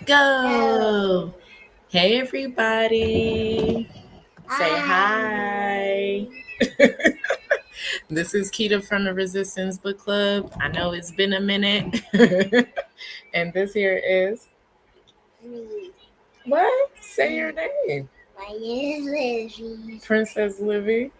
Go! Hey, everybody. Say hi. This is Keita from the Resistance Book Club. I know it's been a minute. And this here is. Me. What? Say your name. My name is Livy. Princess Livy.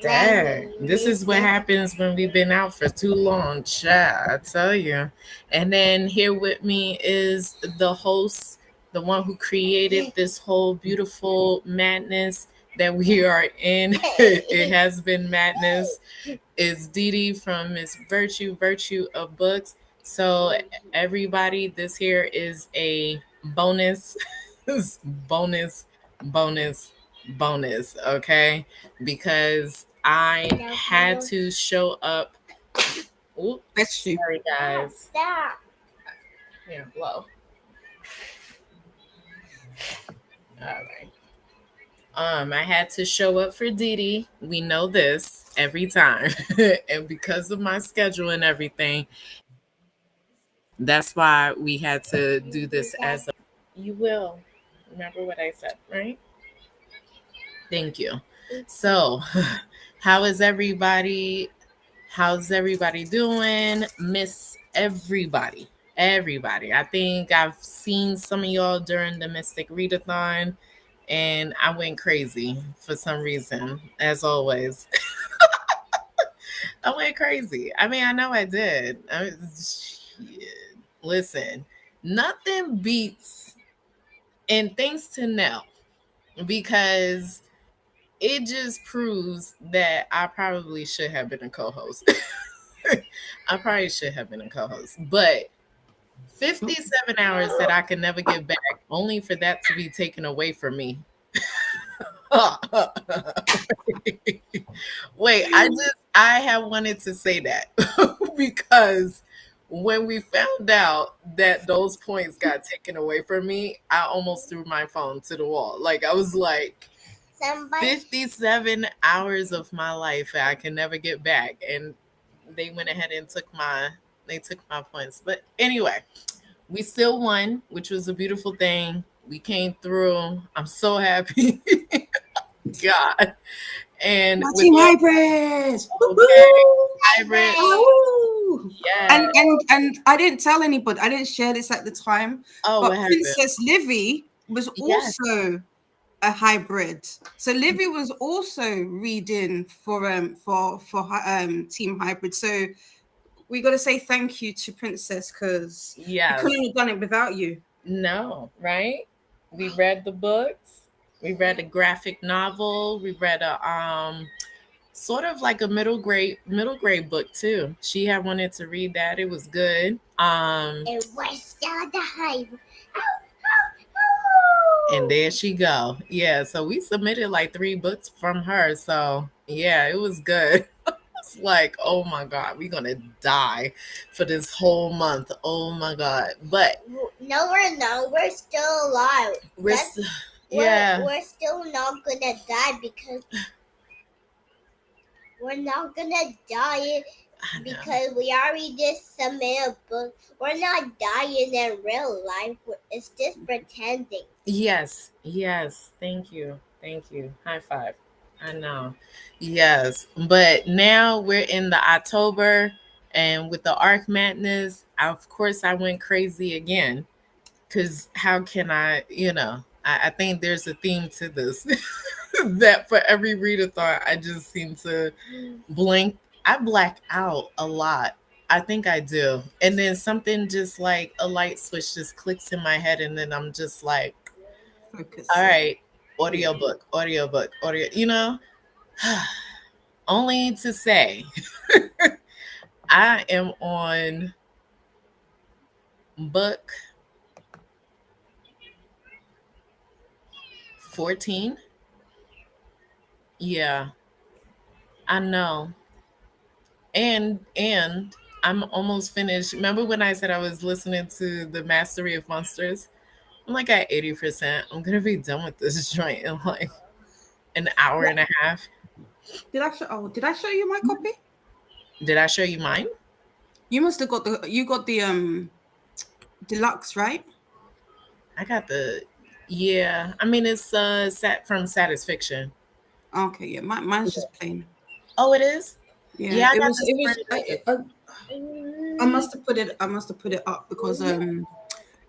My Dang. name This is what is- happens when we've been out for too long. Child, I tell you. And then here with me is the host, the one who created this whole beautiful madness that we are in. It has been madness. Is Didi from Miss Virtue of Books. So everybody, this here is a bonus, bonus, bonus, bonus. Okay, because I had to show up. Oops, That's you. sorry guys. Stop. Here, blow. All right. I had to show up for Didi. We know this every time. And because of my schedule and everything, that's why we had to do this as a. You will. Remember what I said, right? Thank you. So, how is everybody? How's everybody doing? Miss everybody. Everybody. I think I've seen some of y'all during the Mystic Readathon, and I went crazy for some reason, as always. I went crazy. I mean, I know I did. Shit. Listen, nothing beats, and thanks to Nell, because it just proves that I probably should have been a co-host. I probably should have been a co-host, but 57 hours that I can never get back, only for that to be taken away from me. Wait, I have wanted to say that because when we found out that those points got taken away from me, I almost threw my phone to the wall. Like I was like, 57 hours of my life I can never get back, and they went ahead and took my points. But anyway, we still won, which was a beautiful thing. We came through. I'm so happy. God. And My team hybrid. okay, hybrid. Woo! Yeah. And I didn't tell anybody. I didn't share this at the time. Oh, but what happened? Princess Livy was Yes. also a hybrid. So Livy was also reading for Team Hybrid. So we got to say thank you to Princess because Yes. we couldn't have done it without you. No, right? We read the books. We read a graphic novel. We read a sort of like a middle grade book too. She had wanted to read that. It was good. It was still the hype. And there she go. Yeah, so we submitted like 3 books from her. So yeah, it was good. It's like, oh my God, we're gonna die for this whole month. Oh my God. But No, we're not. We're still alive. we're We're still not gonna die because we're not gonna die because we already did submit a book. We're not dying in real life. It's just pretending. Yes. Thank you. High five. I know. Yes. But now we're in the October, and with the mARChMadness, of course I went crazy again. Cause how can I think there's a theme to this. That for every readathon I just seem to blink. I black out a lot. I think I do. And then something just like a light switch just clicks in my head, and then I'm just like, Focus. all right, audiobook, only to say I am on book 14. Yeah, I know. And I'm almost finished. Remember when I said I was listening to the Mastery of Monsters? I'm like at 80%. I'm gonna be done with this joint in like an hour and a half. Did I show you my copy? Did I show you mine? You must have got the deluxe, right? I got the yeah. I mean, it's sat from Satisfaction. Okay, yeah, mine's just plain. Oh, it is. Yeah, Yeah, I it got was. the It was. spread. I must have put it. I must have put it up because it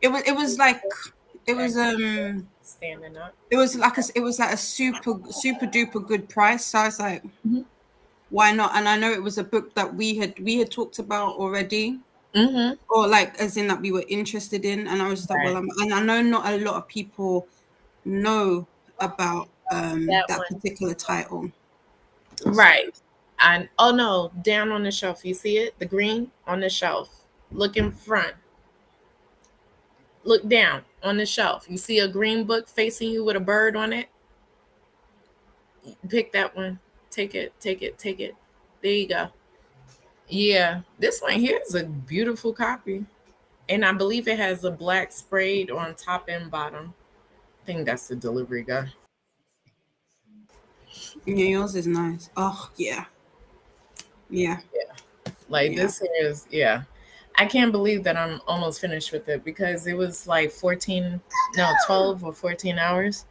was. It was like it was Standing up. it was like a super duper good price. So I was like, Mhm. why not? And I know it was a book that we had talked about already, Mm-hmm. or like as in that we were interested in. And I was just like, well, Right. and I know not a lot of people know about That that one. particular title. So Right. And oh no, down on the shelf. You see it? The green on the shelf. Look in front. Look down on the shelf. You see a green book facing you with a bird on it? Pick that one. Take it, take it, take it. There you go. Yeah. This one here is a beautiful copy. And I believe it has a black sprayed on top and bottom. I think that's the delivery guy. yeah, yours is nice. Oh yeah, yeah, Like yeah. this here is yeah. I can't believe that I'm almost finished with it because it was like 14, no, 12 or 14 hours.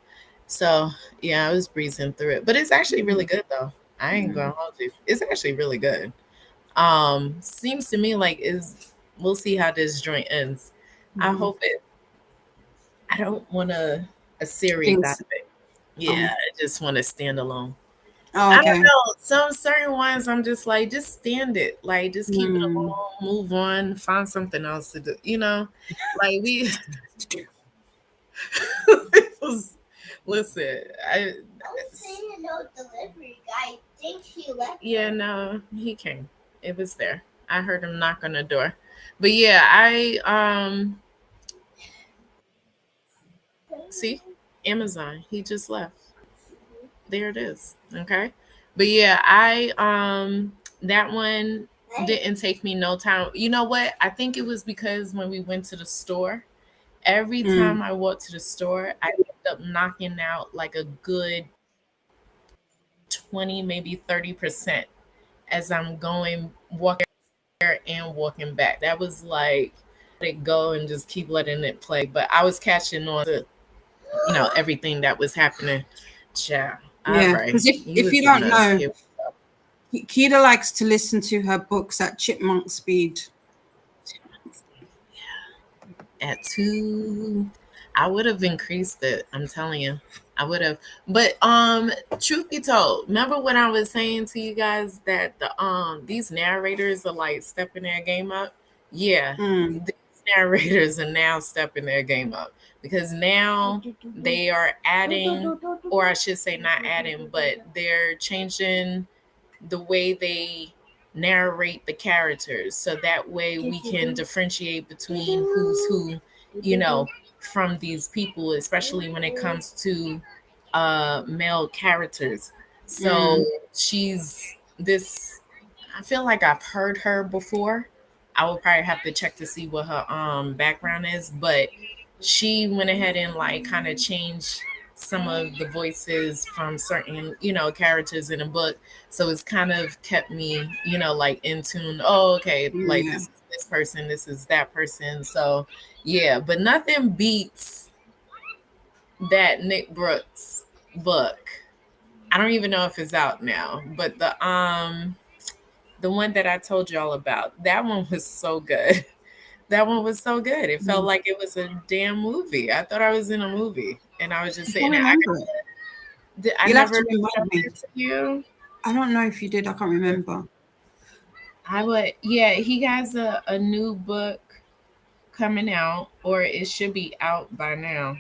So yeah, I was breezing through it. But it's actually really good though. I ain't gonna hold you. It's actually really good. Seems to me like is we'll see how this joint ends. I Mhm. hope it I don't want a series out Things. of it. Yeah, Um. I just want to stand alone. Oh, I don't okay. know. Some certain ones I'm just like, just stand it. Like just keep it Hmm. alone, move on, find something else to do. Like we listen, I I was saying no delivery guy. I think he left. yeah, no, he came. It was there. I heard him knock on the door. But yeah, I see Amazon. He just left. There it is. Okay. But yeah, I that one didn't take me no time. You know what? I think it was because when we went to the store, every Mm. time I walked to the store, I ended up knocking out like a good 20, maybe 30% as I'm going walking there and walking back. That was like let it go and just keep letting it play. But I was catching on to, everything that was happening. Ciao. All Yeah, right. because You if you was a don't mess. know, Kida likes to listen to her books at chipmunk speed. At 2, I would have increased it. I'm telling you. I would have. But truth be told, remember when I was saying to you guys that these narrators are like stepping their game up? Yeah. Mm. These narrators are now stepping their game up because now they are adding, or I should say not adding, but they're changing the way they narrate the characters so that way we can differentiate between who's who, from these people, especially when it comes to male characters. So Mm. she's this I feel like I've heard her before. I will probably have to check to see what her background is, but she went ahead and like kind of changed some of the voices from certain, characters in a book. So it's kind of kept me, like in tune. Oh, okay, like Yeah. this is this person, this is that person. So yeah, but nothing beats that Nick Brooks book. I don't even know if it's out now, but the one that I told y'all about, that one was so good. That one was so good. It felt Mm. like it was a damn movie. I thought I was in a movie, and I was just I can't sitting there. remember it. I You'll have never to showed remind me. it to you. I don't know if you did. I can't remember. I would, yeah. He has a new book coming out, or it should be out by now.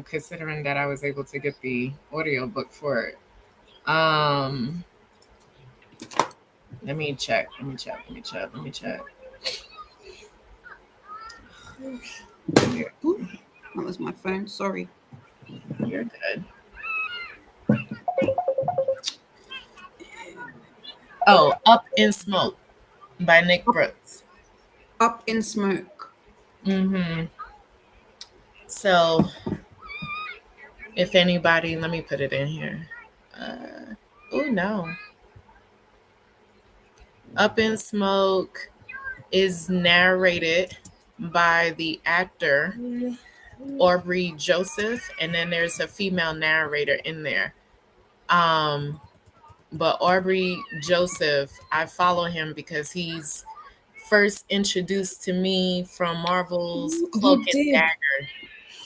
Considering that I was able to get the audio book for it. Let me check. Let me check. Let me check. Let me check. Ooh, that was my phone. Sorry. You're good. Oh, Up in Smoke by Nick Up, Brooks. up in smoke. Mm-hmm. So, if anybody, let me put it in here. Oh no, Up in Smoke is narrated by the actor Aubrey Joseph, and then there's a female narrator in there. Um, but Aubrey Joseph, I follow him because he's first introduced to me from Marvel's Cloak You and did. Dagger.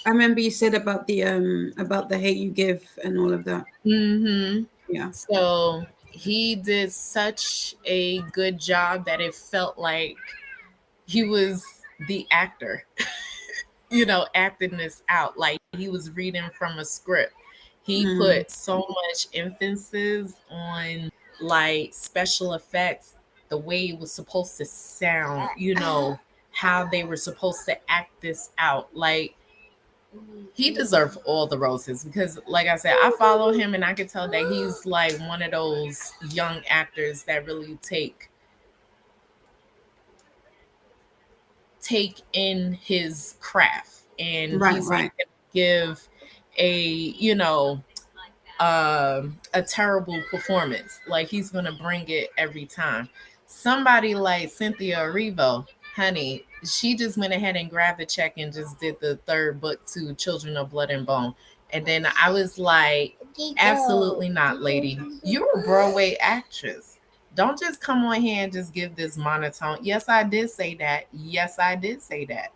I remember you said about the hate you give and all of that. Mm-hmm. Yeah. So he did such a good job that it felt like he was the actor, acting this out. Like he was reading from a script. He Mm. put so much emphasis on like special effects, the way it was supposed to sound, how they were supposed to act this out. Like he deserved all the roses because, like I said, I follow him and I can tell that he's like one of those young actors that really take in his craft, and Right, he's not right. going to give a a terrible performance. Like he's going to bring it every time. Somebody like Cynthia Erivo, honey, she just went ahead and grabbed the check and just did the third book to Children of Blood and Bone. And then I was like, absolutely not, lady. You're a Broadway actress. Don't just come on here and just give this monotone. Yes, I did say that. Yes, I did say that.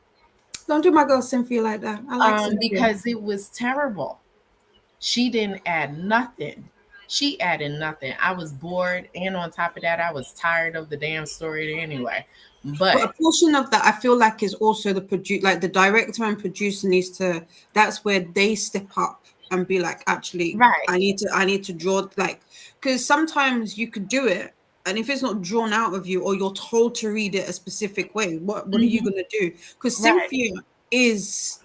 Don't do my girl Cynthia like that. I like Cynthia. Because it was terrible. She didn't add nothing. She added nothing. I was bored, and on top of that, I was tired of the damn story anyway. But a But portion of that I feel like is also like the director and producer needs to, that's where they step up and be like, actually, right, I need to draw, like, because sometimes you could do it, and if it's not drawn out of you or you're told to read it a specific way, what are you hmm gonna do? Because right, Cynthia is,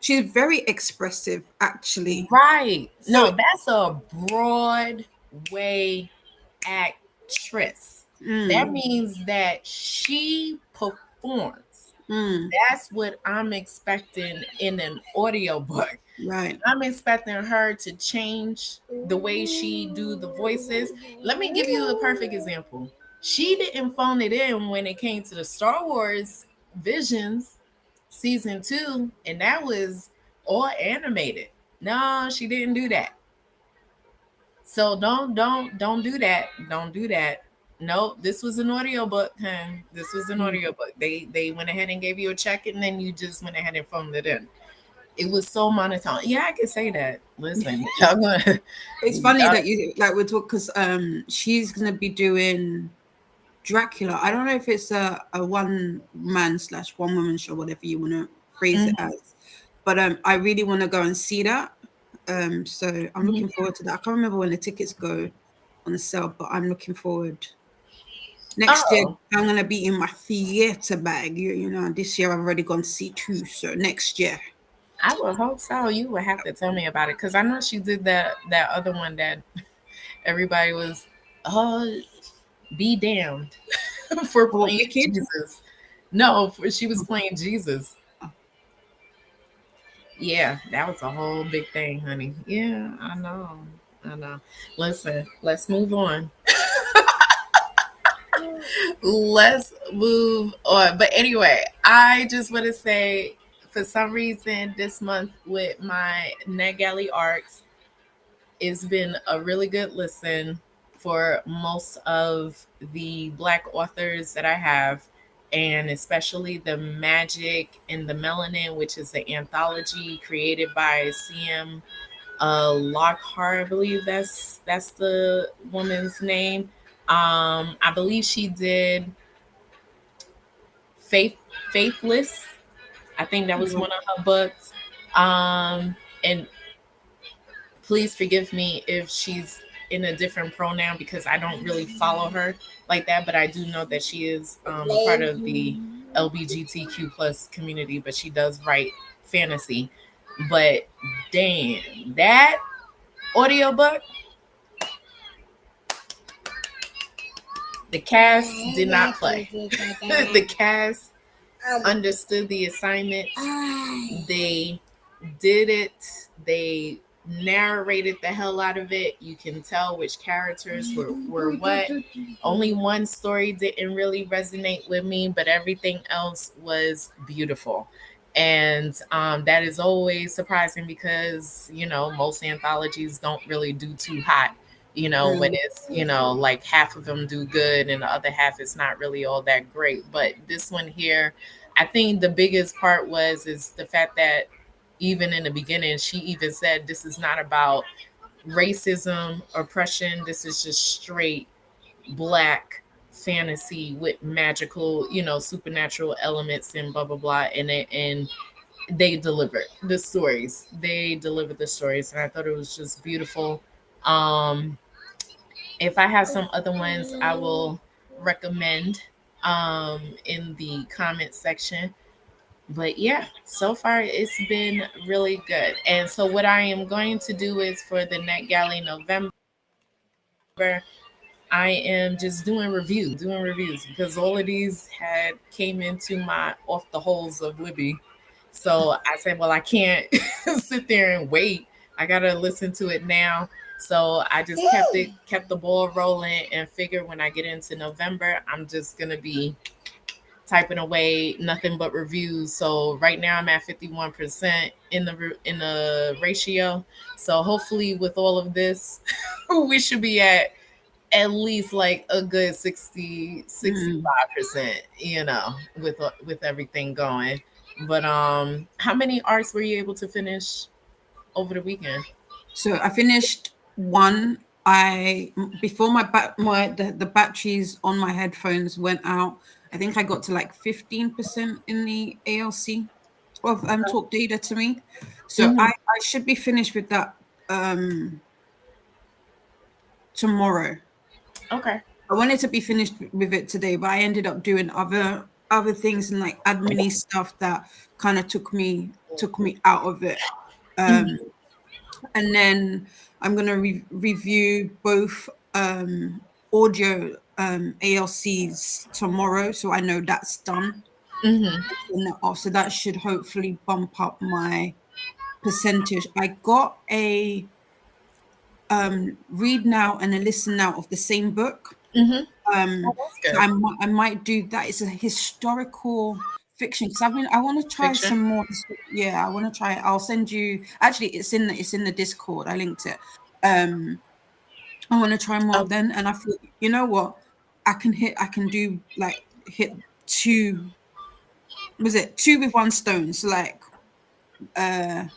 she's very expressive actually. right. So No, that's a Broadway actress. That mm, means that she performs. mm, That's what I'm expecting in an audiobook. right. I'm expecting her to change the way she do the voices. Let me give you a perfect example. She didn't phone it in when it came to the Star Wars Visions season 2, and that was all animated. No, she didn't do that. So don't do that. Don't do that. No, this was an audiobook, hun. This was an Mm. audiobook. They went ahead and gave you a check, and then you just went ahead and phoned it in. It was so monotone. Yeah, I can say that. Listen, y'all gonna, It's funny y'all, that you like we're talking because she's gonna be doing Dracula. I don't know if it's a one man slash one woman show, whatever you want to phrase it mhm, as. But I really want to go and see that. So I'm mhm. looking forward to that. I can't remember when the tickets go on the sale, but I'm looking forward. Next year, Oh, I'm gonna be in my theater bag. You know, this year I've already gone to see two, so next year. I would hope so. You would have to tell me about it because I know she did that other one that everybody was, oh, be damned for Oh, playing Wicked. Jesus. No, she was playing Jesus. Yeah, that was a whole big thing, honey. Yeah, I know. I know. Listen, let's move on. Let's move on. But anyway, I just want to say for some reason this month with my NetGalley arcs, it's been a really good listen for most of the Black authors that I have, and especially the Magic and the Melanin, which is an anthology created by CM Lockhart, I believe that's the woman's name. I believe she did Faith Faithless. I think that was Yeah. one of her books. And please forgive me if she's in a different pronoun because I don't really follow her like that, but I do know that she is a part of the LGBTQ plus community, but she does write fantasy. But damn, that audiobook, the cast did not play. The cast understood the assignment. They did it. They narrated the hell out of it. You can tell which characters were what. Only one story didn't really resonate with me, but everything else was beautiful. And that is always surprising because, most anthologies don't really do too hot, when it's, like half of them do good and the other half is not really all that great. But this one here, I think the biggest part is the fact that even in the beginning, she even said this is not about racism, oppression. This is just straight black fantasy with magical, supernatural elements and blah blah blah in it. And they delivered the stories. They delivered the stories, and I thought it was just beautiful. Um, if I have some other ones, I will recommend in the comment section. But yeah, so far it's been really good. And so what I am going to do is for the NetGalley November, I am just doing reviews because all of these had came into my off the holes of Libby. So I said, well, I can't sit there and wait. I gotta listen to it now. So I just kept the ball rolling and figure when I get into November, I'm just gonna be typing away nothing but reviews. So right now I'm at 51% in the ratio. So hopefully with all of this, we should be at least like a good 65%, with everything going. But how many arcs were you able to finish over the weekend? So I finished one. I before the batteries on my headphones went out. I think I got to like 15% in the ALC of talk data to me. So Mm-hmm. I should be finished with that tomorrow. Okay. I wanted to be finished with it today, but I ended up doing other things and like admin stuff that kind of took me out of it. Mm-hmm. And then I'm gonna review both audio ALCs tomorrow, so I know that's done. Mm-hmm. So that should hopefully bump up my percentage. I got a read now and a listen now of the same book. Mm-hmm. Oh, that's So good. I might do that. It's a historical fiction because I want to try Fiction. some more. Yeah, I want to try it. I'll send you. Actually, it's in the Discord. I linked it. I want to try more Oh, of them, and I thought, you know what, I can do like hit two. Was it two with one stone? So like,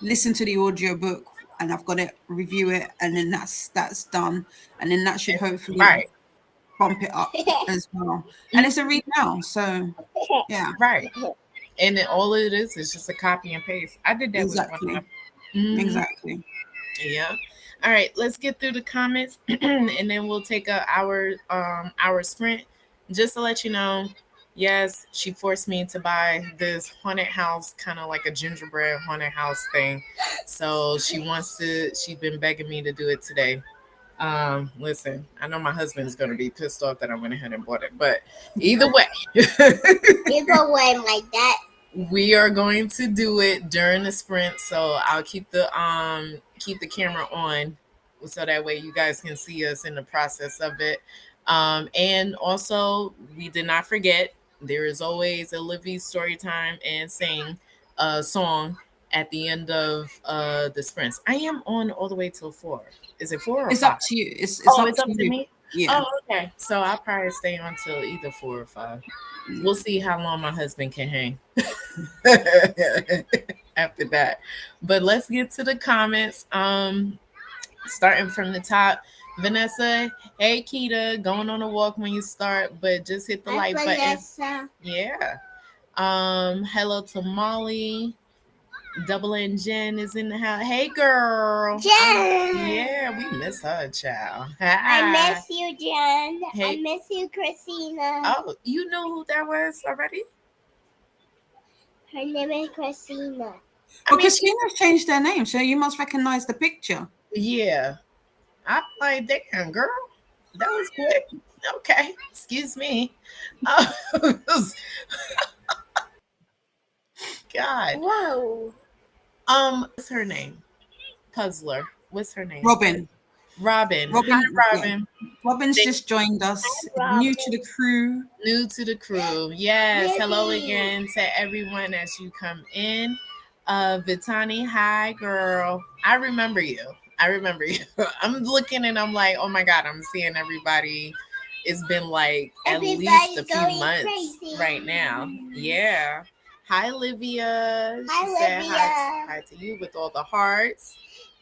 listen to the audio book, and I've got it, review it, and then that's done, and then that should hopefully right. bump it up as well. And it's a read now, so yeah, Right. And then all it is just a copy and paste. I did that with one of exactly, them. Mm-hmm. exactly. Yeah. All right, let's get through the comments and then we'll take a hour sprint. Just to let you know, yes, she forced me to buy this haunted house, kind of like a gingerbread haunted house thing. So she's been begging me to do it today. Listen, I know my husband's gonna be pissed off that I went ahead and bought it, but either way. Either way, like that. We are going to do it during the sprint, so I'll keep the camera on so that way you guys can see us in the process of it. And also, we did not forget there is always a Livy story time and sing a song at the end of the sprints. I am on all the way till 4. Is it 4 or It's 5? up to you. It's Oh, up it's to up to you. me. Yeah. Oh, okay. So I'll probably stay on till either 4 or 5. We'll see how long my husband can hang after that. But let's get to the comments. Starting from the top. Vanessa, hey Keita, going on a walk when you start, but just hit the Hi, like button. Vanessa. Yeah. Hello to Molly. Double N Jen is in the house. Hey girl. Jen. Yeah, we miss her, child. I miss you, Jen. Hey. I miss you, Christina. Oh, you know who that was already? Her name is Christina. Well, Christina's changed their name, so you must recognize the picture. Yeah. I'm like, damn, girl, that was quick. Okay, excuse me. God. Whoa. What's her name? Puzzler. What's her name? Robin. Robin. Hi, Robin, yeah. Robin. Robin's Thank- just joined us, Robin. new to the crew. New to the crew. Yes. Hello Didi. again to everyone as you come in. Vitani, hi, girl. I remember you. I remember you. I'm looking and I'm like, oh my God, I'm seeing everybody. It's been like at least a Everybody's few going months crazy. right now. Yeah. Hi, Livia. She Hi, said Livia. hi to you with all the hearts.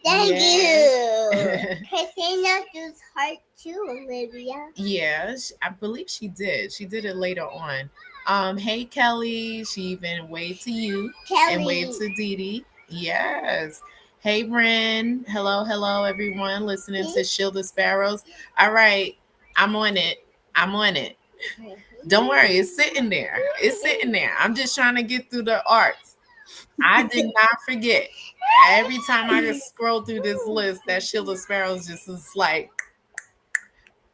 Thank Yes. you. Christina does heart too, Olivia. Yeah, I believe she did. She did it later on. Hey Kelly, she even waved to you and waved Kelly. to Didi. Yes. Hey Ren. Hello, hello everyone listening to Shield the Sparrows. All right, I'm on it. I'm on it. Don't worry, it's sitting there. It's sitting there. I'm just trying to get through the arts. I did not forget. Every time I just scroll through this list, that Shield of Sparrows just is like,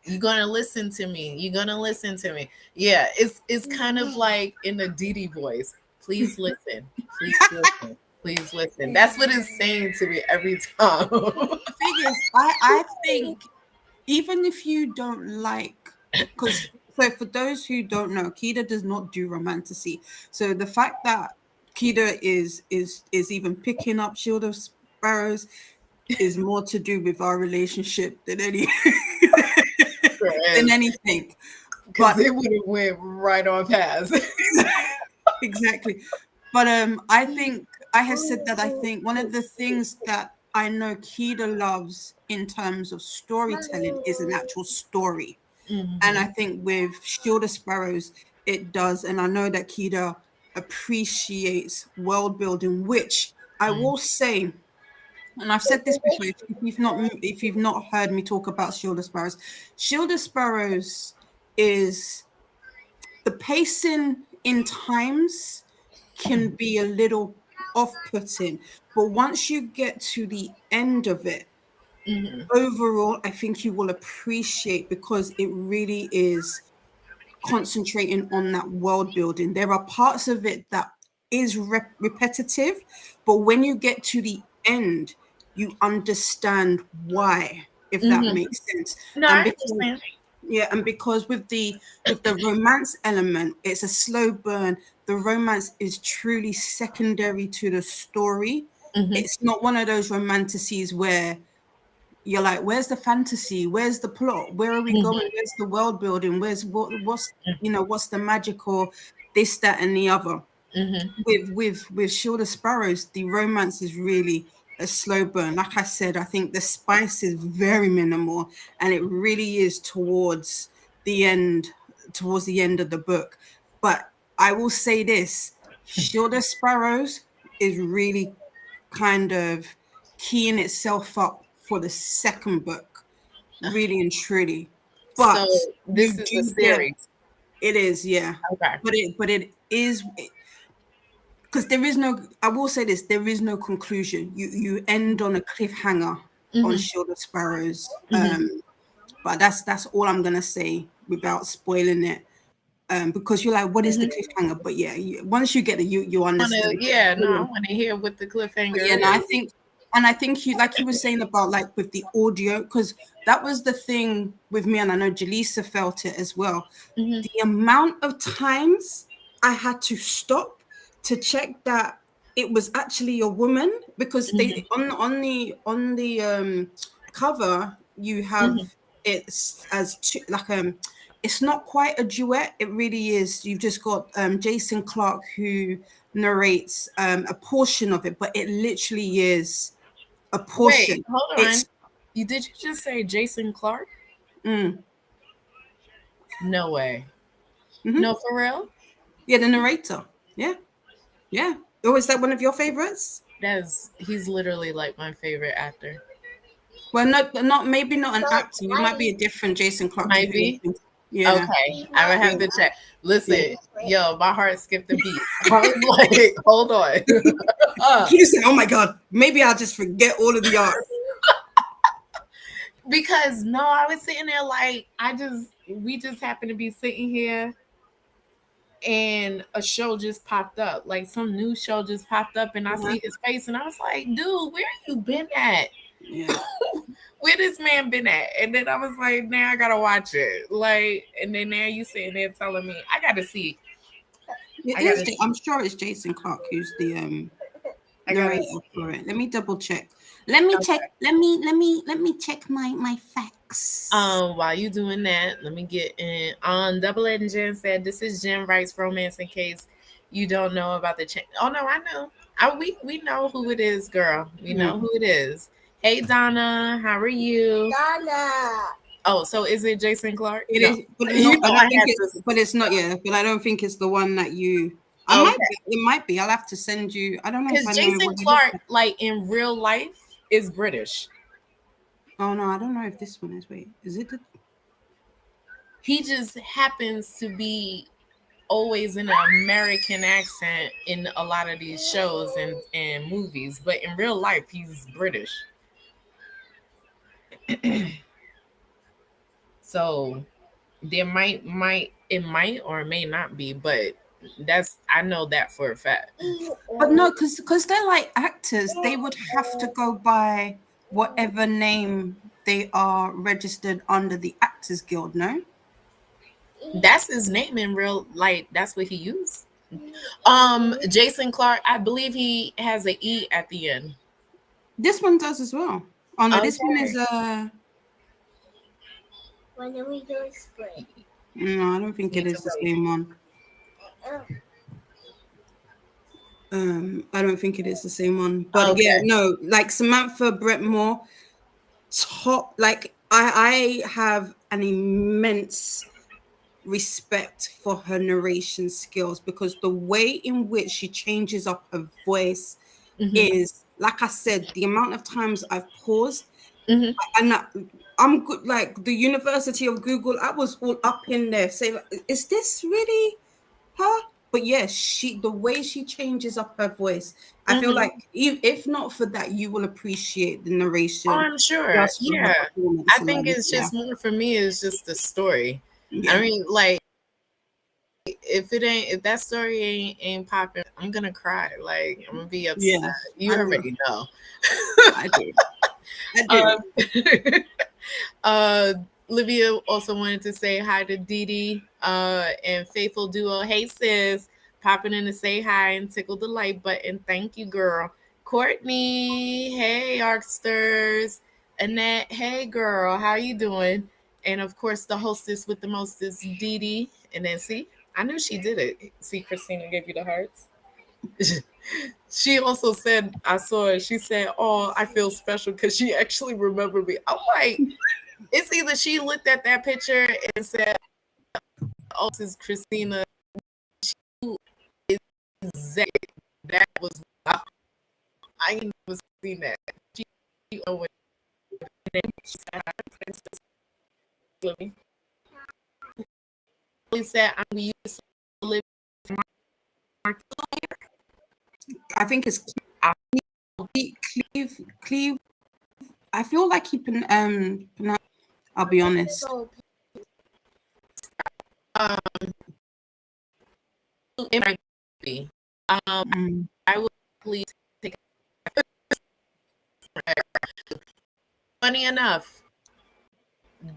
you're gonna listen to me. You're gonna listen to me. Yeah, it's kind of like in the Didi voice. Please listen. Please listen. Please listen. That's what it's saying to me every time. The thing is, I think even if you don't like, because so for those who don't know, Kida does not do romantasy. So the fact that Kida is even picking up Shield of Sparrows is more to do with our relationship than any than anything. Because But it would have went right on past. exactly. But I think I have said that I think one of the things that I know Kida loves in terms of storytelling is an actual story. And I think with Shield of Sparrows, it does. And I know that Kida appreciates world building, which I will say, and I've said this before, if you've not heard me talk about Shield of Sparrows is the pacing in times can be a little off-putting, but once you get to the end of it, overall, I think you will appreciate because it really is concentrating on that world building. There are parts of it that is repetitive, but when you get to the end, you understand why, if that makes sense. No, And I because understand. yeah, and because with the romance element, it's a slow burn. The romance is truly secondary to the story. It's not one of those romanticities where you're like, where's the fantasy? Where's the plot? Where are we going? Where's the world building? What's the magical this, that, and the other? With Shield of Sparrows, the romance is really a slow burn. Like I said, I think the spice is very minimal, and it really is towards the end of the book. But I will say this: Shield of Sparrows is really kind of keying itself up for the second book, really and truly. So But this you is a do get series. it is, yeah. Okay. But it is because there is no, I will say this, there is no conclusion. You end on a cliffhanger on Shield of Sparrows. But that's all I'm gonna say without spoiling it. Because you're like, what is the cliffhanger? But yeah, once you get it, you understand. Yeah, no, I want to hear what the But cliffhanger yeah, no, is. I think you, like you were saying about like with the audio, because that was the thing with me, and I know Jaleesa felt it as well. The amount of times I had to stop to check that it was actually a woman, because they on the cover you have it's as two, like it's not quite a duet, it really is, you've just got Jason Clark who narrates a portion of it, but it literally is a Wait, portion. hold on. It's Did you just say Jason Clark? mm, No way. mhm. No, for real? Yeah, the narrator. Yeah, yeah. Oh, is that one of your favorites? He's literally like my favorite actor. Well, not maybe not an But actor. It might be a different Jason Clark to Might who you're be. thinking. Yeah, Okay, I would have yeah, to check. yeah. Listen, yo, my heart skipped a beat. I was like, hold on. You said, "Oh my God, maybe I'll just forget all of the art." Because no, I was sitting there like we just happened to be sitting here and a show just popped up. Like some new show just popped up and I Uh-huh. see his face and I was like, dude, where you been at? Yeah, where this man been at? And then I was like, now I gotta watch it. Like, and then now you sitting there telling me I gotta see. It I is. gotta see. I'm sure it's Jason Clark who's the I gotta narrator see. for it. Let me double check. Let me check. Okay. Let me check my facts. While you doing that, let me get in. Double Ed and Jen said this is Jen Wright's romance in case you don't know about the change. Oh no, I know. We know who it is, girl. We know who it is. Hey Donna, how are you? Donna. Oh, so is it Jason Clark? It No. is, but You no, know I I don't think had it's. to. But it's not. Yeah, but I don't think it's the one that you. I might. Okay. It might be. I'll have to send you. I don't know if Because I know Jason what it looks Clark, like. like in real life, is British. Oh no, I don't know if this one is. Wait, is it? He just happens to be always in an American accent in a lot of these shows and movies, but in real life, he's British. So there might or may not be, but I know that for a fact. But no, because they're like actors, they would have to go by whatever name they are registered under the Actors Guild. No. That's his name in real, like that's what he used. Jason Clark, I believe he has an E at the end. This one does as well. Oh no, this one is Okay. When are we doing split? no, I don't think it Need to is the wait. same one. Oh. I don't think it is the same one. But yeah, Okay. no, like Samantha Brett-Moore, top. Like I have an immense respect for her narration skills because the way in which she changes up her voice Hmm. is, like I said, the amount of times I've paused Hmm. and I'm good. Like the University of Google, I was all up in there saying, like, "Is this really her?" But yes, the way she changes up her voice, I feel Hmm. like if not for that, you will appreciate the Oh, narration I'm sure. just for her Yeah. performance I think alone. it's Yeah, just more for me, it's just the story. I yeah, mean, like if that story ain't popping, I'm gonna cry. Like I'm gonna be upset. yeah. You I do, already know. I do, I do. Um, uh, Livia also wanted to say hi to Didi and Faithful Duo. Hey sis, popping in to say hi and tickle the like button. Thank you, girl. Courtney, hey Arksters. Annette, hey girl, how you doing? And of course, the hostess with the mostest, Didi. And then see, I knew she did it. See, Christina gave you the hearts. She also said, I saw it. She said, "Oh, I feel special because she actually remembered me." I'm like, it's either she looked at that picture and said, "Oh, this is Christina." Exactly. That was I ain't never seen that. She oh, and she said, "Hi, Princess Livy." She said, "I'm used to live in my I think it's Cleve. I feel like he can I'll be honest. um, it might be. Mm. I would please take. Funny enough,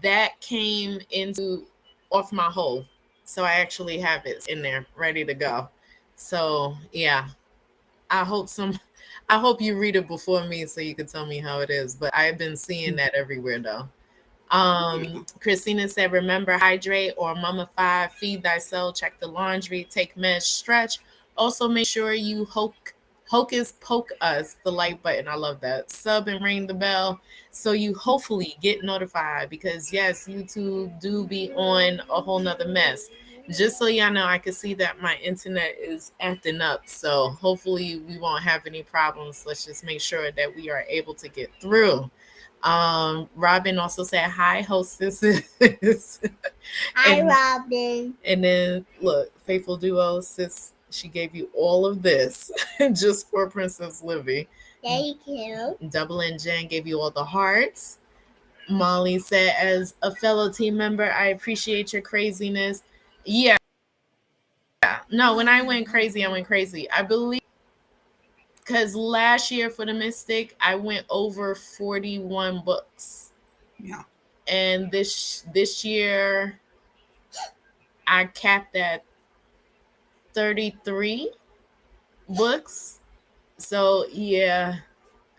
that came into off my hole. So I actually have it in there ready to go. So yeah, I hope some I hope you read it before me so you can tell me how it is. But I've been seeing that everywhere though. Christina said, remember, hydrate or mummify, feed thyself, check the laundry, take meds, stretch. Also make sure you hocus poke us the like button. I love that. Sub and ring the bell so you hopefully get notified because yes, YouTube do be on a whole nother mess. Just so y'all know, I can see that my internet is acting up. So hopefully we won't have any problems. Let's just make sure that we are able to get through. Robin also said, hi, hostesses. Hi, and, Robin. and then look, Faithful Duo, sis, she gave you all of this just for Princess Livy. Thank you. Double and Jen gave you all the hearts. Molly said, as a fellow team member, I appreciate your craziness. Yeah. No, when I went crazy, I went crazy. I believe because last year for the Mystic, I went over 41 books. Yeah. And this year I capped at 33 books. So yeah,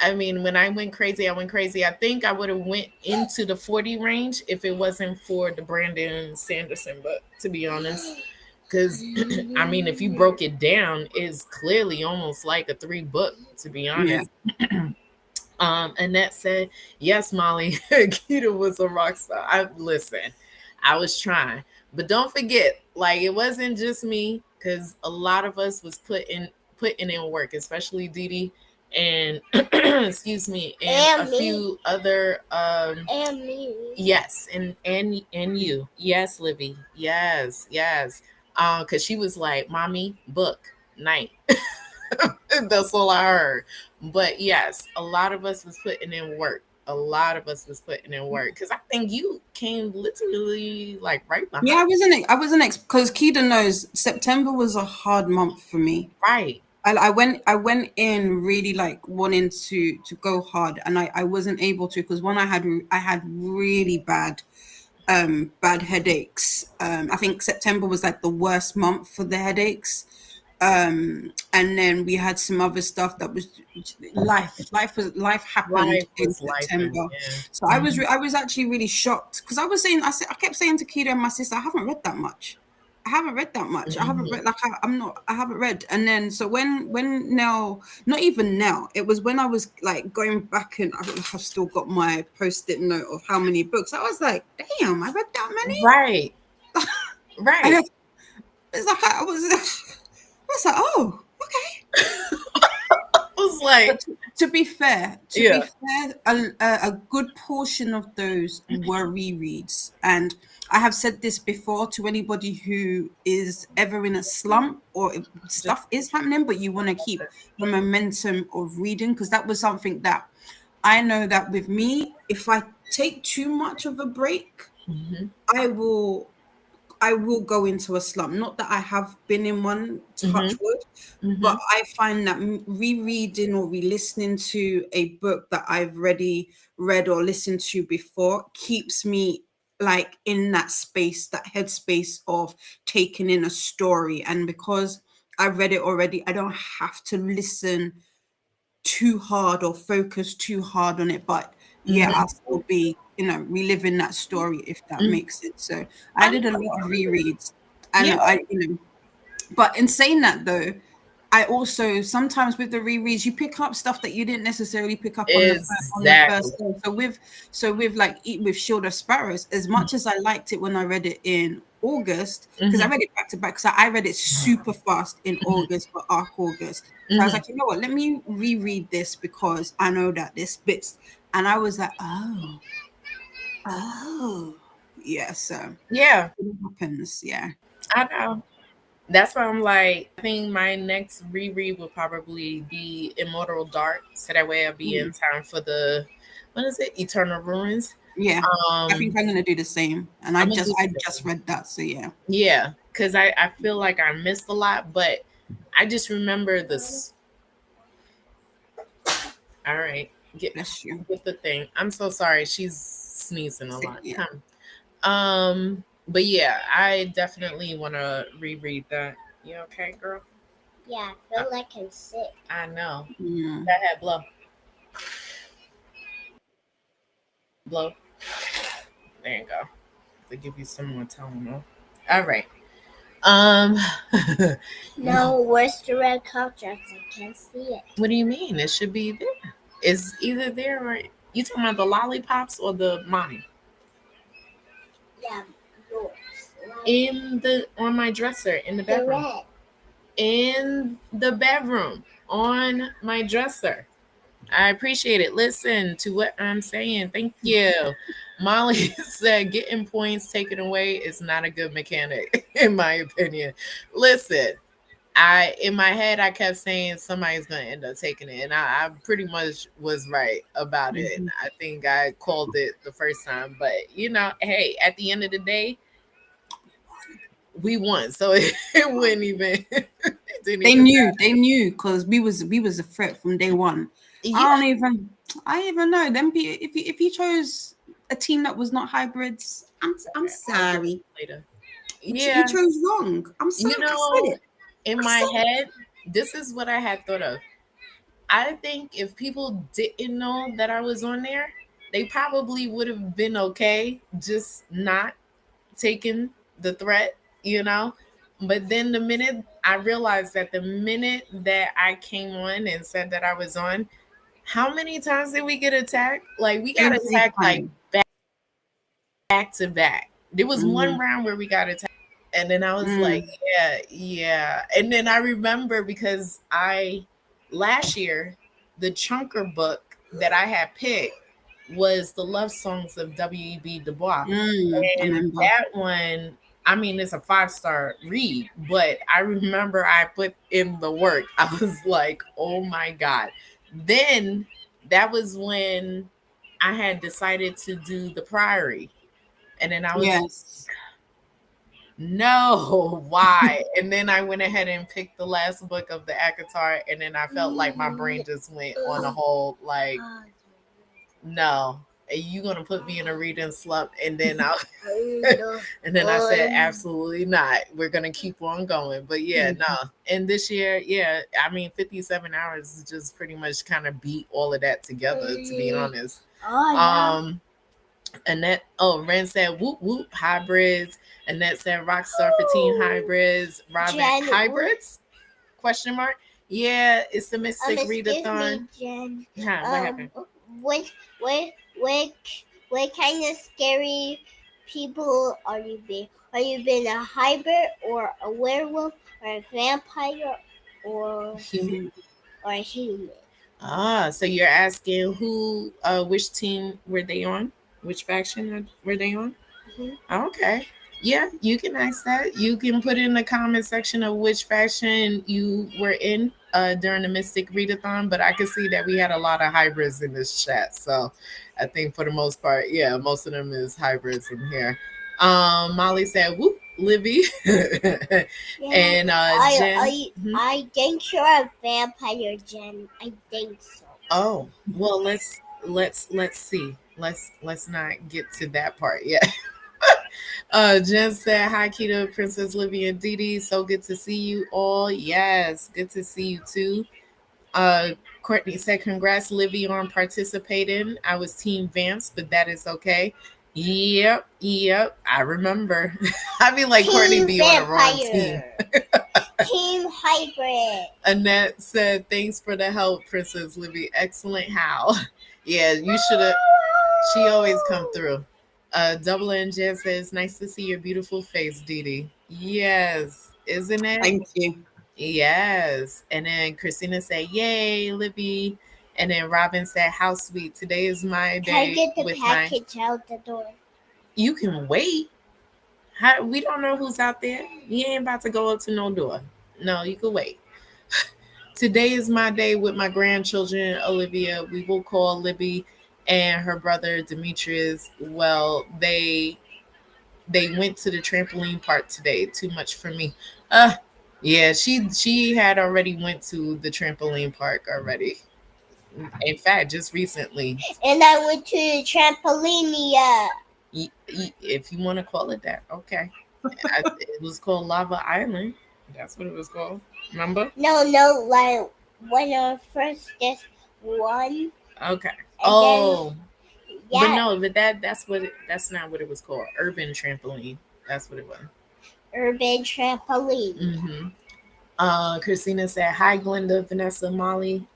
I mean, when I went crazy, I went crazy. I think I would have went into the 40 range if it wasn't for the Brandon Sanderson book, to be honest. Because I mean, if you broke it down, it's clearly almost like a 3 book, to be Yeah. honest. Annette said, "Yes, Molly, Keita was a rock star." I listen. I was trying, but don't forget, like it wasn't just me, because a lot of us was putting in work, especially Didi and excuse me, and a And me. few other And me. yes, and you, yes, Livy, yes, because she was like, "Mommy, book night." That's all I heard. But yes, a lot of us was putting in work. A lot of us was putting in work because I think you came literally like right behind. Yeah, I wasn't because Keita knows September was a hard month for me. Right. I went in really like wanting to go hard, and I wasn't able to because one, I had really bad headaches. I think September was like the worst month for the headaches. And then we had some other stuff that was life happened Life in was life, and September. yeah. So I was actually really shocked because I kept saying to Keita and my sister, I haven't read that much. I haven't read that much. I haven't read I haven't read. And then so when now, not even now, it was when I was like going back, and I've still got my post-it note of how many books. I was like, damn, I read that many. Right. Right. And it's like I was like, oh, okay. I was like, But to be fair, a good portion of those were rereads, and I have said this before to anybody who is ever in a slump or if stuff is happening, but you want to keep the momentum of reading, because that was something that I know that with me, if I take too much of a break, I will go into a slump. Not that I have been in one, touch wood, but I find that rereading or re-listening to a book that I've already read or listened to before keeps me like in that space, that headspace of taking in a story. And because I've read it already, I don't have to listen too hard or focus too hard on it. But yeah, I'll still be, reliving that story, if that makes sense. So I did a lot of rereads, and yeah. but in saying that though, I also sometimes with the rereads you pick up stuff that you didn't necessarily pick up on the Exactly. first day. So with like Eat with Shield of Sparrows, as much as I liked it when I read it in August, because I read it back to back, because I read it super fast in August for Arc August. So I was like, you know what, let me reread this because I know that this bits, and I was like, oh, yeah. So Yeah, it happens, yeah. I know. That's why I'm like, I think my next reread will probably be Immortal Dark, so that way I'll be in time for the, what is it, Eternal Ruins. Yeah, I think I'm gonna do the same, and I I'm gonna do the just same. read that, so yeah. Yeah, because I feel like I missed a lot, but I just remember this. All right, Bless you. get the thing. I'm so sorry. She's sneezing a lot. Yeah. Come. But yeah, I definitely want to reread that. You okay, girl? Yeah, I feel like I'm sick. I know. Yeah. That had blow. Blow. There you go. To give you some more Tylenol. All right. Um. No, where's the red contract? I can't see it. What do you mean? It should be there. It's either there or you talking about the lollipops or the mine? Yeah, yours. In the on my dresser in the The bedroom. red. In the bedroom on my dresser. I appreciate it. Listen to what I'm saying. Thank you. Molly said getting points taken away is not a good mechanic, in my opinion. Listen, in my head I kept saying somebody's gonna end up taking it, and I pretty much was right about it. I think I called it the first time, but hey, at the end of the day, we won, so it wouldn't even. They knew because we was a threat from day one. Yeah. I even know them. If you chose a team that was not hybrids. I'm sorry. Later. You Yeah, chose wrong. I'm sorry. you I said know, it. in I my said it. head, this is what I had thought of. I think if people didn't know that I was on there, they probably would have been okay just not taking the threat, you know? But then the minute I realized that the minute that I came on and said that I was on, how many times did we get attacked? Like we got Every attacked like time. back to back. There was one Mm, round where we got attacked. And then I was like, mm, yeah, yeah. And then I remember because I last year the chunker book that I had picked was the love songs of W.E.B. Du Bois. I And remember. that one, I mean, it's a 5-star read, but I remember I put in the work. I was like, oh my God. Then that was when I had decided to do the Priory. And then I was Yes. no, why? And then I went ahead and picked the last book of the Akatar, and then I felt like my brain just went on a whole like, no, you gonna put me in a reading slump, and then I and then I said, absolutely not. We're gonna keep on going. But yeah, Mm, no. And this year, yeah, I mean, 57 hours just pretty much kind of beat all of that together. To be honest, Annette, oh, Ren said whoop whoop hybrids. Annette said Rockstar for teen hybrids. Robin Jen, hybrids? Question mark. Yeah, it's the Mystic excuse Readathon. me, Jen. Huh, what happened? What, what, what, what kind of scary people are you being? Are you being a hybrid or a werewolf or a vampire or Human. or a human? Ah, so you're asking who, which team were they on? Which faction were they on? Mhm. Okay. Yeah, you can ask that. You can put in the comment section of which faction you were in during the Mystic Readathon, but I could see that we had a lot of hybrids in this chat. So I think for the most part, yeah, most of them is hybrids in here. Molly said, whoop, Libby. Yeah, And Jen. Mhm. I think you're a vampire, Jen. I think so. Oh, well, let's see. Let's not get to that part yet. Jen said, hi, Keto, Princess Livy, and Didi. So good to see you all. Yes, good to see you too. Uh, Courtney said, congrats, Livy, on participating. I was Team Vance, but that is okay. Yep, yep. I remember. I mean, like Courtney Team be on the wrong team. vampire. Team hybrid. Annette said, thanks for the help, Princess Livy. Excellent how. Yeah, you should have. She always come through. Double N Jen says, nice to see your beautiful face, Didi. Yes, isn't it? thank you. Yes. And then Christina said, yay, Libby. And then Robin said, how sweet. Today is my Can I day get the with my. package out the door? You can wait. How, we don't know who's out there. You ain't about to go up to no door. No, you can wait. Today is my day with my grandchildren, Olivia. We will call Libby and her brother Demetrius. Well, they went to the trampoline park today. Too much for me. Yeah, she had already went to the trampoline park already. In fact, just recently. And I went to the trampolinia. If you want to call it that, okay. It was called Lava Island. That's what it was called. Remember? No, like when I first just won. Okay. And Oh, then, but yeah, no, but that's not what it was called. Urban trampoline. That's what it was. urban trampoline. Mm-hmm. Christina said, hi, Glenda, Vanessa, Molly,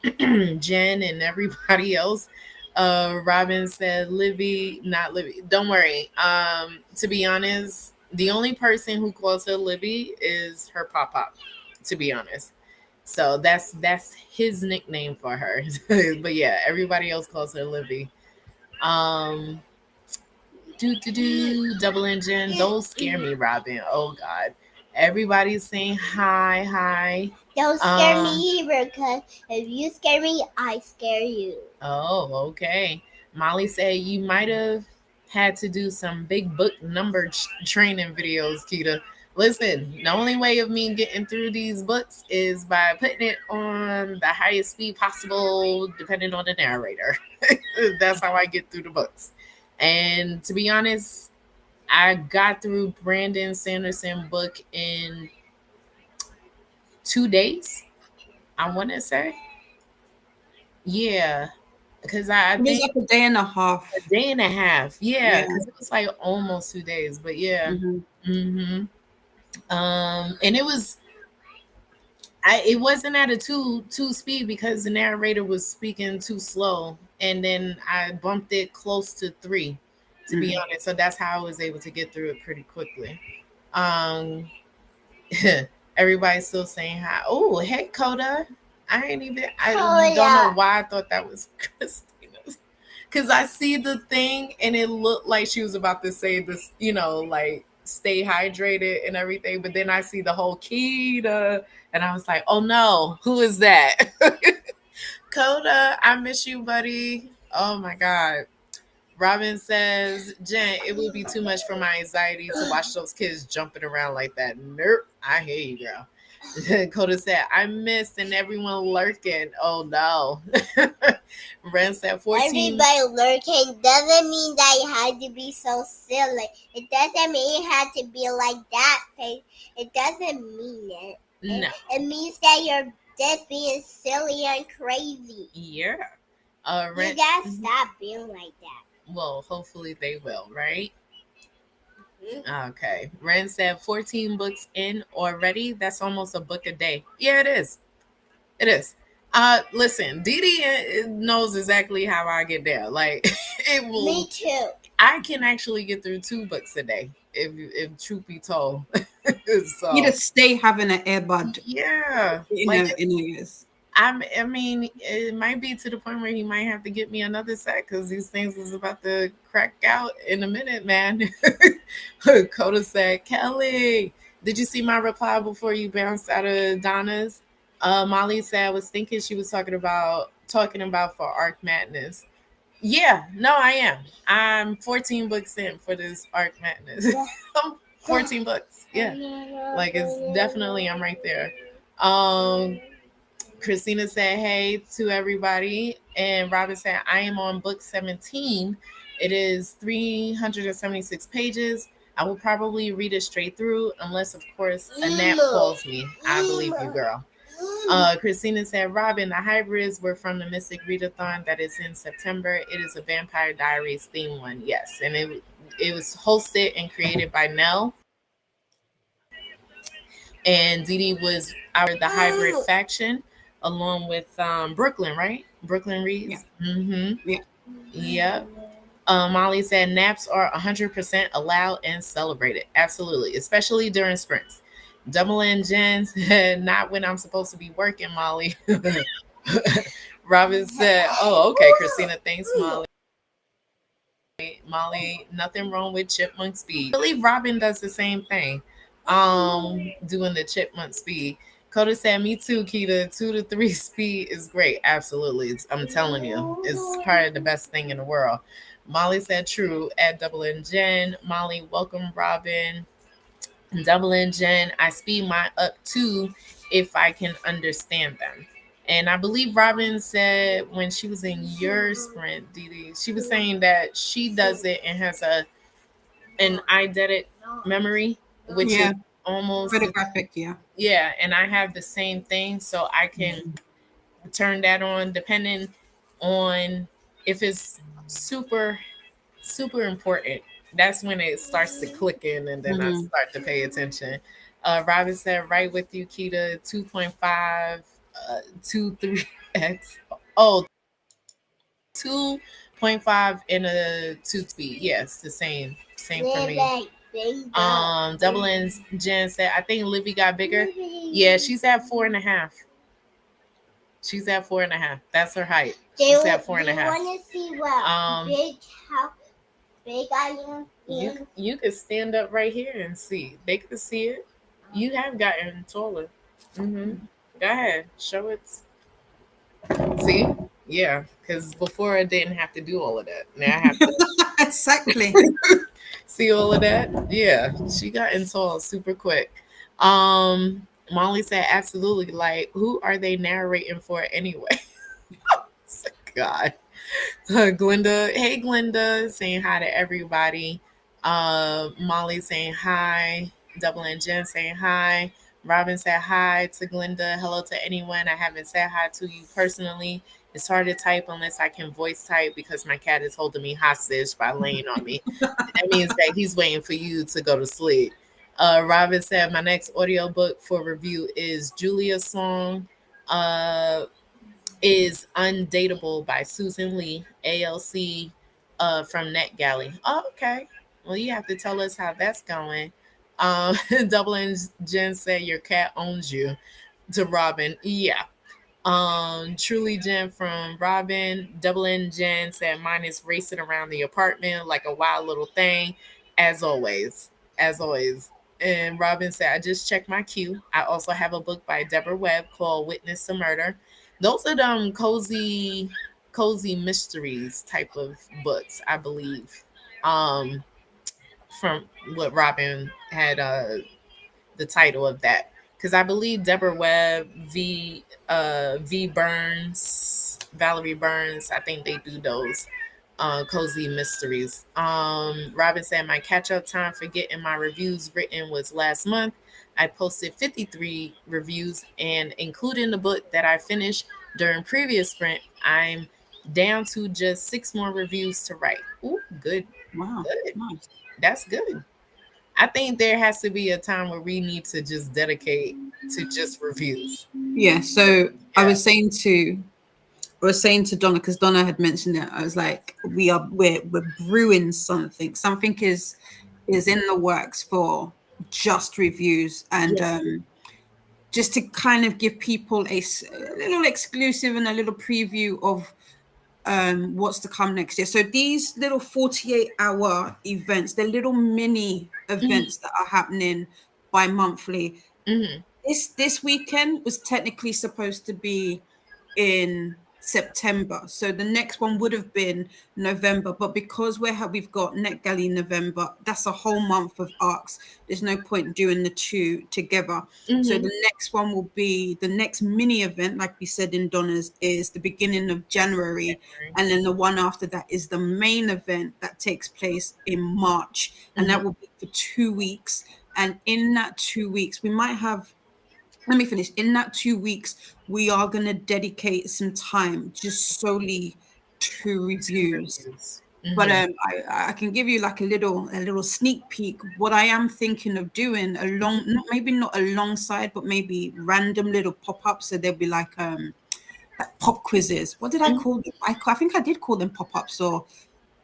Jen, and everybody else. Robin said, Libby, not Libby. Don't worry. To be honest, the only person who calls her Libby is her pop-up, to be honest. So that's his nickname for her. But yeah, everybody else calls her Libby. Um, double engine. Those scare me, Robin. Oh God. Everybody's saying hi, hi. Don't scare me either, because if you scare me, I scare you. Oh, okay. Molly said you might have had to do some big book number training videos, Kita. Listen, the only way of me getting through these books is by putting it on the highest speed possible, depending on the narrator. That's how I get through the books. And to be honest, I got through Brandon Sanderson book in 2 days. I want to say, yeah, because I It was think like a day and a a half. day and a half. Yeah, Yeah. because it was like almost 2 days. But yeah, Hmm. hmm and it was it wasn't at a two speed because the narrator was speaking too slow, and then I bumped it close to three, to be Mm. honest. So that's how I was able to get through it pretty quickly. Um, Everybody's still saying hi. Oh, hey, Coda. I ain't even. I don't know Coda. why I thought that was Christina's, because I see the thing and it looked like she was about to say this, like stay hydrated and everything. But then I see the whole Kita, and I was like, oh no, who is that? Coda, I miss you, buddy. Oh my god. Robin says, Jen, it would be too much for my anxiety to watch those kids jumping around like that. Nope. I hear you, girl. Coda said, I missed and everyone lurking. Oh no. Ren said 14. Everybody lurking doesn't mean that it had to be so silly. It doesn't mean it had to be like that. It doesn't mean it. No. It means that you're just being silly and crazy. Yeah. You gotta stop being like that. Well, hopefully they will, right? Okay. Ren said 14 books in already. That's almost a book a day. Yeah, it is. It is. Listen, Didi knows exactly how I get there. Like, it will. Me too. I can actually get through 2 books a day, if truth be told. So You just stay having an earbud yeah, in like your ears. I mean, it might be to the point where he might have to get me another set because these things is about to crack out in a minute, man. Coda said, Kelly, did you see my reply before you bounced out of Donna's? Molly said I was thinking she was talking about for mARChMadness. Yeah, no, I am. I'm 14 books in for this mARChMadness. I'm 14 books. Yeah. Like it's definitely I'm right there. Christina said, hey to everybody. And Robin said, I am on book 17. It is 376 pages. I will probably read it straight through, unless, of course, a nap calls me. I believe you, girl. Christina said, Robin, the hybrids were from the Mystic Readathon that is in September. It is a Vampire Diaries theme one. Yes. And it was hosted and created by Nell. And Didi was the hybrid faction along with Brooklyn, right? Brooklyn reads. Yeah. Mm-hmm. Yeah. Yep. Molly said naps are 100% allowed and celebrated. Absolutely, especially during sprints. Double N Jen said, not when I'm supposed to be working, Molly. Robin said, oh, okay, Christina, thanks, Molly. Molly, nothing wrong with chipmunk speed. I believe Robin does the same thing. Doing the chipmunk speed. Coda said, me too, Keita. 2 to 3 speed is great. Absolutely. I'm telling you, it's probably the best thing in the world. Molly said, true. At Double N Jen. Molly, welcome, Robin. Double N Jen. I speed mine up too if I can understand them. And I believe Robin said when she was in your sprint, Didi, she was saying that she does it and has an eidetic memory, which is almost photographic. Yeah. Yeah, and I have the same thing, so I can turn that on depending on if it's super super important. That's when it starts to click in, and then I start to pay attention. Robin said, right with you, Keita, 2.5, 3x. Oh, 2.5 in a 2 speed. Yes, the same for me. Double N Jen said, I think Livy got bigger. Yeah, she's at 4.5. She's at 4.5. That's her height. She's at 4.5. I want to see what how big I am. You could stand up right here and see. They could see it. You have gotten taller. Go ahead. Show it. See? Yeah, because before I didn't have to do all of that. Now I have to. Exactly. See all of that? Yeah, she got tall super quick. Molly said, absolutely. Like, who are they narrating for anyway? God. Glenda, hey Glenda, saying hi to everybody. Molly saying hi. Double and Jen saying hi. Robin said hi to Glenda. Hello to anyone I haven't said hi to you personally. It's hard to type unless I can voice type because my cat is holding me hostage by laying on me. That means that he's waiting for you to go to sleep. Robin said my next audiobook for review is Julia's Song. Uh, is Undateable by Susan Lee, ALC, from NetGalley. Oh, okay. Well, you have to tell us how that's going. Double and Jen said your cat owns you. To Robin, yeah. Truly Jen from Robin. Double N Jen said mine is racing around the apartment like a wild little thing, as always. As always. And Robin said, I just checked my queue. I also have a book by Deborah Webb called Witness to Murder. Those are them cozy mysteries type of books, I believe. Um, from what Robin had the title of that, because I believe Deborah Webb, V Burns, Valerie Burns, I think they do those cozy mysteries. Robin said my catch up time for getting my reviews written was last month. I posted 53 reviews, and including the book that I finished during previous sprint, I'm down to just 6 more reviews to write. Ooh, good, Wow, good. nice. That's good. I think there has to be a time where we need to just dedicate to just reviews. Yeah. So Yeah. I was saying to Donna, because Donna had mentioned it. I was like, we're brewing something. Something is in the works for just reviews, and Yes. just to kind of give people a little exclusive and a little preview of what's to come next year. So these little 48-hour events, they're little mini Hmm. events that are happening bi-monthly. Hmm. This weekend was technically supposed to be in September. So the next one would have been November, but because we've got NetGalley November, that's a whole month of arcs. There's no point doing the two together. So Hmm. the next one will be the next mini event, like we said in Donna's, is the beginning of January, and then the one after that is the main event that takes place in March, and Hmm. that will be for 2 weeks. And in that 2 weeks, we might have let me finish. In that 2 weeks, we are going to dedicate some time just solely to Two reviews. reviews. But Hmm. I can give you like a little sneak peek. What I am thinking of doing along, not maybe not alongside, but maybe random little pop ups. So there'll be like pop quizzes. What did I call them? I think I did call them pop ups, or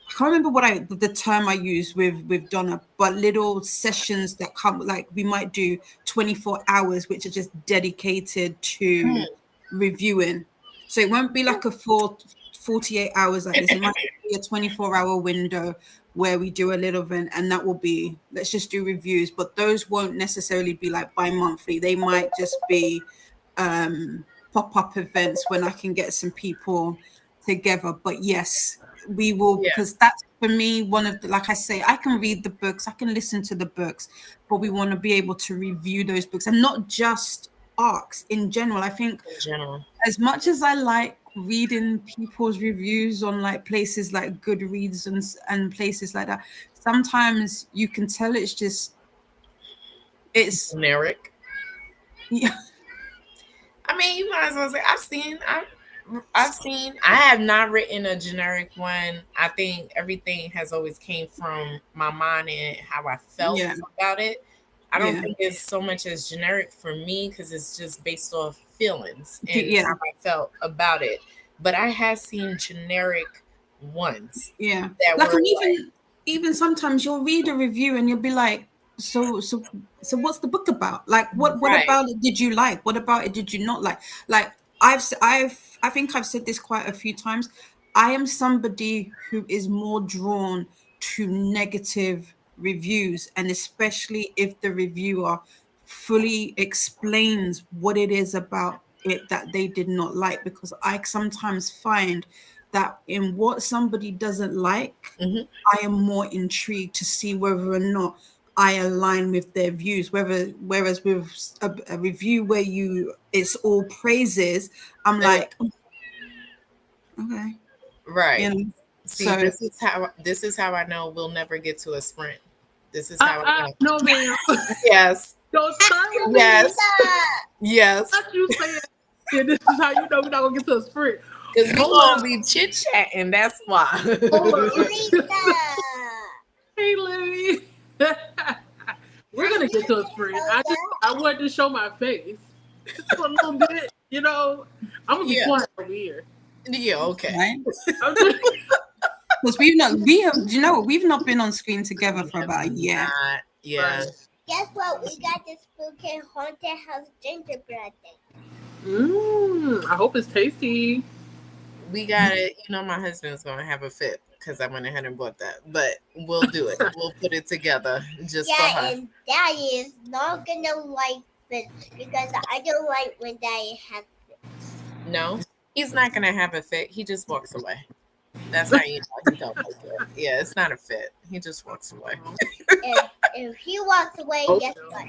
I can't remember the term I used with Donna, but little sessions that come, like we might do 24 hours, which are just dedicated to reviewing. So it won't be like a full 48 hours like this. It might be a 24-hour window where we do a little event, and that will be, let's just do reviews. But those won't necessarily be like bi-monthly. They might just be pop-up events when I can get some people together. But yes, we will, Yeah. because that's for me one of the, like I say, I can read the books, I can listen to the books, but we want to be able to review those books, and not just arcs in general. I think In general. as much as I like reading people's reviews on like places like Goodreads and places like that, sometimes you can tell it's Generic. yeah, I mean, you might as well say I've seen. I have not written a generic one. I think everything has always came from my mind and how I felt yeah, about it. I don't yeah, think it's so much as generic for me because it's just based off feelings and yeah. how I felt about it. But I have seen generic ones Yeah. that Like, were and like, even sometimes you'll read a review and you'll be like, so what's the book about? Like, what right. about it did you like? What about it did you not like? Like, I think I've said this quite a few times. I am somebody who is more drawn to negative reviews, and especially if the reviewer fully explains what it is about it that they did not like, because I sometimes find that in what somebody doesn't like, Hmm. I am more intrigued to see whether or not I align with their views. Whereas with a review where you it's all praises, I'm Yeah. like, okay. Right. You know, See, so this is how I know we'll never get to a sprint. This is how I know. No, ma'am. Yes. Don't start with me. Yes. Yes. Not you saying. Yeah, this is how you know we're not gonna get to a sprint. Because we're Hold gonna on. be chit chatting. That's why. Hold on. Lisa. Hey, Libby. We're gonna get to a sprint. I wanted to show my face for a little bit. You know, I'm gonna be Yeah. quiet over here. Yeah. Okay. right? I'm just, Because do you know what? We've not been on screen together for about a year. Yeah. Right. Guess what? We got this spooky haunted house gingerbread thing. I hope it's tasty. We got it. You know, my husband's gonna have a fit because I went ahead and bought that. But we'll do it. We'll put it together just for Yeah, her. and Daddy is not gonna like this because I don't like when Daddy has No, he's not gonna have a fit. He just walks away. That's how you know he don't like it. Yeah, it's not a fit. He just walks away. if he walks away, Oh, guess no. what?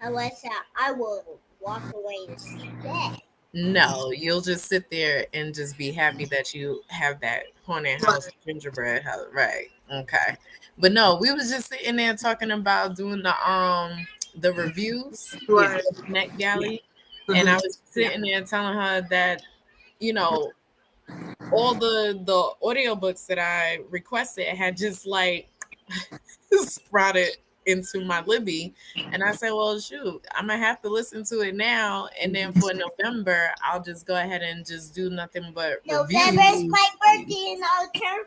Unless I will walk away instead. No, you'll just sit there and just be happy that you have that haunted house gingerbread house. Right. Okay. But no, we was just sitting there talking about doing the reviews Right. with NetGalley. And I was sitting there telling her that, you know, all the audiobooks that I requested had just like sprouted into my Libby. And I said, well, shoot, I'm gonna have to listen to it now. And then for November, I'll just go ahead and just do nothing but November is reviews. my birthday and I'll turn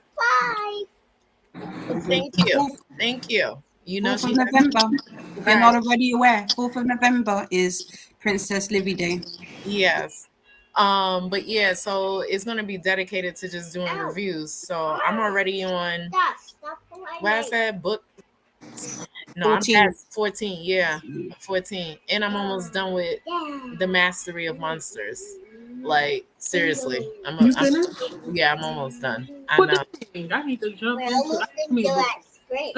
5. Thank you. Thank you. You know, 4th she of November. If you're not Right. already aware, 4th of November is Princess Livy Day. Yes. But yeah, so it's gonna be dedicated to just doing Ow. reviews. So I'm already on Stop for my what I name. said, book. No, 14. I'm past 14. Yeah, 14, and I'm almost done with Yeah. the Mastery of Monsters. Like seriously, You finished? Yeah, I'm almost done. I What know. the thing? I need to jump We're into. almost I into need that great.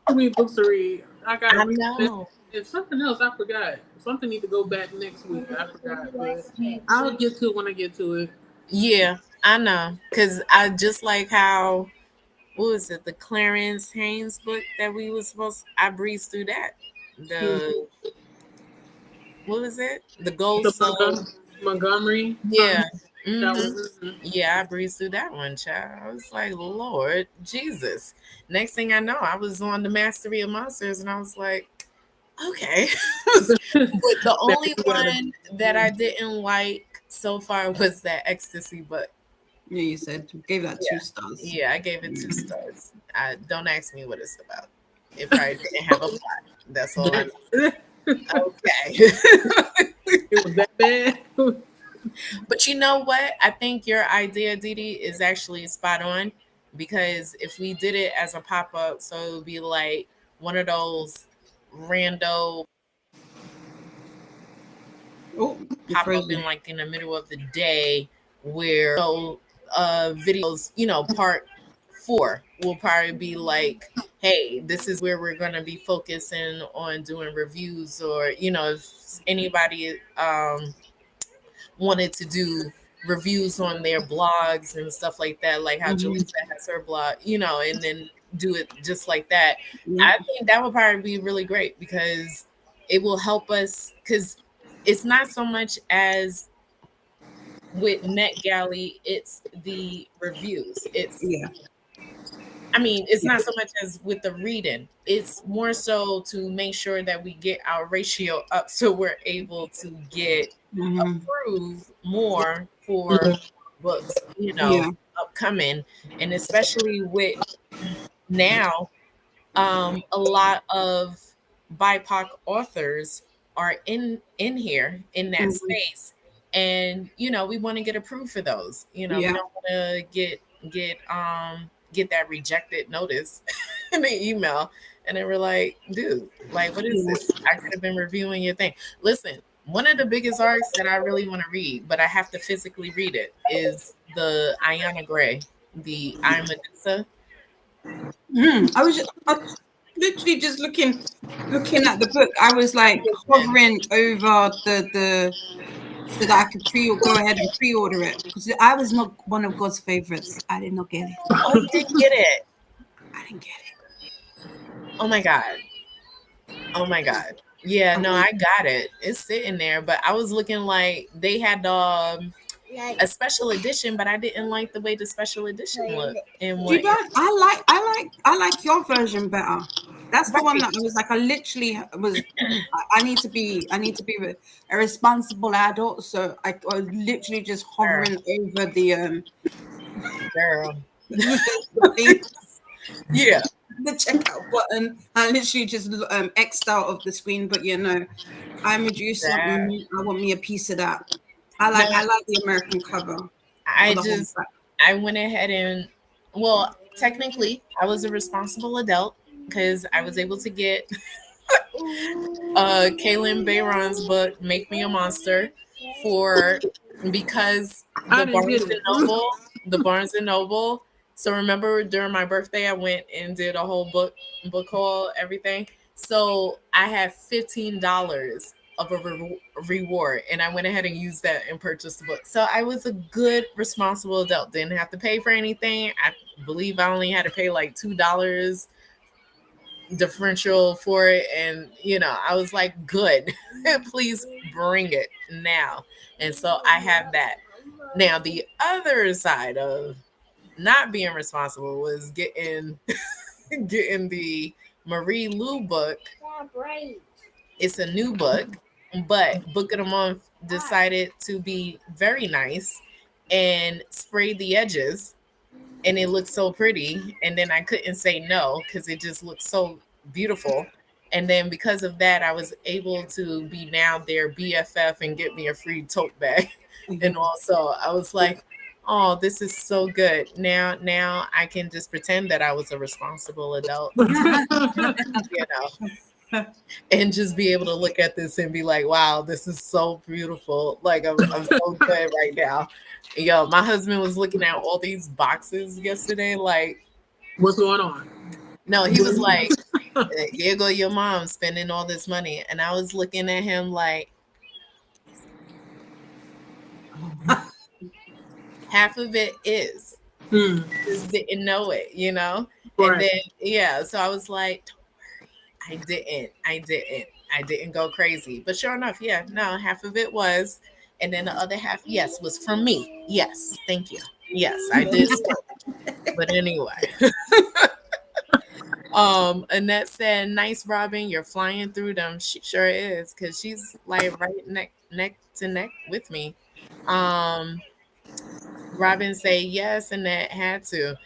too many books to read. I got I to read know. and something else. I forgot. Something need to go back next week. I forgot. But I'll get to it when I get to it. Yeah, I know. Cause I just like how what was it, the Clarence Haynes book that we was supposed I breezed through that. The what was it? The Gold Soul. Montgomery. Yeah. That Mhm. was, Yeah, I breezed through that one, child. I was like, Lord Jesus. Next thing I know, I was on the Mastery of Monsters and I was like, okay. But the only one that I didn't like so far was that ecstasy book. Yeah, you said gave that 2 stars. Yeah, I gave it 2 stars. Don't ask me what it's about. It probably didn't have a plot. That's all I know. Okay. It was that bad. But you know what? I think your idea, Didi, is actually spot on because if we did it as a pop up, so it would be like one of those rando pop up in like in the middle of the day where videos, part 4 will probably be like, hey, this is where we're going to be focusing on doing reviews, or if anybody wanted to do reviews on their blogs and stuff like that, like how Julissa has her blog, and then do it just like that. I think that would probably be really great because it will help us, because it's not so much as with NetGalley, it's the reviews. It's not so much as with the reading. It's more so to make sure that we get our ratio up so we're able to get approved more for books, upcoming. And especially with now, a lot of BIPOC authors are in here in that space. And we want to get approved for those. We don't want to get that rejected notice in the email, and they were like, dude, like, what is this? I could have been reviewing your thing. Listen, one of the biggest arcs that I really want to read, but I have to physically read it, is the Ayana Gray, the I Medusa. I was literally just looking at the book. I was like hovering over so that I could go ahead and pre-order it, because I was not one of God's favorites. I did not get it. Oh, you didn't get it. I didn't get it. Oh my God. Oh my God. Yeah, no, I got it. It's sitting there, but I was looking like they had a special edition, but I didn't like the way the special edition looked. And You don't? I like your version better. That's the one that I was like, I literally was. I need to be a responsible adult, so I was literally just hovering over the girl. the Yeah. the checkout button. I literally just X'd out of the screen, but I'm a juice. I want me a piece of that. I like the American cover. I went ahead and, well, technically I was a responsible adult because I was able to get Kaylin Bayron's book, Make Me a Monster, because the Barnes and Noble. So remember during my birthday, I went and did a whole book haul, everything. So I had $15 of a reward, and I went ahead and used that and purchased the book. So I was a good, responsible adult. Didn't have to pay for anything. I believe I only had to pay like $2 differential for it, and I was like, good. Please bring it now. And so I have that. Now the other side of not being responsible was getting the Marie Lu book. It's a new book, but Book of the Month decided to be very nice and sprayed the edges, and it looked so pretty. And then I couldn't say no because it just looked so beautiful. And then because of that, I was able to be now their BFF and get me a free tote bag. And also I was like, oh, this is so good. Now I can just pretend that I was a responsible adult, and just be able to look at this and be like, wow, this is so beautiful. Like I'm so good right now. Yo, my husband was looking at all these boxes yesterday. Like, what's going on? No, he was like, here go your mom spending all this money. And I was looking at him like, half of it is. Just didn't know it, Right. And then, so I was like, don't worry. I didn't go crazy. But sure enough, half of it was. And then the other half, yes, was from me. Yes, thank you. Yes, I did. But anyway. Annette said, nice, Robin. You're flying through them. She sure is, because she's like right neck to neck with me. Robin say, yes, Annette had to.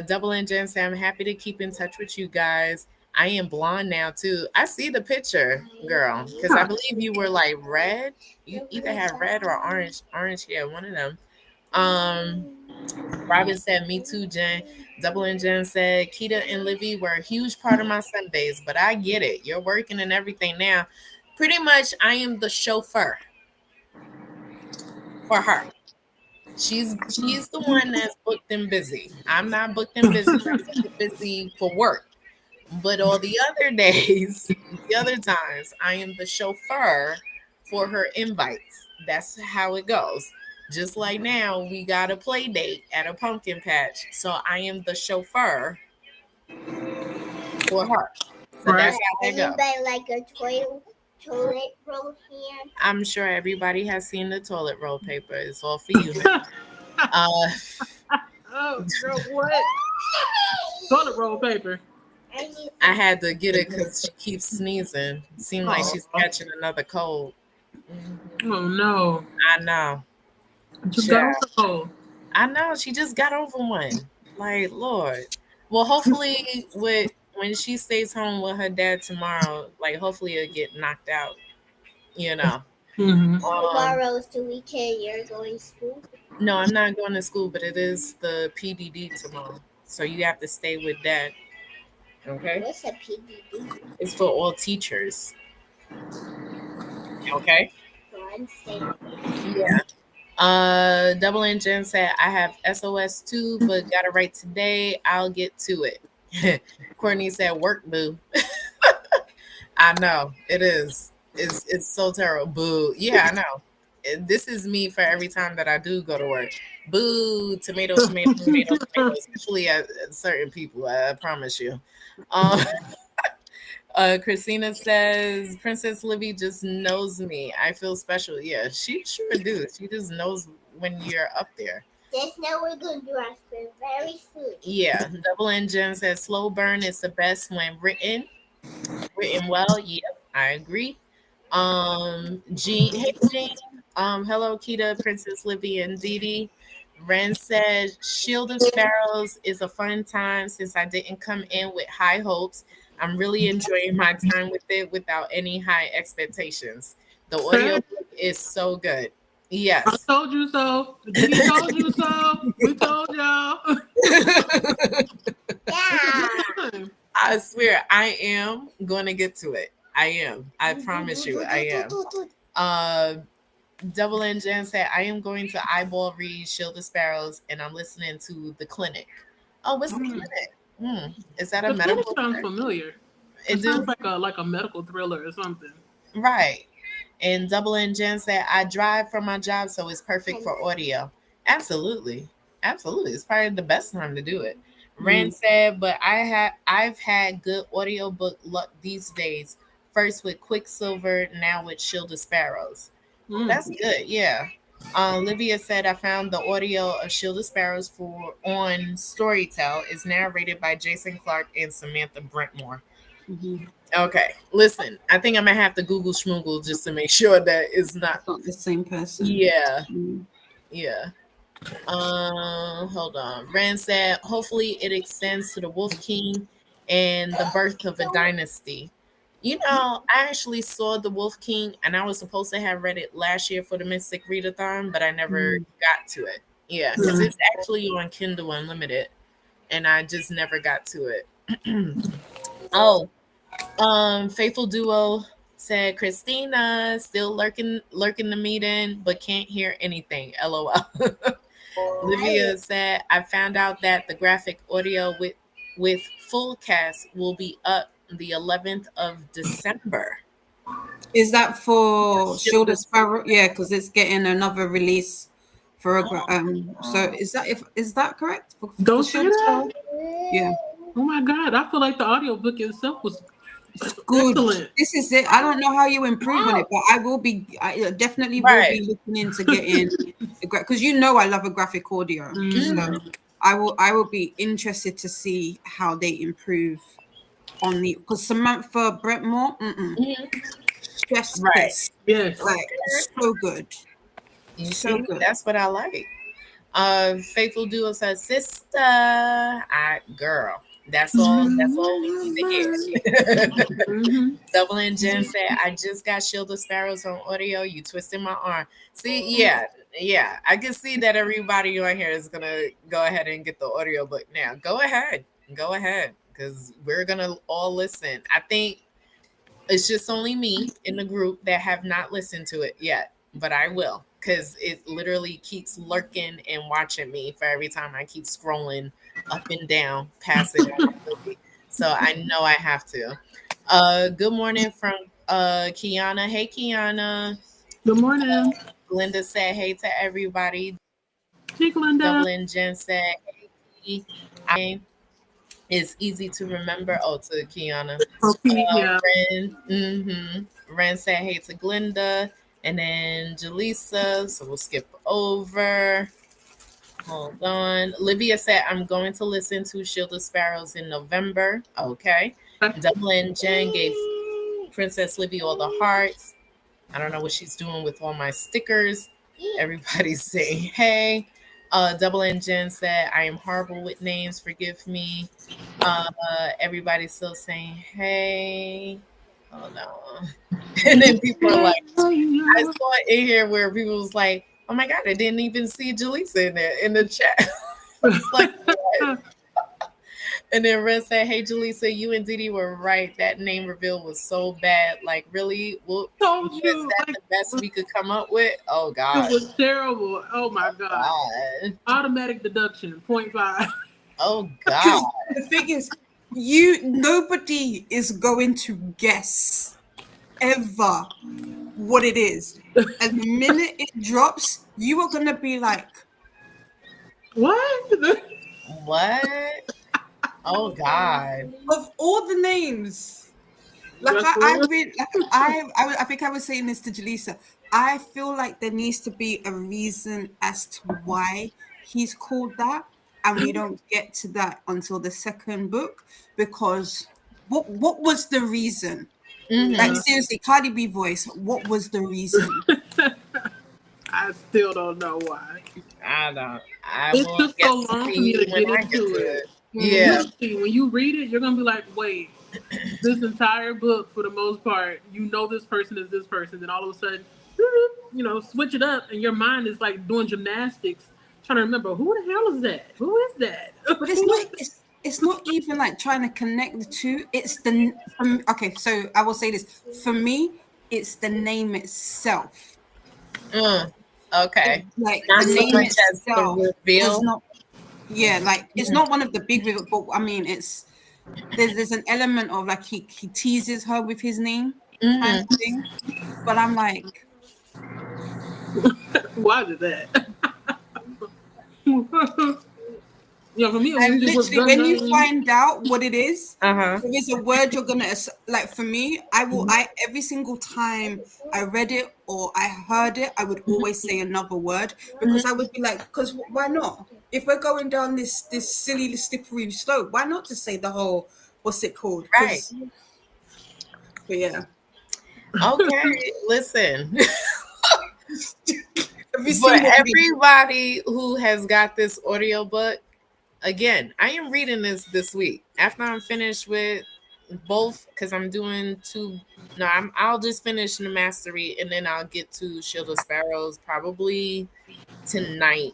Double and Jen say, I'm happy to keep in touch with you guys. I am blonde now too. I see the picture, girl, because I believe you were like red. You either had red or orange hair, one of them. Robin said, me too, Jen. Double and Jen said, Keita and Livy were a huge part of my Sundays, but I get it. You're working and everything now. Pretty much, I am the chauffeur for her. She's the one that's booked and busy. I'm not booked and busy. I'm busy for work. But all the other days, the other times, I am the chauffeur for her invites. That's how it goes. Just like now, we got a play date at a pumpkin patch. So I am the chauffeur for her. So that's how it goes. Anybody like a toilet roll here? I'm sure everybody has seen the toilet roll paper. It's all for you. Oh, girl, what? Toilet roll paper. I had to get it because she keeps sneezing. It seems like she's catching another cold. Oh, no. I know. I know. She just got over one. Like, Lord. Well, hopefully when she stays home with her dad tomorrow, like, hopefully it'll get knocked out, Tomorrow's the weekend. You're going to school? No, I'm not going to school, but it is the PDD tomorrow. So you have to stay with Dad. Okay? What's a PDD? It's for all teachers. Okay? So I'm staying. Yeah. Double N Jen said, I have SOS too, but got to write today. I'll get to it. Courtney said, work, boo. I know. It is. It's so terrible. Boo. Yeah, I know. this is me for every time that I do go to work. Boo, tomato, tomato, tomato, tomato, especially at certain people, I promise you. Um, Christina says, Princess Livy just knows me. I feel special. Yeah, she sure do. She just knows when you're up there. Just know we're going to do our spin very soon. Yeah, Double N Jen says, slow burn is the best when written well. Yep, I agree. Jean, hey Jean. Hello, Kita, Princess Livy, and Didi. Ren said, Shield of Sparrows is a fun time since I didn't come in with high hopes. I'm really enjoying my time with it without any high expectations. The audio book is so good. Yes. I told you so. Didi told you so. We told y'all. Yeah. I swear, I am going to get to it. I am. I promise you, I am. Double N Jen said, I am going to eyeball read Shield of Sparrows and I'm listening to The Clinic. Oh, what's The Clinic? Is that a medical? Sounds familiar. It sounds like a medical thriller or something. Right. And Double N Jen said, I drive for my job, so it's perfect for audio. Absolutely. Absolutely. It's probably the best time to do it. Rand said, but I've had good audiobook luck these days. First with Quicksilver, now with Shield of Sparrows. That's good, yeah. Olivia said, I found the audio of Shield of Sparrows on Storytel. It's narrated by Jason Clark and Samantha Brentmore. Okay, listen, I think I'm going to have to Google Schmoogle just to make sure that it's not the same person. Yeah. Yeah. Hold on. Rand said, hopefully it extends to the Wolf King and the birth of a dynasty. You know, I actually saw the Wolf King and I was supposed to have read it last year for the Mystic Readathon, but I never got to it. Yeah, because it's actually on Kindle Unlimited and I just never got to it. Faithful Duo said, Christina still lurking the meeting, but can't hear anything. LOL. Olivia said, I found out that the graphic audio with full cast will be up the 11th of December. Is that for Shield of Sparrow? Yeah, because it's getting another release for a so is that correct? Don't say that. Yeah. Oh my God, I feel like the audiobook itself was good. Excellent. This is it. I don't know how you improve on it, but I definitely will be looking into getting because I love a graphic audio. So I will be interested to see how they improve on the because Samantha Brentmore, chef's kiss. Yes, like so good. So good. That's what I like. Faithful Duo says, sister, girl. That's all we need to hear. Double N Jen said, I just got Shield of Sparrows on audio. You twisted my arm. See, yeah. I can see that everybody on here is gonna go ahead and get the audiobook now. Go ahead. Because we're gonna all listen. I think it's just only me in the group that have not listened to it yet, but I will. Because it literally keeps lurking and watching me for every time I keep scrolling up and down past it. So I know I have to. Good morning from Kiana. Hey, Kiana. Good morning. Glenda said hey to everybody. Hey, Glenda. Dublin Jen said hey. It's easy to remember. Oh, to Kiana. Ren said hey to Glenda. And then Jaleesa, so we'll skip over. Hold on. Olivia said, I'm going to listen to Shield of Sparrows in November. Okay. Dublin Jen gave Princess Livy all the hearts. I don't know what she's doing with all my stickers. Everybody's saying hey. Double N Jen said, I am horrible with names. Forgive me. Everybody's still saying hey. Oh no. And then people are like, I saw it in here where people was like, oh my God, I didn't even see Jaleesa in there in the chat. It's like, what? And then Red said, hey Jaleesa, you and Didi were right. That name reveal was so bad. Like, really? Was that the best we could come up with? Oh God. It was terrible. Oh my God. Automatic deduction, 0.5. Oh God. The thing is, nobody is going to guess ever what it is. And the minute it drops, you are gonna be like, What? What? Oh God. of all the names. Like That's for real? I think I was saying this to Jaleesa. I feel like there needs to be a reason as to why he's called that, and we don't get to that until the second book because what was the reason? Like Mm-hmm. seriously, Cardi B voice. What was the reason? I still don't know why. I don't. I It will took get so to long for me see to when get I get into to it. it. Yeah. When you read it, you're gonna be like, wait, this entire book, for the most part, you know this person is this person. Then all of a sudden, switch it up, and your mind is like doing gymnastics, trying to remember who the hell is that? Who is that? But it's not. It's not even like trying to connect the two. It's the okay. So I will say this for me. It's the name itself. Mm. Okay. Like Not the so name much as the itself does reveal. not. Yeah, like it's not one of the big, but I mean, it's there's an element of like he teases her with his name kind Mm-hmm. of thing. But I'm like, Why did that? For me, it was and just with literally, the when you name. find out what it is, Uh-huh. there is a word you're gonna like. For me, I every single time I read it or I heard it, I would always say another word because I would be like, because why not? If we're going down this silly slippery slope, why not just say the whole what's it called? Right. Because, but yeah, Okay. Listen. every For single week. everybody who has got this audiobook, again, I am reading this week. After I'm finished with both, because I'm doing two. No, I'll just finish the mastery and then I'll get to Shield of Sparrows tonight.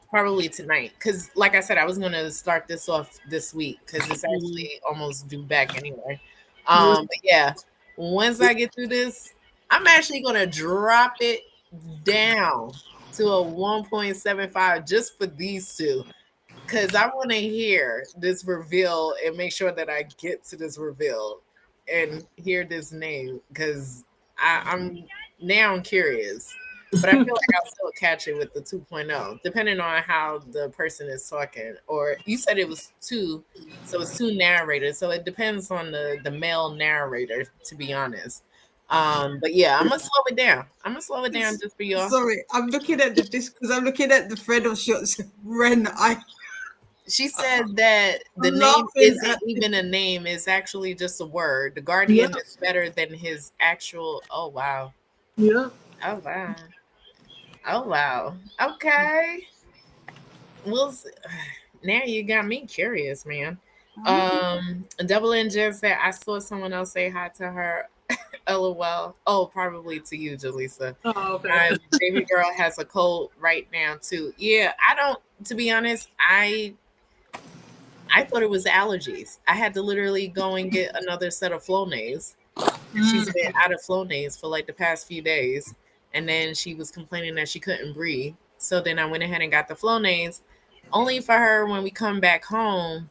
Probably tonight. Because like I said, I was gonna start this off this week because it's actually almost due back anyway. But yeah, once I get through this, I'm actually gonna drop it down to a 1.75 just for these two because I want to hear this reveal and make sure that I get to this reveal and hear this name because I'm now I'm curious. But I feel like I'll still catch it with the 2.0, depending on how the person is talking. Or you said it was two, so it's two narrators. So it depends on the male narrator, to be honest. But yeah, I'm gonna slow it down. I'm gonna slow it down just for y'all. Sorry, I'm looking at the disc because I'm looking at the thread of shots. Ren, She said that the I'm name laughing isn't at even a name, it's actually just a word. The Yeah, Guardian is better than his actual. Oh wow. yeah. Oh wow. Oh wow. Okay. We'll see. Now you got me curious, man. Double N just said I saw someone else say hi to her. LOL. Oh, probably to you, Jaleesa. Oh, okay. My baby girl has a cold right now too. Yeah, I don't. To be honest, I thought it was allergies. I had to literally go and get another set of Flonase. She's been out of Flonase for like the past few days, and then she was complaining that she couldn't breathe. So then I went ahead and got the Flonase, only for her when we come back home.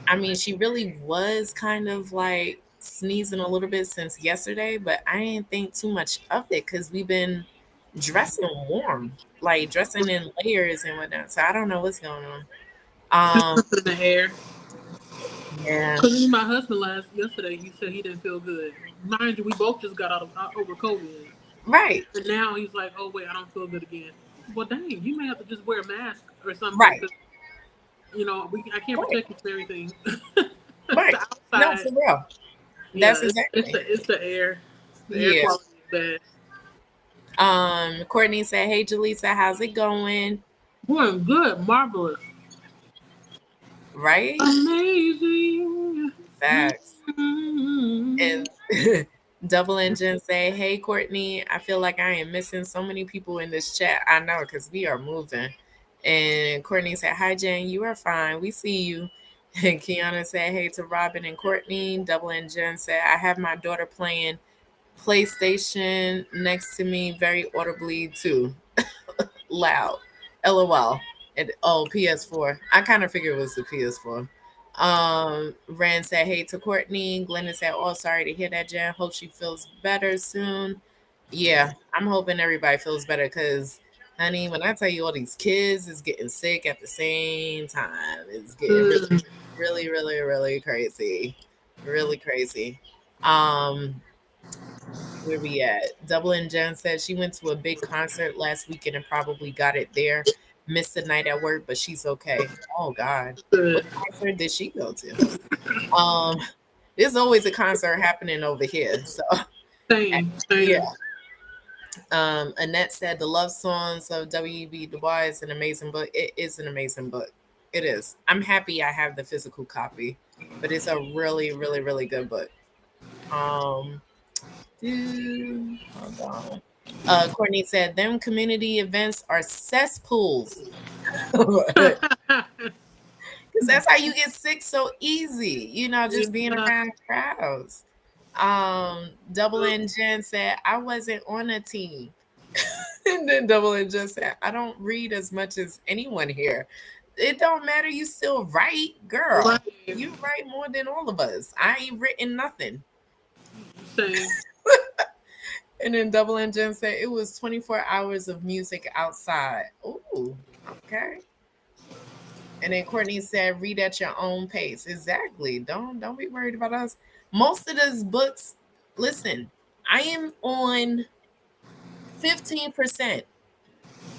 I mean, she really was kind of like sneezing a little bit since yesterday, but I didn't think too much of it because we've been dressing warm, like dressing in layers and whatnot. So I don't know what's going on. Um, In the air. yeah, Because my husband yesterday, he said he didn't feel good. Mind you, we both just got over COVID, right, and now he's like, "Oh wait, I don't feel good again." Well, dang, you may have to just wear a mask or something right, because I can't right, protect you from everything. right. The No, for outside, real. yeah, That's exactly. it's the air. The air Yeah. quality is bad. Courtney said, "Hey, Jaleesa, how's it going?" Going good, marvelous, Right? amazing. Facts. Mm-hmm. And Double Engine say, "Hey, Courtney, I feel like I am missing so many people in this chat. I know because we are moving." And Courtney said, "Hi, Jen. You are fine. We see you." And Kiana said, "Hey to Robin and Courtney." Double Engine said, "I have my daughter playing PlayStation next to me very audibly too. Loud. LOL." And oh, PS4. I kind of figured it was the PS4. Ren said, hey to Courtney. Glenna said, oh, sorry to hear that, Jen. Hope she feels better soon. Yeah, I'm hoping everybody feels better because, honey, when I tell you all these kids is getting sick at the same time, it's getting really, Mm. really, really, really crazy. Really crazy. Um, where we at? Double and Jen said she went to a big concert last weekend and probably got it there. Missed the night at work, but she's okay. Oh God. What Good. concert did she go to? Um, there's always a concert happening over here. So Same. yeah. Same. Annette said the love songs of W.E.B. Du Bois is an amazing book. It is an amazing book. It is. I'm happy I have the physical copy, but it's a really, really, really good book. Um, hold on. Courtney said them community events are cesspools. Because that's how you get sick so easy, just being Yeah. around crowds. Double N Jen said, I wasn't on a team. And then Double N Jen said, I don't read as much as anyone here. It don't matter, you still write, girl. Right. You write more than all of us. I ain't written nothing. Same. And then Double N Jen said it was 24 hours of music outside. Ooh, okay. And then Courtney said, read at your own pace. Exactly. Don't be worried about us. Most of those books, listen, I am on 15%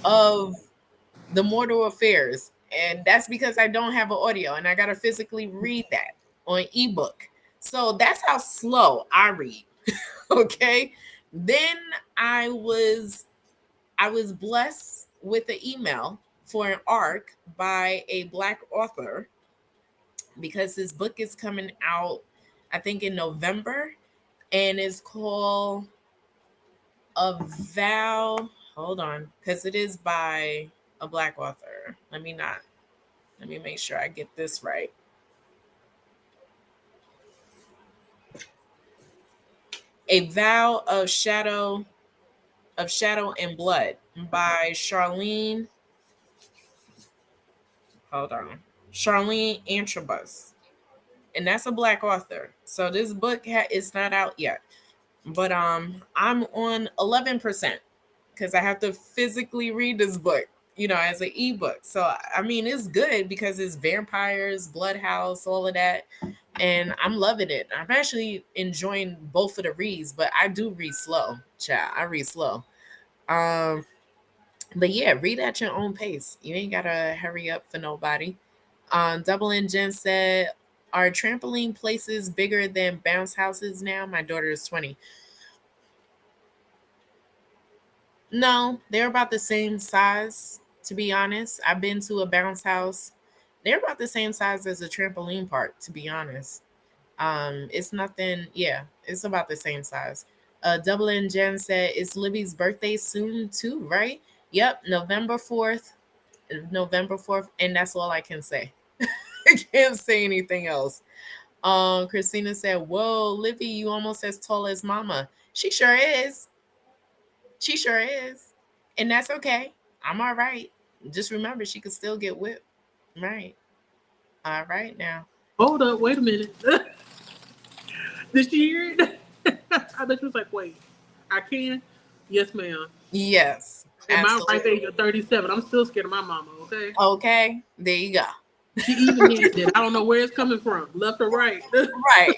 of the Mortal Affairs. And that's because I don't have an audio and I gotta physically read that on ebook. So that's how slow I read. Okay. Then I was blessed with an email for an ARC by a Black author because this book is coming out, I think, in November, and it's called A Vow. Hold on, because it is by a Black author. Let me make sure I get this right. A Vow of Shadow and Blood by Charlene. Hold on. Charlene Antrobus. And that's a Black author. So this book is not out yet. But I'm on 11% because I have to physically read this book, as an ebook. So I mean, it's good because it's vampires, Bloodhouse, all of that, and I'm loving it. I'm actually enjoying both of the reads, but I do read slow, chat. I read slow. Um, but yeah, read at your own pace. You ain't gotta hurry up for nobody. Double N Jen said, "Are trampoline places bigger than bounce houses now?" My daughter is 20. No, they're about the same size, to be honest. I've been to a bounce house. They're about the same size as a trampoline park, to be honest. It's nothing, yeah, it's about the same size. Double N Jen said, it's Libby's birthday soon too, right? Yep, November 4th. November 4th, and that's all I can say. I can't say anything else. Christina said, whoa, Libby, you almost as tall as mama. She sure is. She sure is. And that's okay. I'm all right. Just remember, she could still get whipped. Right. All right now. Hold up. Wait a minute. Did she hear it? I bet she was like, wait, I can? Yes, ma'am. Yes. At my ripe Absolutely. age of 37, I'm still scared of my mama, okay? Okay. There you go. She even handed. I don't know where it's coming from, left or right. Right.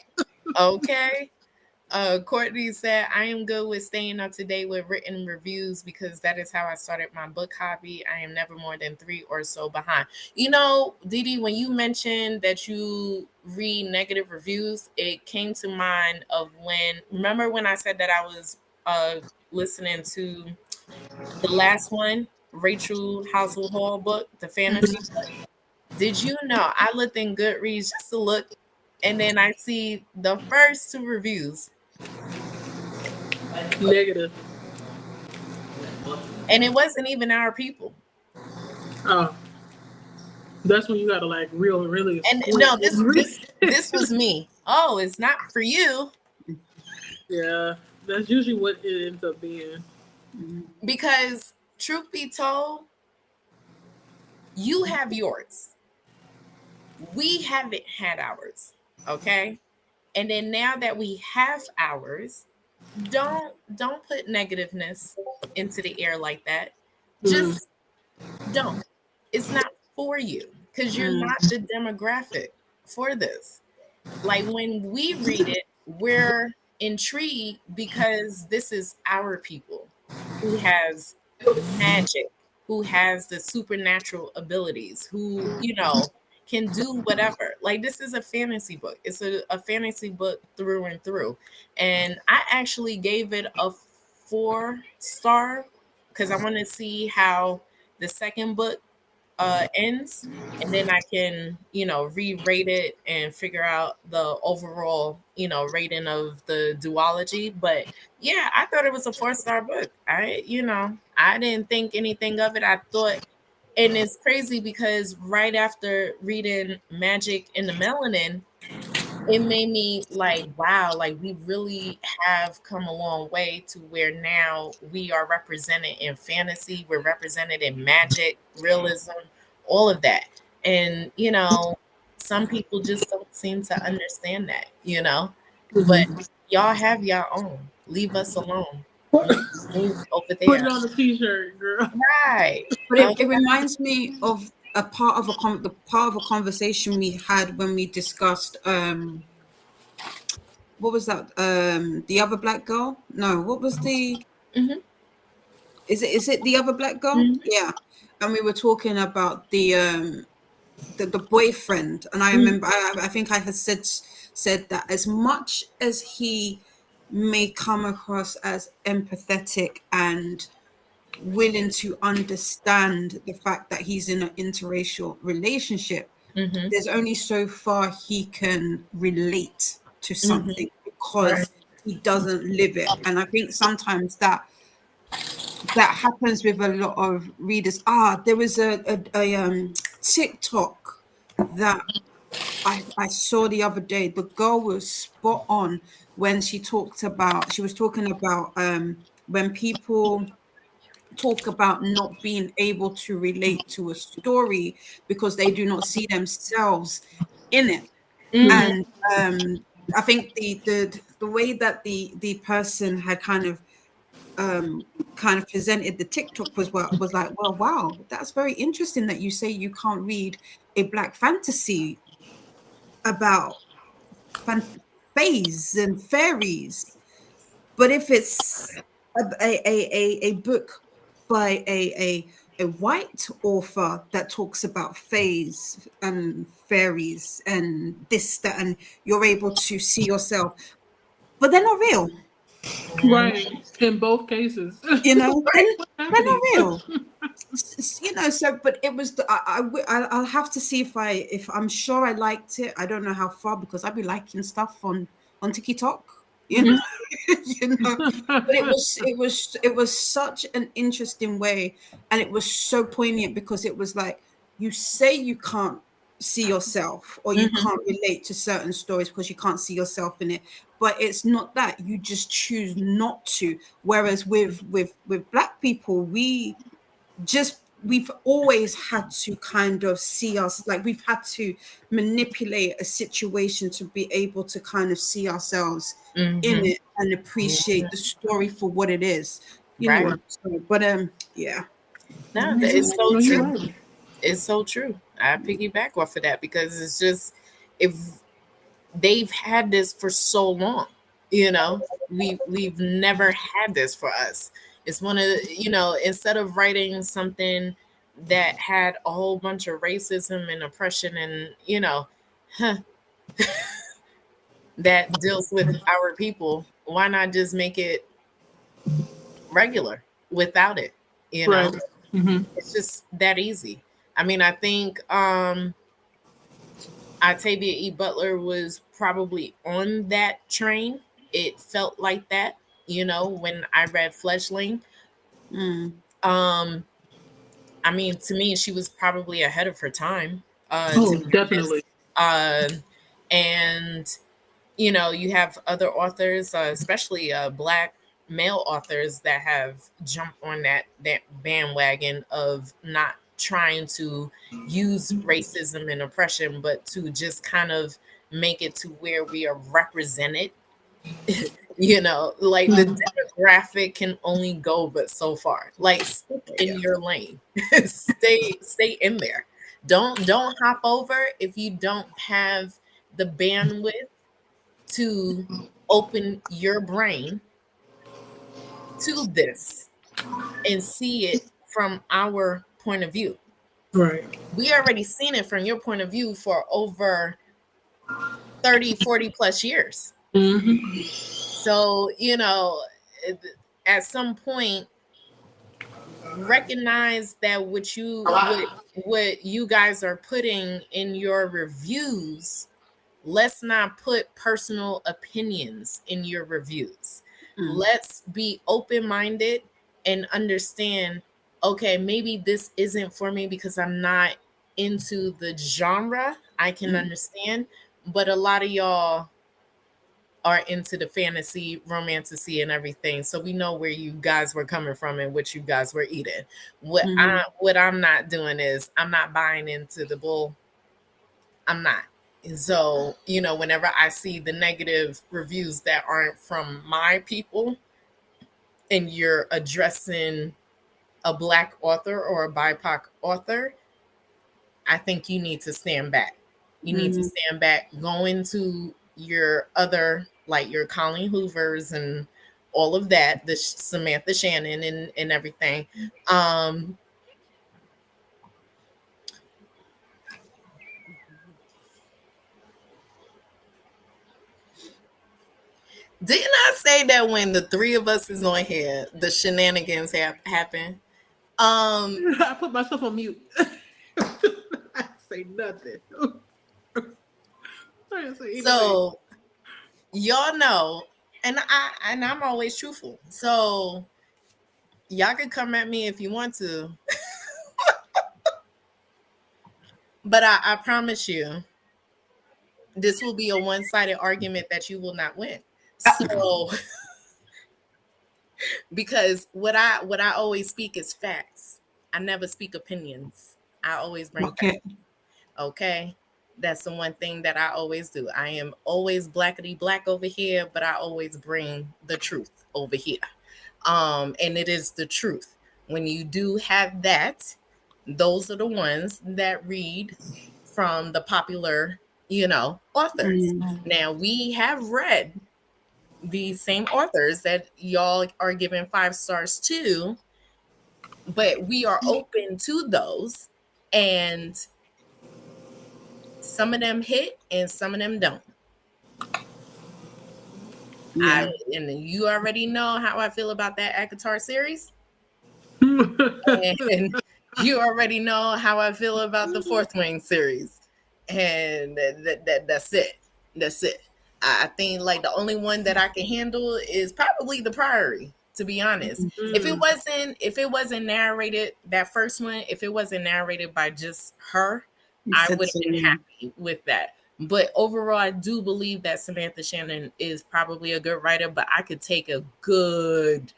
Okay. Courtney said, I am good with staying up to date with written reviews because that is how I started my book hobby. I am never more than 3 or so behind. Didi, when you mentioned that you read negative reviews, it came to mind of remember when I said that I was listening to the last one, Rachel Housel Hall book, the fantasy book. Did you know I looked in Goodreads just to look, and then I see the first 2 reviews. Negative. And it wasn't even our people. Oh. That's when you gotta like really. And no, this was me. Oh, it's not for you. Yeah, that's usually what it ends up being. Because truth be told, you have yours. We haven't had ours, okay? And then now that we have ours, don't put negativeness into the air like that. Mm. Just don't. It's not for you because you're Mm, not the demographic for this. Like when we read it, we're intrigued because this is our people who has magic, who has the supernatural abilities, who, can do whatever. Like this is a fantasy book. It's a fantasy book through and through. And I actually gave it a 4 star because I want to see how the second book ends, and then I can, re-rate it and figure out the overall, rating of the duology. But yeah, I thought it was a 4 star book. I didn't think anything of it. I thought, and it's crazy because right after reading Magic in the Melanin, it made me like, wow, like we really have come a long way to where now we are represented in fantasy, we're represented in magic, realism, all of that. And, some people just don't seem to understand that, but Mhm. y'all have your own. Leave us alone. Move over Put there. it on the t-shirt, girl. Right. but Okay. it reminds me of a part of the part of a conversation we had when we discussed what was that, the other black girl, no, what was the, Hmm. is it the other black girl, Hmm. yeah, and we were talking about the boyfriend, and I Hmm. remember I think I had said that as much as he may come across as empathetic and willing to understand the fact that he's in an interracial relationship, Hmm. there's only so far he can relate to Hmm. something Right. because he doesn't live it. And I think sometimes that happens with a lot of readers. There was a TikTok that I saw the other day. The girl was spot on when she was talking about when people talk about not being able to relate to a story because they do not see themselves in it. Hmm. And I think the way that the person had kind of presented the TikTok was like, well, wow, that's very interesting that you say you can't read a black fantasy about fan- fays and fairies. But if it's a book by a white author that talks about fays and fairies and this, that, and you're able to see yourself, but they're not real, Right. In both cases. then What's they're not happening? real. So but it was I'll have to see if I'm sure I liked it. I don't know how far because I'd be liking stuff on TikTok, you know. You know, but it was such an interesting way, and it was so poignant because it was like, you say you can't see yourself or you Hmm. can't relate to certain stories because you can't see yourself in it, but it's not that, you just choose not to. Whereas with black people, we've always had to kind of see us, like we've had to manipulate a situation to be able to kind of see ourselves in Hmm. it and appreciate the story for what it is, you Right. know. So, but yeah. No, that is so No, you're true. right. It's so true. I piggyback off of that because it's just, if they've had this for so long, we've never had this for us. It's one of instead of writing something that had a whole bunch of racism and oppression and huh, that deals with our people, why not just make it regular without it? You Right. know, Hmm. it's just that easy. I mean, I think Octavia E. Butler was probably on that train. It felt like that, when I read Fledgling. Mm. Um, I mean, to me, she was probably ahead of her time, to Oh, be honest. definitely. And you have other authors, especially black male authors, that have jumped on that bandwagon of not trying to use racism and oppression, but to just kind of make it to where we are represented. Like the demographic can only go but so far. Like, stick in your lane. Stay in there. Don't hop over if you don't have the bandwidth to open your brain to this and see it from our point of view. Right. We already seen it from your point of view for over 30, 40 plus years. Mm-hmm. So, at some point, recognize that what you guys are putting in your reviews, let's not put personal opinions in your reviews. Let's be open-minded and understand, okay, maybe this isn't for me because I'm not into the genre. I can understand, but a lot of y'all are into the fantasy, romantasy, and everything. So we know where you guys were coming from and what you guys were eating. What I'm not doing is I'm not buying into the bull. I'm not. And so, whenever I see the negative reviews that aren't from my people, and you're addressing a Black author or a BIPOC author, I think you need to stand back. You need to stand back, go into your other, like your Colleen Hoovers and all of that, the Samantha Shannon and everything. Didn't I say that when the three of us is on here, the shenanigans happen? I put myself on mute. I say nothing. So y'all know, and I'm always truthful. So y'all can come at me if you want to. But I promise you, this will be a one-sided argument that you will not win. So because what I always speak is facts. I never speak opinions. I always bring facts. Okay. That's the one thing that I always do. I am always blackety black over here, but I always bring the truth over here. And it is the truth. When you do have that, those are the ones that read from the popular, authors. Now, we have read these same authors that y'all are giving 5 stars to, but we are open to those, and some of them hit and some of them don't. And you already know how I feel about that ACOTAR series. And you already know how I feel about the Fourth Wing series. And that's it. That's it. I think like the only one that I can handle is probably the Priory, to be honest. If it wasn't narrated, that first one, if it wasn't narrated by just her, I would have been happy with that. But overall, I do believe that Samantha Shannon is probably a good writer, but I could take a good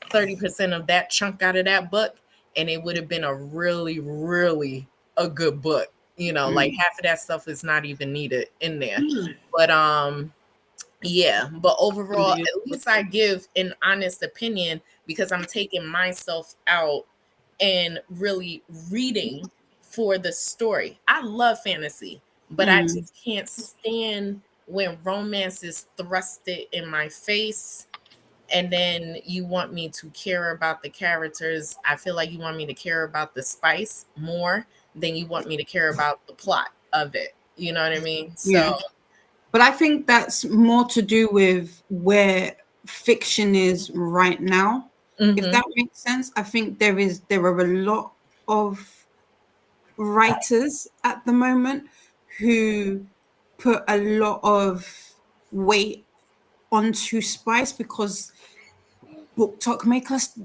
30% of that chunk out of that book, and it would have been a really, really a good book. Like half of that stuff is not even needed in there. But yeah, but overall, at least I give an honest opinion because I'm taking myself out and really reading for the story. I love fantasy, but I just can't stand when romance is thrusted in my face. And then you want me to care about the characters. I feel like you want me to care about the spice more than you want me to care about the plot of it. You know what I mean? So, but I think that's more to do with where fiction is right now. If that makes sense. I think there are a lot of writers at the moment who put a lot of weight onto spice because Book Talk make us,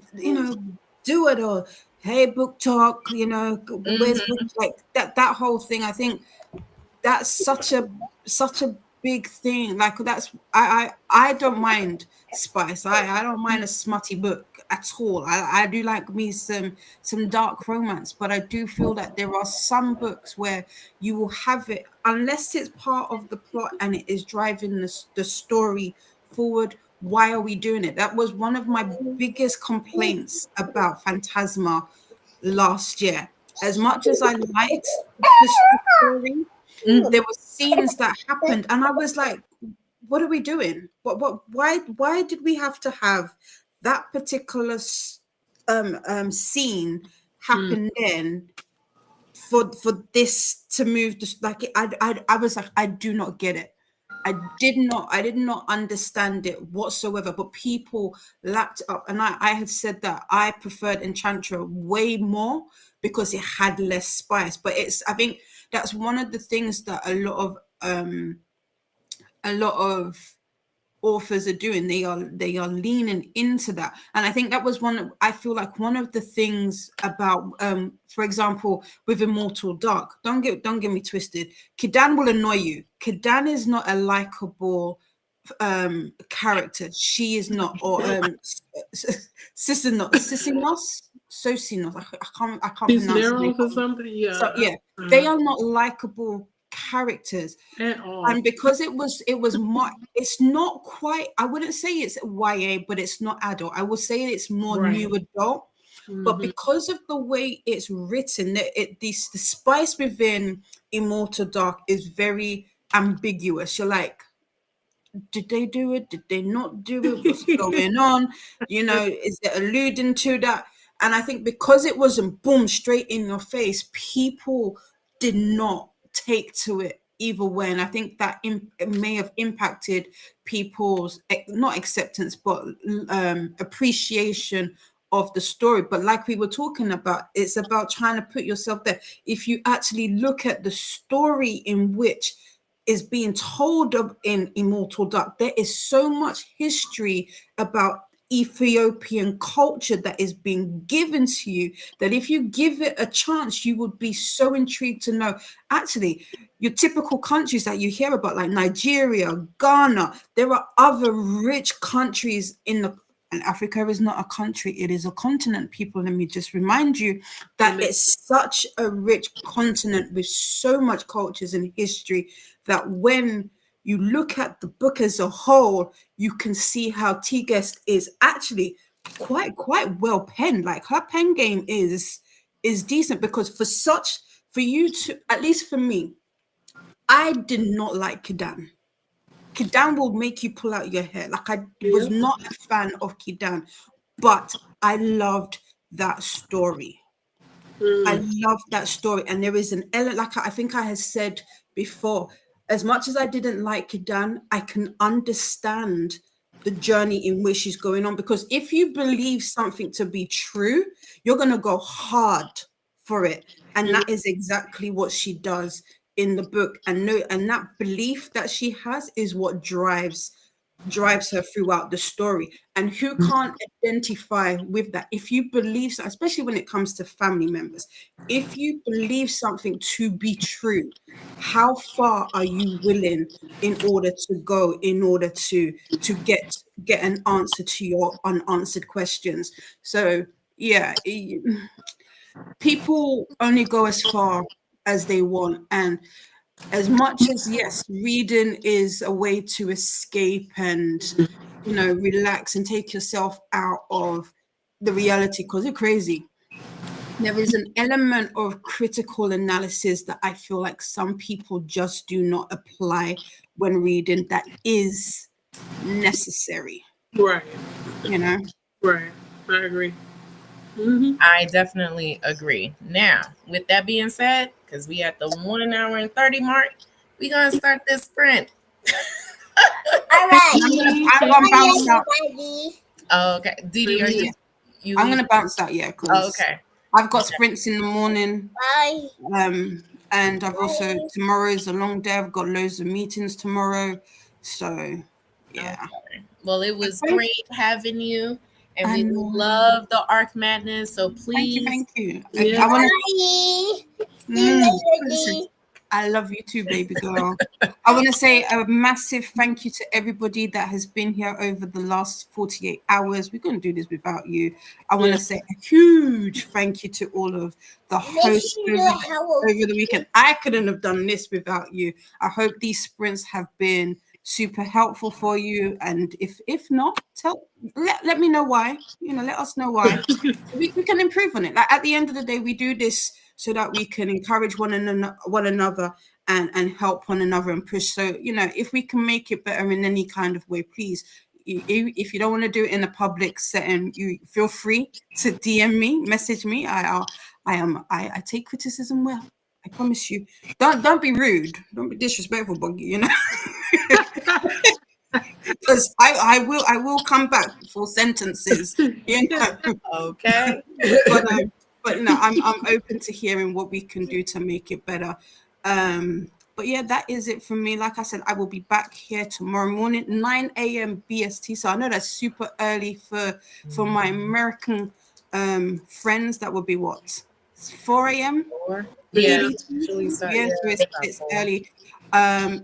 do it, or hey, Book Talk, where's Book, like that whole thing. I think that's such a big thing. Like that's I don't mind spice. I don't mind a smutty book. at all. I do like me some dark romance, but I do feel that there are some books where you will have it, unless it's part of the plot and it is driving the story forward. Why are we doing it? That was one of my biggest complaints about Phantasma last year. As much as I liked the story, there were scenes that happened, and I was like, "What are we doing? Why did we have to have that particular scene happen then for this to move? Just like I was like, I do not get it. I did not understand it whatsoever. But people lapped it up, and I had said that I preferred Enchantra way more because it had less spice. But I think that's one of the things that a lot of authors are doing. They are leaning into that, and I think that was I feel like one of the things about for example with Immortal Dark, don't get me twisted, Kidan will annoy you. Kidan is not a likable character. She is not, or Sisinos. I can't pronounce it or something. Yeah. So yeah, they are not likable characters at all. and because it's not quite, I wouldn't say it's YA, but it's not adult. I would say it's more new adult. But because of the way it's written, the spice within Immortal Dark is very ambiguous. You're like, did they do it? Did they not do it? What's going on? Is it alluding to that? And I think because it wasn't boom straight in your face, people did not take to it either way. And I think that it may have impacted people's not acceptance, but appreciation of the story. But like we were talking about, it's about trying to put yourself there. If you actually look at the story in which is being told of in Immortal Dark, there is so much history about Ethiopian culture that is being given to you that if you give it a chance, you would be so intrigued to know actually your typical countries that you hear about, like Nigeria, Ghana. There are other rich countries and Africa is not a country, it is a continent. People, let me just remind you that it's such a rich continent with so much cultures and history that when you look at the book as a whole, you can see how Tigest is actually quite well penned. Like her pen game is decent, because for you to, at least for me, I did not like Kidan. Kidan will make you pull out your hair. Like I was not a fan of Kidan, but I loved that story. I loved that story. And there is an element, like I think I had said before, as much as I didn't like Kidan, I can understand the journey in which she's going on, because if you believe something to be true, you're going to go hard for it. And that is exactly what she does in the book. And that belief that she has is what drives her throughout the story. And who can't identify with that? If you believe so, especially when it comes to family members, if you believe something to be true, how far are you willing in order to go, in order to get an answer to your unanswered questions? So yeah, people only go as far as they want. And as much as, yes, reading is a way to escape and, relax and take yourself out of the reality because you're crazy, there is an element of critical analysis that I feel like some people just do not apply when reading that is necessary. Right. Right. I agree. I definitely agree. Now, with that being said, because we at the 1 hour and 30 mark, we're going to start this sprint. All right. I'm going to bounce out. Oh, okay. Didi, are you? I'm going to bounce out, yeah. Okay. I've got sprints in the morning. Bye. And I've also, tomorrow's a long day. I've got loads of meetings tomorrow. So, yeah. Okay. Well, it was great having you. And we love the mARChMadness. So please. Thank you. Bye. See you later, Dee. I love you too, baby girl. I want to say a massive thank you to everybody that has been here over the last 48 hours. We couldn't do this without you. I want to say a huge thank you to all of the Make hosts sure you do hello. over the weekend. I couldn't have done this without you. I hope these sprints have been super helpful for you. And if not, let me know why. Let us know why. We can improve on it. Like at the end of the day, we do this so that we can encourage one another and help one another and push. So, if we can make it better in any kind of way, please, if you don't want to do it in a public setting, you feel free to DM me, message me. I take criticism well. I promise you. Don't be rude. Don't be disrespectful, Buggy, because I will come back for sentences, Okay. but I'm open to hearing what we can do to make it better. But yeah, that is it from me. Like I said, I will be back here tomorrow morning, 9 a.m. BST. So I know that's super early for my American friends. That would be what, 4 a.m. Yeah, EDT? usually start, Yeah, so about it's 4. early.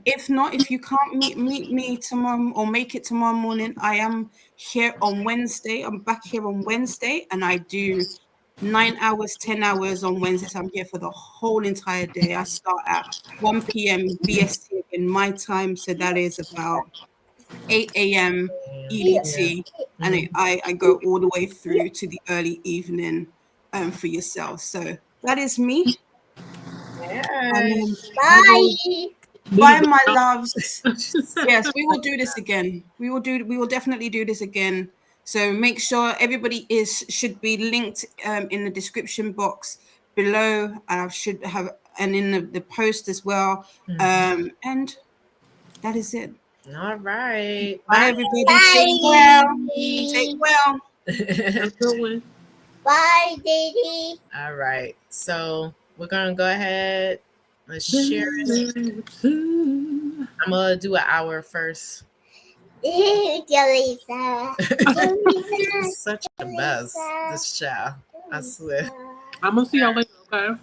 If not, if you can't meet me tomorrow or make it tomorrow morning, I am here on Wednesday. I'm back here on Wednesday, and I do 9 hours, 10 hours on Wednesdays. I'm here for the whole entire day. I start at 1 p.m. BST in my time, so that is about 8 a.m. EDT, and I go all the way through to the early evening for yourself. So that is me. And Yeah. I will. Bye. Bye, my loves. Yes, we will do this again. We will definitely do this again. So make sure everybody should be linked in the description box below. I should have, and in the post as well. And that is it. All right. Bye, Bye. everybody. Take well. Take Bye. well. Have a good one. Bye, Didi. All right. So we're gonna go ahead. Let's share it. Two. I'm gonna do an hour first. Jalisa. It's such a mess. This child. I swear. I'm gonna see y'all later. Okay.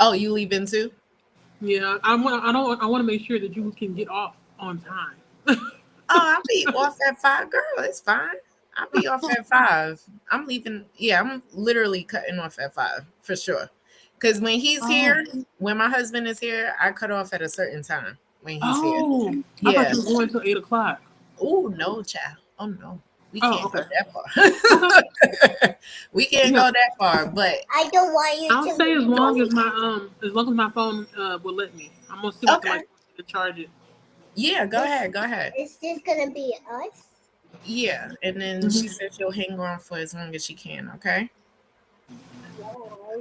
Oh, you leaving too? Yeah, I want. I don't. I want to make sure that you can get off on time. Oh, I'll be off at 5, girl. It's fine. I'll be off at 5. I'm leaving. Yeah, I'm literally cutting off at 5 for sure. Because when he's here, when my husband is here, I cut off at a certain time when he's here. Oh, I thought Yeah. you were going till 8 o'clock. Oh, no, child. Oh, no. We Oh, can't go okay. that far. We can't go that far, but I don't want you I'll to. stay as long as my phone will let me. I'm gonna see if I can okay. to charge it. Yeah, go ahead. Go ahead. Is this gonna be us? Yeah. And then she said she'll hang on for as long as she can, okay?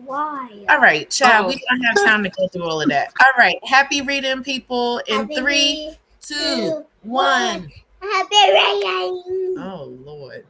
Why? All right, child. Uh-oh. We don't have time to go through all of that. All right. Happy reading, people. In Happy 3, 2, 2, 1. Happy reading. Oh, Lord.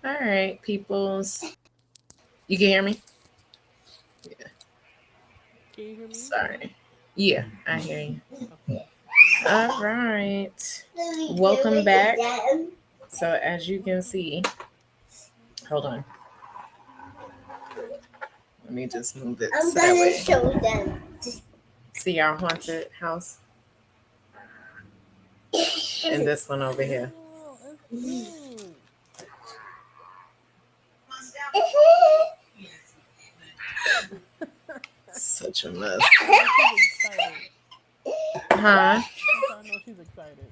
All right, peoples. You can hear me? Yeah. Can you hear me? Sorry. Yeah, I hear you. Okay. All right. Welcome back. So as you can see, hold on. Let me just move it I'm so that gonna way. show them. See our haunted house and this one over here. Oh, that's cute. Such a mess. She's excited. Huh? I'm trying to know she's excited.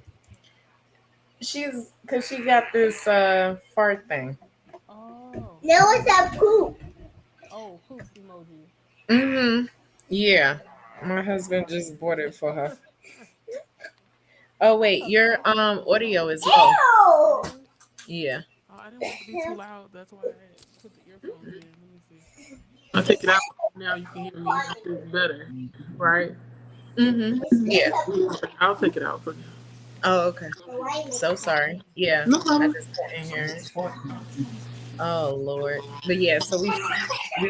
She's because she got this fart thing. Oh. Now it's a poop. Oh, poop emoji. Mm-hmm. Yeah. My husband just bought it for her. Oh wait, your audio is low. Ew. It is? Yeah. Oh, I didn't want it to be too loud. That's why I put the earphones in. Let me see. I take it out now. You can hear me. It's better, right? Mm-hmm. Yeah. I'll take it out for you. Oh, okay. So sorry. Yeah. No I problem. just couldn't hear it. Oh Lord. But yeah, so we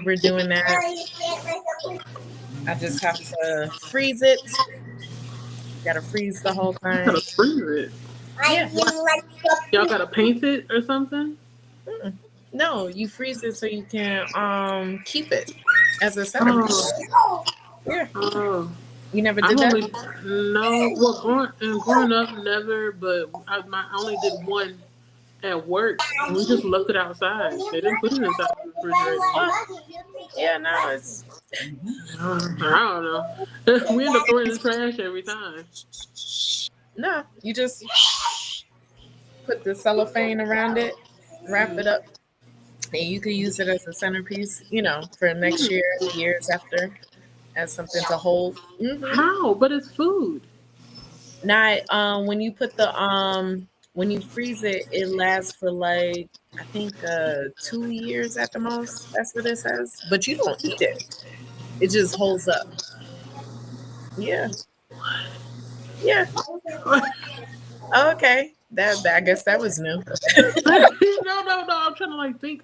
were doing that. I just have to freeze it. Gotta freeze the whole You thing. gotta freeze it. Yeah. Y'all gotta paint it or something. Mm-mm. No, you freeze it so you can keep it as a centerpiece. Oh, Yeah. oh. You never I've did that? only no. Well, growing up, never. But I only did one at work, and we just left it outside. They didn't put it inside the refrigerator. Oh, yeah, no, it's I don't know. We end up throwing it in the trash every time. no. You just put the cellophane around it, wrap it up, and you could use it as a centerpiece. For next year, years after, as something to hold. How? But it's food. Not when you put when you freeze it, it lasts for like I think 2 years at the most. That's what it says. But you don't eat it. It just holds up. Yeah. Yeah. Okay. That I guess that was new. No. I'm trying to think.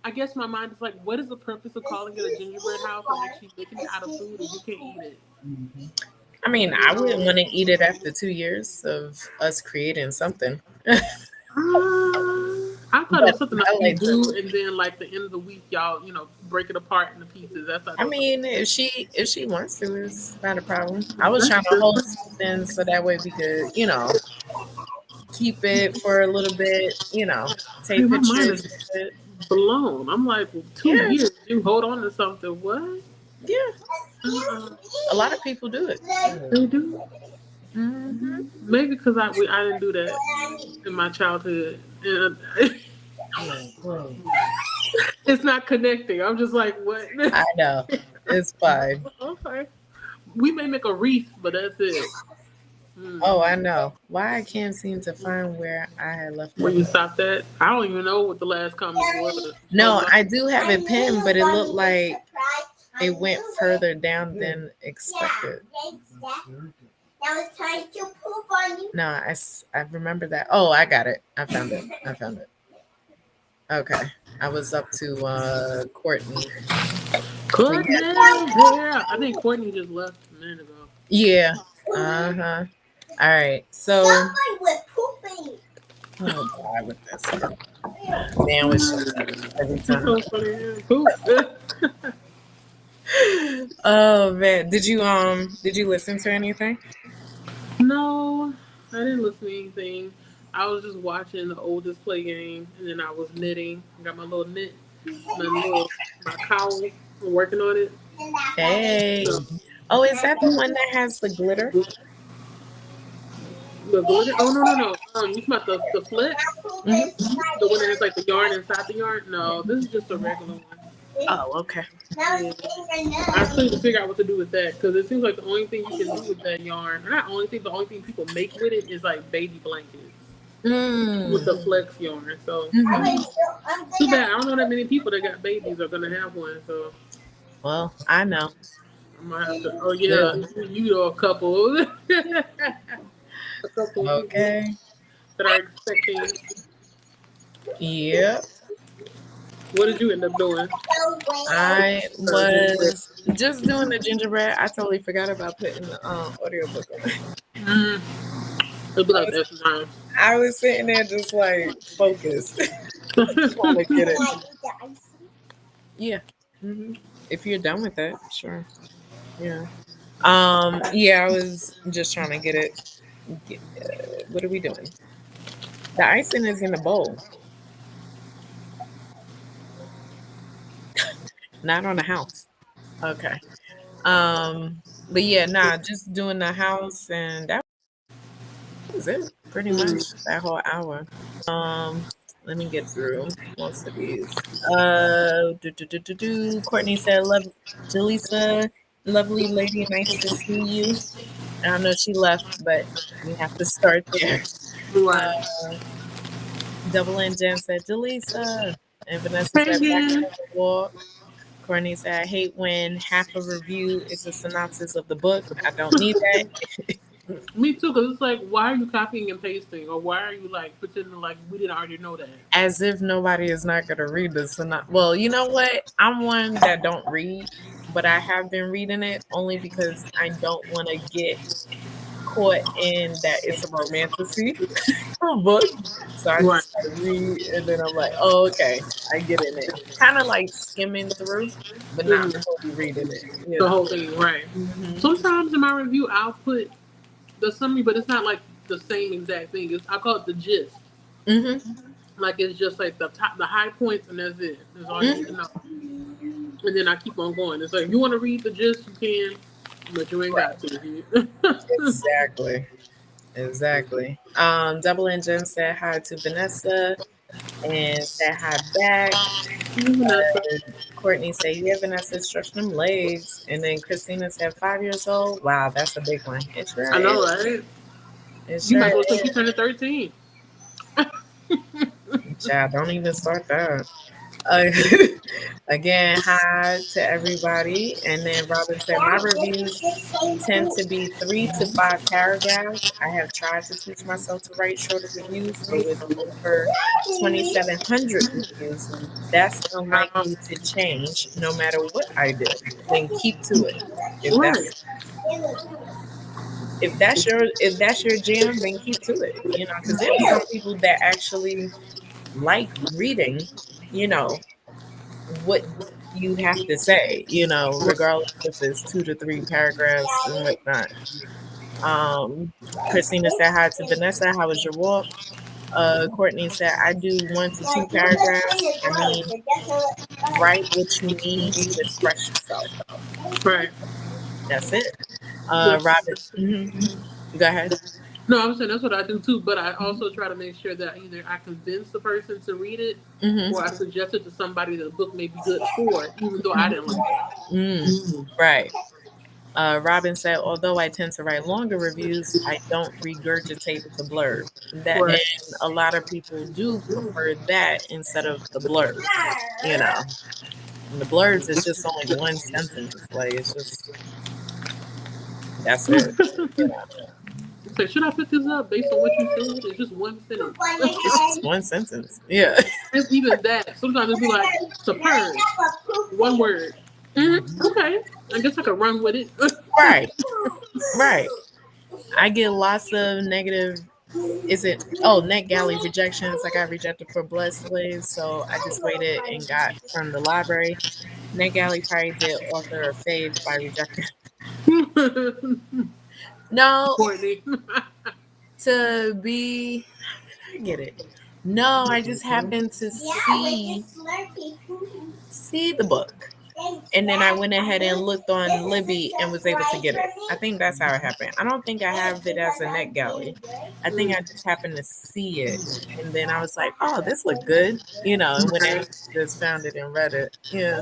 I guess my mind is like, what is the purpose of calling it a gingerbread house and actually making it out of food and you can't eat it? I mean, I wouldn't want to eat it after 2 years of us creating something. I thought it was something I like you like do, and then like the end of the week, y'all, break it apart into pieces. That's I mean, if she wants to, it's not a problem. I was trying to hold something so that way we could, keep it for a little bit, take my mind pictures. is blown. I'm like, well, 2 years, you hold on to something. What? Yeah, a lot of people do it. They do. Mm-hmm. Maybe because I didn't do that in my childhood. And it's not connecting. I'm just like, what? I know. It's fine. Okay. We may make a wreath, but that's it. Oh, I know. Why I can't seem to find where I had left Where it. you stopped at? I don't even know what the last comment was. No, I do have it pinned, but it looked like it went further down than expected. Now it's time to poop on you. No, I remember that. Oh, I got it. I found it. Okay. I was up to Courtney. Courtney, yeah. I think Courtney just left a minute ago. Yeah. Uh-huh. All right. So Someone was pooping. oh God, with this sandwich every time. So funny. Poop. Oh man. Did you listen to anything? No, I didn't listen to anything. I was just watching the oldest play game, and then I was knitting. I got my little knit, my cowl. I'm working on it. Hey. Oh, is that the one that has the glitter? The glitter? Oh no. You talking about the flex? Mm-hmm. The one that has like the yarn inside the yarn? No, this is just a regular one. Oh, okay. Yeah. I still need to figure out what to do with that because it seems like the only thing you can do with that yarn, or not only thing, the only thing people make with it is like baby blankets with the flex yarn. So too bad. I don't know that many people that got babies are gonna have one. So Well, I know. I might have to. Oh yeah, you know a couple. A couple Okay. that are expecting. Yep. What did you end up doing? I Or gingerbread? was just doing the gingerbread. I totally forgot about putting the audiobook on. Mm, it'll be like that sometimes. I was sitting there just like focused, trying to get it. Yeah. If you're done with it, sure. Yeah. Yeah, I was just trying to get it. What are we doing? The icing is in the bowl, not on the house. Okay. But yeah, nah, just doing the house, and that was it. Pretty much that whole hour. Let me get through most of these. Courtney said, "Love, Jaleesa, lovely lady, nice to see you." I know she left, but we have to start there. Right. Double N Jen said, "Jaleesa," and Vanessa Hey, said, "Back again. for the walk." Courtney said, "I hate when half a review is a synopsis of the book. I don't need that." Me too, because it's like, why are you copying and pasting? Or why are you like pretending like we didn't already know that? As if nobody is not going to read this. Well, you know what? I'm one that don't read, but I have been reading it only because I don't want to get caught in that it's a romantasy book. So I Right. just try to read, and then I'm like, oh, okay, I get in it. Kind of like skimming through, but not Mhm. fully reading it. You The know. whole thing, right. Hmm. Sometimes in my review, I'll put the summary, but it's not like the same exact thing. I call it the gist. Hmm. Like it's just like the top, the high points, and that's it. That's all you need to Hmm. know. And then I keep on going. It's like if you want to read the gist, you can, but you ain't Right. got to. Exactly. Exactly. Double Engine said hi to Vanessa and said hi back. Vanessa. Courtney said, "Yeah, Vanessa, stretch them legs." And then Christina said, "5 years old. Wow, that's a big one." It sure I know, is. right? It You sure might as well think you is. turning 13. Child, don't even start that. Uh, again, hi to everybody. And then Robin said, "My reviews tend to be 3 to 5 paragraphs. I have tried to teach myself to write shorter reviews, but with over 2,700 reviews, that's Wow. unlikely to change no matter what I do. Then keep to it. If Right. that's if that's your jam, then keep to it. You know, because there are some people that actually like reading. You know what you have to say. You know, regardless if it's 2 to 3 paragraphs and whatnot. Um, Christina said hi to Vanessa. How was your walk? Courtney said, "I do 1 to 2 paragraphs. I mean, write what you need to express yourself. Right. That's it." Yeah. Robin, go ahead. No, I'm saying that's what I do too, but I also try to make sure that either I convince the person to read it Hmm. or I suggest it to somebody that the book may be good for, even though I didn't like Mm, right. Robin said, "Although I tend to write longer reviews, I don't regurgitate the blurb. it. That Right. and a lot of people do prefer that instead of the blurbs. You know, and the blurbs is just only one sentence. Like it's just that's it. You know, So should I put this up based on what you said? It's just one sentence. it's just one sentence. Yeah. It's even that. Sometimes it'll be like superb. One word. Mhm. Okay. I guess I could run with it. Right. Right. I get lots of negative. Is it? Oh, NetGalley rejections. I got rejected for Blood Slaves, so I just waited and got from the library. NetGalley probably did author a fave by rejecting. No, Courtney. to be. I get it. No, I just happened to see the book. And then I went ahead and looked on Libby and was able to get it. I think that's how it happened. I don't think I have it as a net gallery. I think I just happened to see it. And then I was like, oh, this looked good. You know, and went ahead and just found it and read it. Yeah.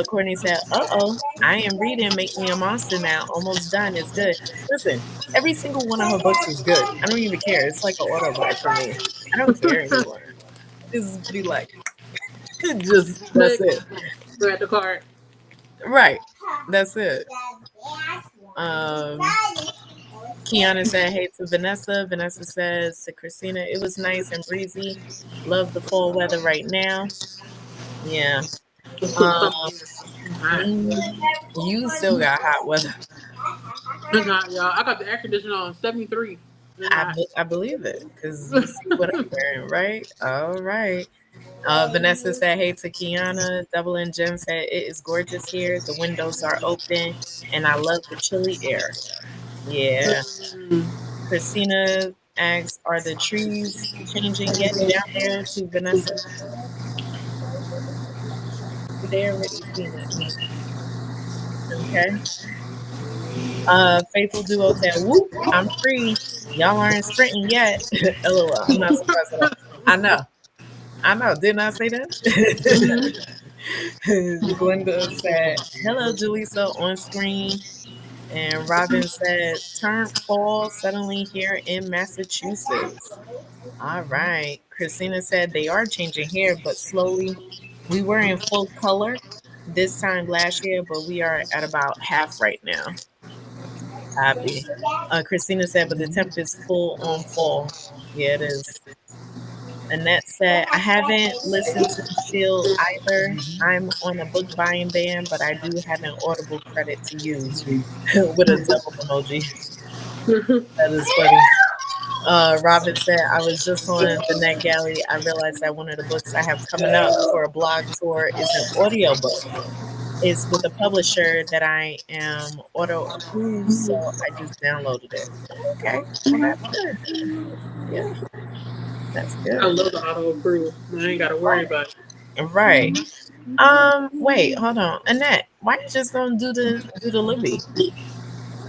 Courtney said, uh-oh, I am reading Make Me a Monster now. Almost done. It's good. Listen, every single one of her books is good. I don't even care. It's like an auto buy for me. I don't care anymore. Just be like, just, that's Click. it. Grab the card. Right. That's it. Um, Kiana said, hey to Vanessa. Vanessa says to Christina, it was nice and breezy. Love the fall weather right now. Yeah. Let's put Um, something here. Alright. you still got hot weather. It's hot, y'all. I got the air conditioner on 73. It's hot. I believe it because you see what I'm wearing, right? All right. Vanessa said, "Hey to Kiana." Double and Jem said, "It is gorgeous here. The windows are open, and I love the chilly air." Yeah. Mm. Christina asks, "Are the trees changing yet down there?" To Vanessa, they already seen it. Okay. Faithful Duo said, "Whoop, I'm free. Y'all aren't sprinting yet." LOL. I'm not surprised at all. I know. I know. Didn't I say that? Mhm. Glenda said, "Hello, Jaleesa on screen." And Robin said, "Turn fall suddenly here in Massachusetts." All right. Christina said, "They are changing here, but slowly. We were in full color this time last year, but we are at about half right now." Copy. Christina said, "But the temp is full on fall." Yeah, it is. Annette said, "I haven't listened to Shield either. I'm on a book buying ban, but I do have an Audible credit to use." With a devil emoji. That is funny. Robin said, "I was just on the NetGalley. I realized that one of the books I have coming up for a blog tour is an audiobook. It's with a publisher that I am auto approved, so I just downloaded it." Okay. Well, that's good. Yeah, that's I good. love the auto approve. I ain't got to worry about it. Right. Wait, hold on. Annette, why you just don't do the Libby?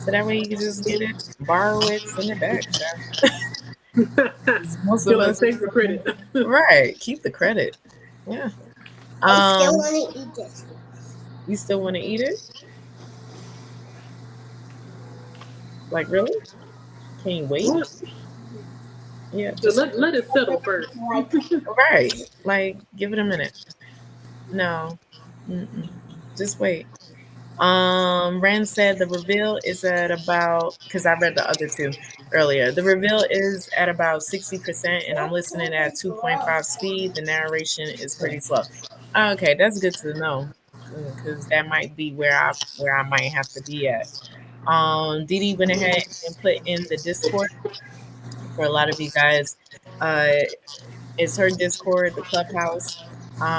So that way you can just get it, borrow it, send it back, child. 'Cause most You're of like, us thanks for credit. right, keep the credit. Yeah. I still Um, want to eat this. you still want to eat it? Like really? Can you wait? What? Yeah, Yeah, just let it settle first. right. Like give it a minute. No. Mm-mm. Just wait. Ren said the reveal is at about because I read the other two earlier. The reveal is at about 60%, and I'm listening at 2.5 speed. The narration is pretty slow. Okay, that's good to know because that might be where I might have to be at. Didi went ahead and put in the Discord for a lot of you guys. Uh, it's her Discord, the Clubhouse.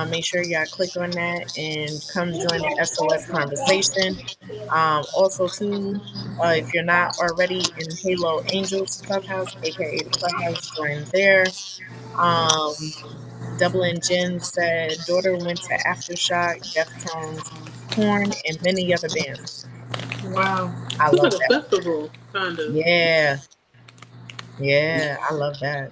Make sure y'all click on that and come join the SOS conversation. Also, too, if you're not already in Halo Angels Clubhouse, aka the Clubhouse, join there. Um, Double and Jen said daughter went to Aftershock, Deftones, Corn, and many other bands. Wow. I It's love like a that. festival, kind of. Yeah, yeah, I love that.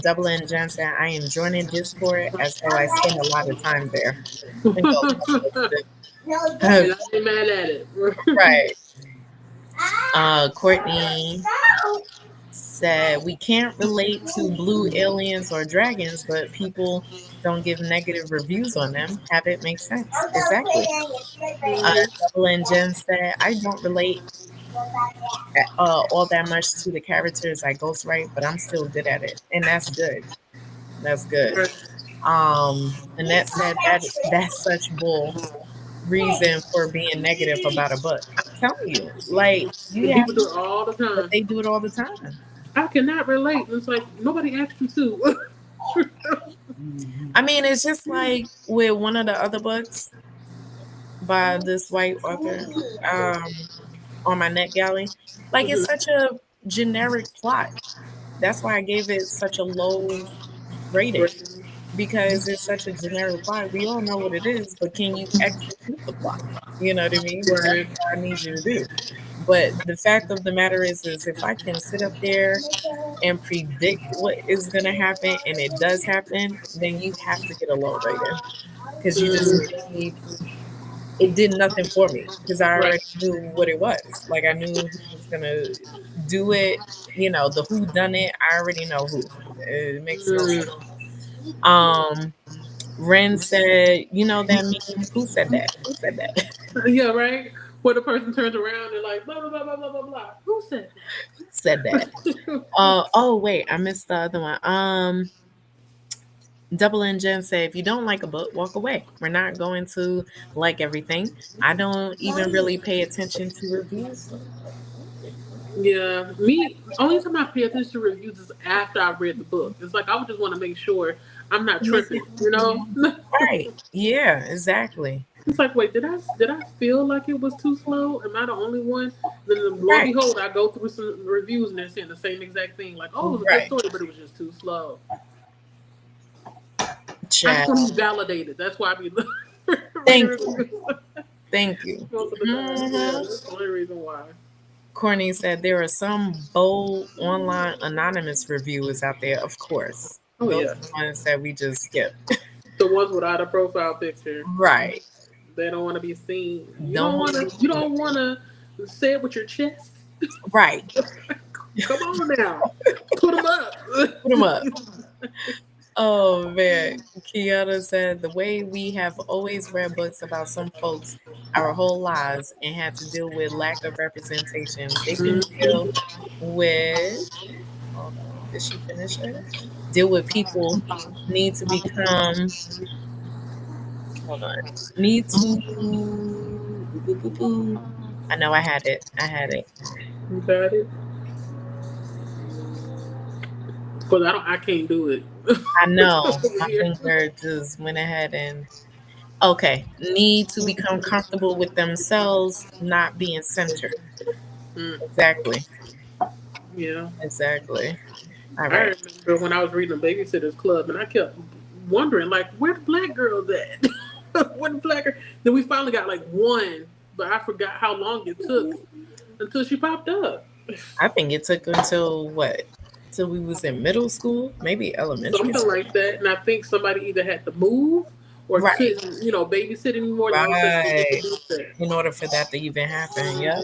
Double and Jen said I am joining Discord as though I spend a lot of time there. I think a lot of us do. No, And I ain't mad at it. Right. Courtney said we can't relate to blue aliens or dragons, but people don't give negative reviews on them. Have it make sense? Exactly. Double and Jen said I don't relate all that much to the characters I ghostwrite, but I'm still good at it, and that's good. That's good. Annette said that's such bull reason for being negative about a book. I'm telling you, like you And have, people do it all the but time. they do it all the time. I cannot relate. It's like nobody asked you to. I mean, it's just like with one of the other books by this white author on my NetGalley. Like it's such a generic plot. That's why I gave it such a low rating because it's such a generic plot. We all know what it is, but can you execute the plot? You know what I mean? That's Right. what I need you to do. But the fact of the matter is if I can sit up there and predict what is going to happen and it does happen, then you have to get a low rating because you just Mm, it did nothing for me because I right. already knew what it was. Like I knew who was gonna do it. You know, the who done it. I already know who. It makes no sense. Mm. Um, Ren said, "You know that meme? Who said that? Who said that? Yeah, right. Where the person turns around and like blah blah blah blah blah blah blah. Who said Who said that?" that? Oh wait, I missed the other one. Double and Jen say, if you don't like a book, walk away. We're not going to like everything. I don't even really pay attention to reviews. Yeah, me. Only time I pay attention to reviews is after I've read the book. It's like I would just want to make sure I'm not tripping. You know. Right. Yeah, exactly. It's like, wait, did I feel like it was too slow? Am I the only one? Then lo and Right. behold, I go through some reviews and they're saying the same exact thing. Like, oh, it was a good Right. story, but it was just too slow. I just Chat. want to be validated. That's why I be reading Thank you. reviews Thank you. most of the time. Yeah, Mhm. that's the only reason why. Courtney said there are some bold online anonymous reviewers out there, of course. Oh Those yeah, are the ones that we just skip. the ones without a profile picture. Right. They don't want to be seen. You Don't don't want want to to. be You don't want to say it with your chest. right. Come on now, put them up. Put them up. Oh man. Kiana said the way we have always read books about some folks our whole lives and had to deal with lack of representation. They can deal with hold on. Did she finish it? Deal with people need to become hold on. Need to I know I had it. I had it. You got it. Because I don't. I can't do it. I know. Over My here. finger just went ahead and okay. Need to become comfortable with themselves not being centered. Mm, Exactly. yeah. Exactly. All I right. remember when I was reading the Babysitters Club, and I kept wondering, like, where the black girls at? Where the black girl? Then we finally got like one, but I forgot how long it took until she popped up. I think it took until what? Till we was in middle school, maybe elementary Something school. like that. And I think somebody either had to move or Right. couldn't, babysit anymore. And all of a sudden they Right. introduced that. In order for that to even happen. Yep.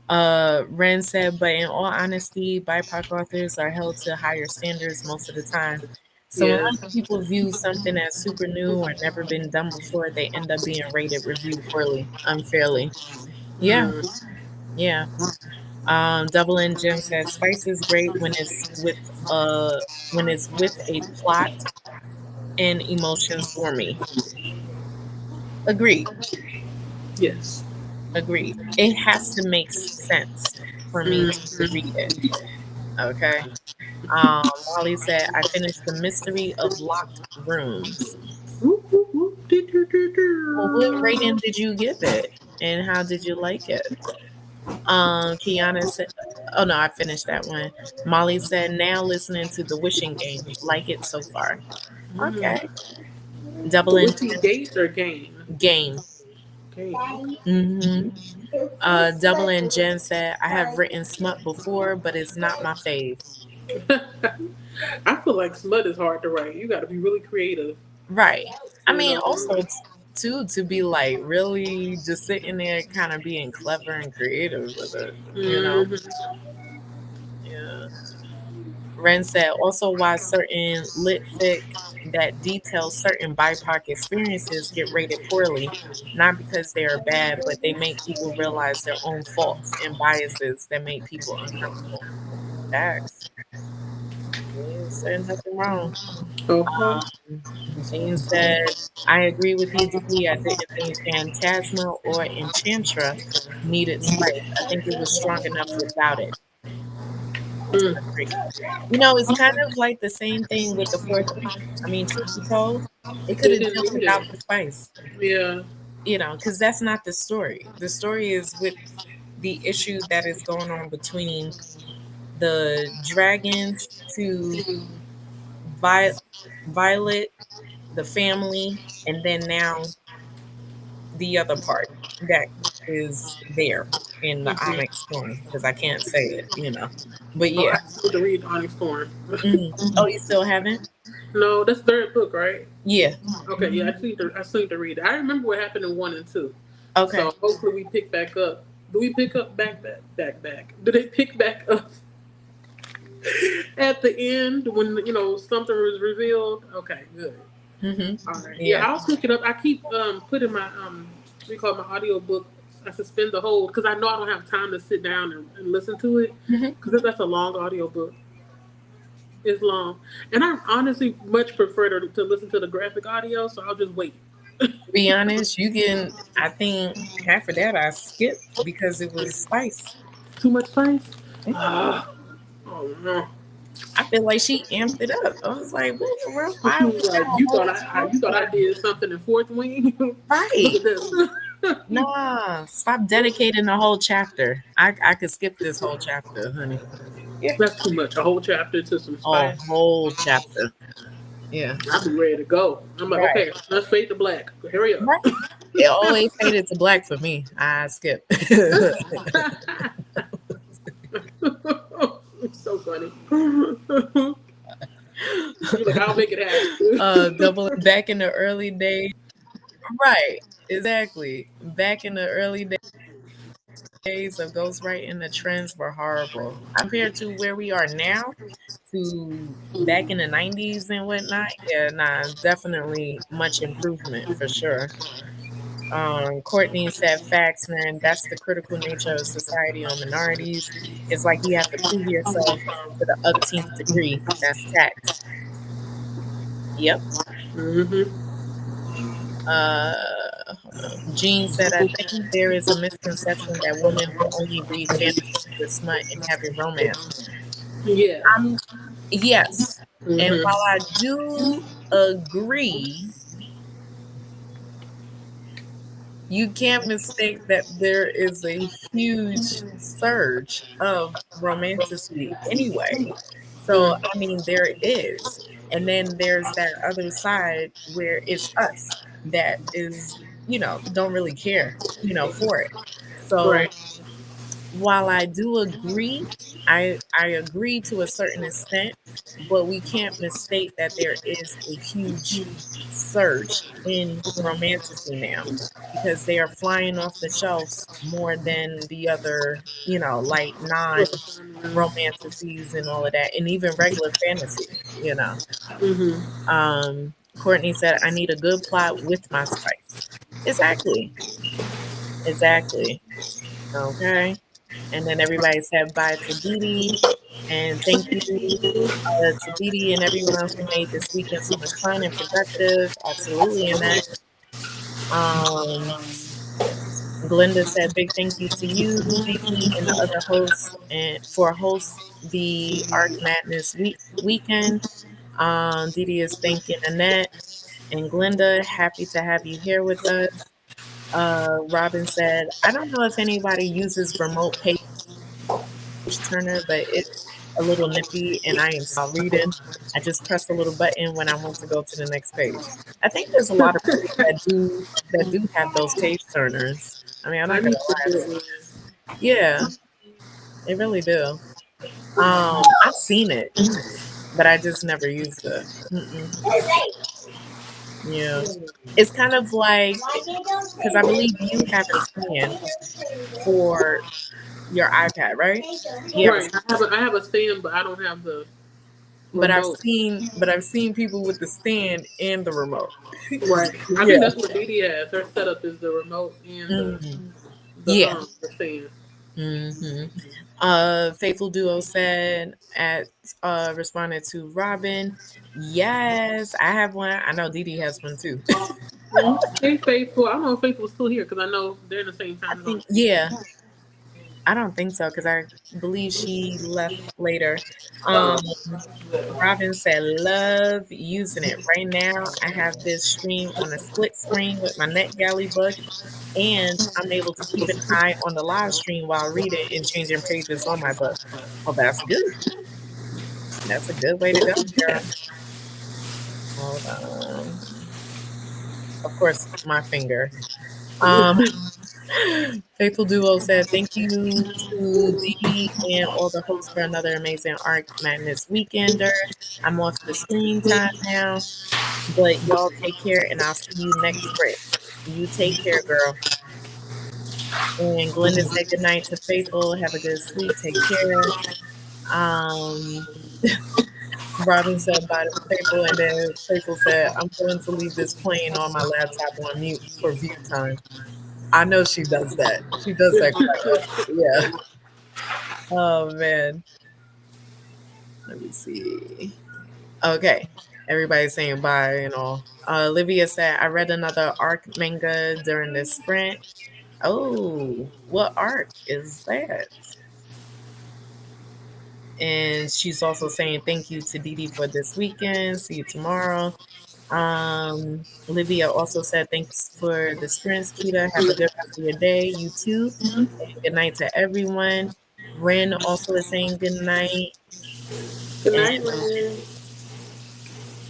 Mm-hmm. Ren said, but in all honesty, BIPOC authors are held to higher standards most of the time. So Yeah. unless people view something as super new or never been done before, they end up being rated reviewed poorly, unfairly. Yeah, Mm. yeah. Double N Jim says spice is great when it's with a plot and emotions for me. Agreed. Yes. Agreed. It has to make sense for me to Mm-hmm. read it. Okay. Molly said, I finished The Mystery of Locked Rooms. Whoop, whoop, whoop. Well, what rating did you give it? And how did you like it? Kiana said, oh no, I finished that one. Molly said, now listening to The Wishing Game. Like it so far. Okay. Mm. Double The in Witchy Gate or Game? game. Game. Mm-hmm. Double in Jen said, I have written smut before, but it's not my fave. I feel like smut is hard to write. You got to be really creative, Right. I you mean, know. also too to be like really just sitting there, kind of being clever and creative with it. You know. Mm-hmm. Yeah. Ren said also why certain lit fic that detail certain BIPOC experiences get rated poorly, not because they are bad, but they make people realize their own faults and biases that make people uncomfortable. Facts. You ain't said nothing wrong. Okay. Jean said, I agree with you, Didi. I didn't think Phantasma or Enchantra needed spice. I think it was strong enough without it. Mm. Agree. You know, it's kind of like the same thing with the fourth one. I mean, truth be told, it could They have didn't done need without it. the spice, Yeah. you know, because that's not the story. The story is with the issue that is going on between the dragons to Vi- Violet, the family, and then now the other part that is there in the Mm-hmm. Onyx form because I can't say it, you know. But Oh, yeah. I still need to read Onyx Storm. Mhm. Oh, you still haven't? No, that's the third book, right? Yeah. Okay, yeah, Mhm. I still need to read it. I remember what happened in 1 and 2. Okay. So hopefully we pick back up. Do we pick up back? Do they pick back up at the end when something was revealed? Okay, good. Hmm. All right. Yeah, Yeah. I'll pick it up. I keep putting my what do you call it, my audio book. I suspend the hold because I know I don't have time to sit down and listen to it Hmm. because that's a long audio book. It's long, and I honestly much prefer to listen to the graphic audio, so I'll just wait. To be honest, you can. I think half of that I skipped because it was spice. Too much spice? Yeah. Ah, oh no. I feel like she amped it up. I was like, "What for real? Why we got Like a whole you thought I chapter?" did something in fourth wing? Look Right? at this. Nah, stop dedicating the whole chapter. I could skip this whole chapter, honey. Yeah, That's too much. A whole chapter to some a spice. whole chapter. Yeah, I'll be ready to go. I'm like, right, okay, let's fade to black. Hurry up. right. It always faded to black for me. I skip. It's so funny. You're like, I'll make it happen. Double back in the early days. Right, exactly. Back in the early days of ghostwriting, the trends were horrible. Compared to where we are now, to back in the 90s and whatnot, yeah, nah, definitely much improvement for sure. Courtney said facts, man. That's the critical nature of society on minorities. It's like you have to prove yourself to the umpteenth degree. That's tax. Yep. Mm-hmm. Uh, Jean said, I think there is a misconception that women will only read fantasy with smut and heavy romance. Yeah. Um, yes. And while Mm-hmm. I do agree, you can't mistake that there is a huge surge of romanticity anyway. So, I mean, there is. And then there's that other side where it's us that is, don't really care, for it. So, Right. while I do agree, I agree to a certain extent, but we can't mistake that there is a huge surge in romanticy now because they are flying off the shelves more than the other, like non-romanticities and all of that, and even regular fantasy. Mm-hmm. Courtney said, I need a good plot with my spice. Exactly. Exactly. Okay. And then everybody said bye to Didi. And thank you to Didi and everyone else who made this weekend so much fun and productive. Absolutely, in that. Um, Glenda said big thank you to you, Didi, and the other hosts and for hosts the Arc Madness weekend. Didi is thanking Annette and Glenda. Happy to have you here with us. Robin said, I don't know if anybody uses remote page turner, but it's a little nippy and I am still reading. I just press a little button when I want to go to the next page. I think there's a lot of people that do have those page turners. I mean, I'm I not gonna need to lie. get one. Yeah, they really do. I've seen it, but I just never used it. Mm-mm. Yeah, it's kind of like because I believe you have a stand for your iPad, right? You have a Right. I have a stand, but I don't have the But I've remote. seen but I've seen people with the stand and the remote. Right. I think Yeah. that's what Didi has. Her setup is the remote and Mm, the yeah. the stand. Hmm. Faithful Duo said at responded to Robin. Yes, I have one. I know Didi has one too. Hey, Faithful. I don't know if Faithful's still here because I know they're in the same I time zone. think yeah. I don't think so because I believe she left later. Um, Robin said, love using it. Right now, I have this stream on a split screen with my NetGalley book, and I'm able to keep an eye on the live stream while reading and changing pages on my book. Oh, that's good. That's a good way to go, girl. Hold on. Of course, my finger. Um, Faithful Duo said, thank you to Didi and all the hosts for another amazing Arc Madness weekender. I'm off the screen time now. But y'all take care, and I'll see you next spring. You take care, girl. And Glenda said good night to Faithful. Have a good sleep. Take care. Um, Robin said bye to Faithful, and then Faithful said, I'm going to leave this playing on my laptop on mute for view time. I know she does that. She does that quite often. Yeah. Oh man. Let me see. Okay. Everybody's saying bye and all. Olivia said, I read another arc manga during this sprint. Oh, what arc is that? And she's also saying thank you to Didi for this weekend. See you tomorrow. Olivia also said thanks for the sprints, Kita. Have a good rest of your day. You too. And good night to everyone. Ren also is saying good night. Good And night, man.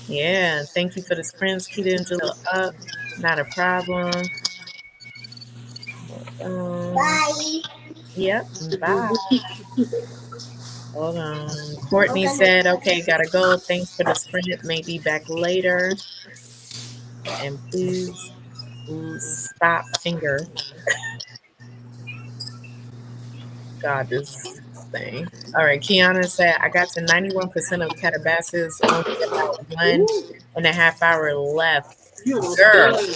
yeah, thank you for the sprints, Kita and Julia up. Not a problem. Um, Bye. yep. Bye. Hold on. Courtney said, okay, gotta go. Thanks for the sprint. Maybe back later. And please stop finger. God, this thing. All right. Kiana said, I got to 91% of Calabasas, only about one Ooh, and a half hour left. you almost Girl, done.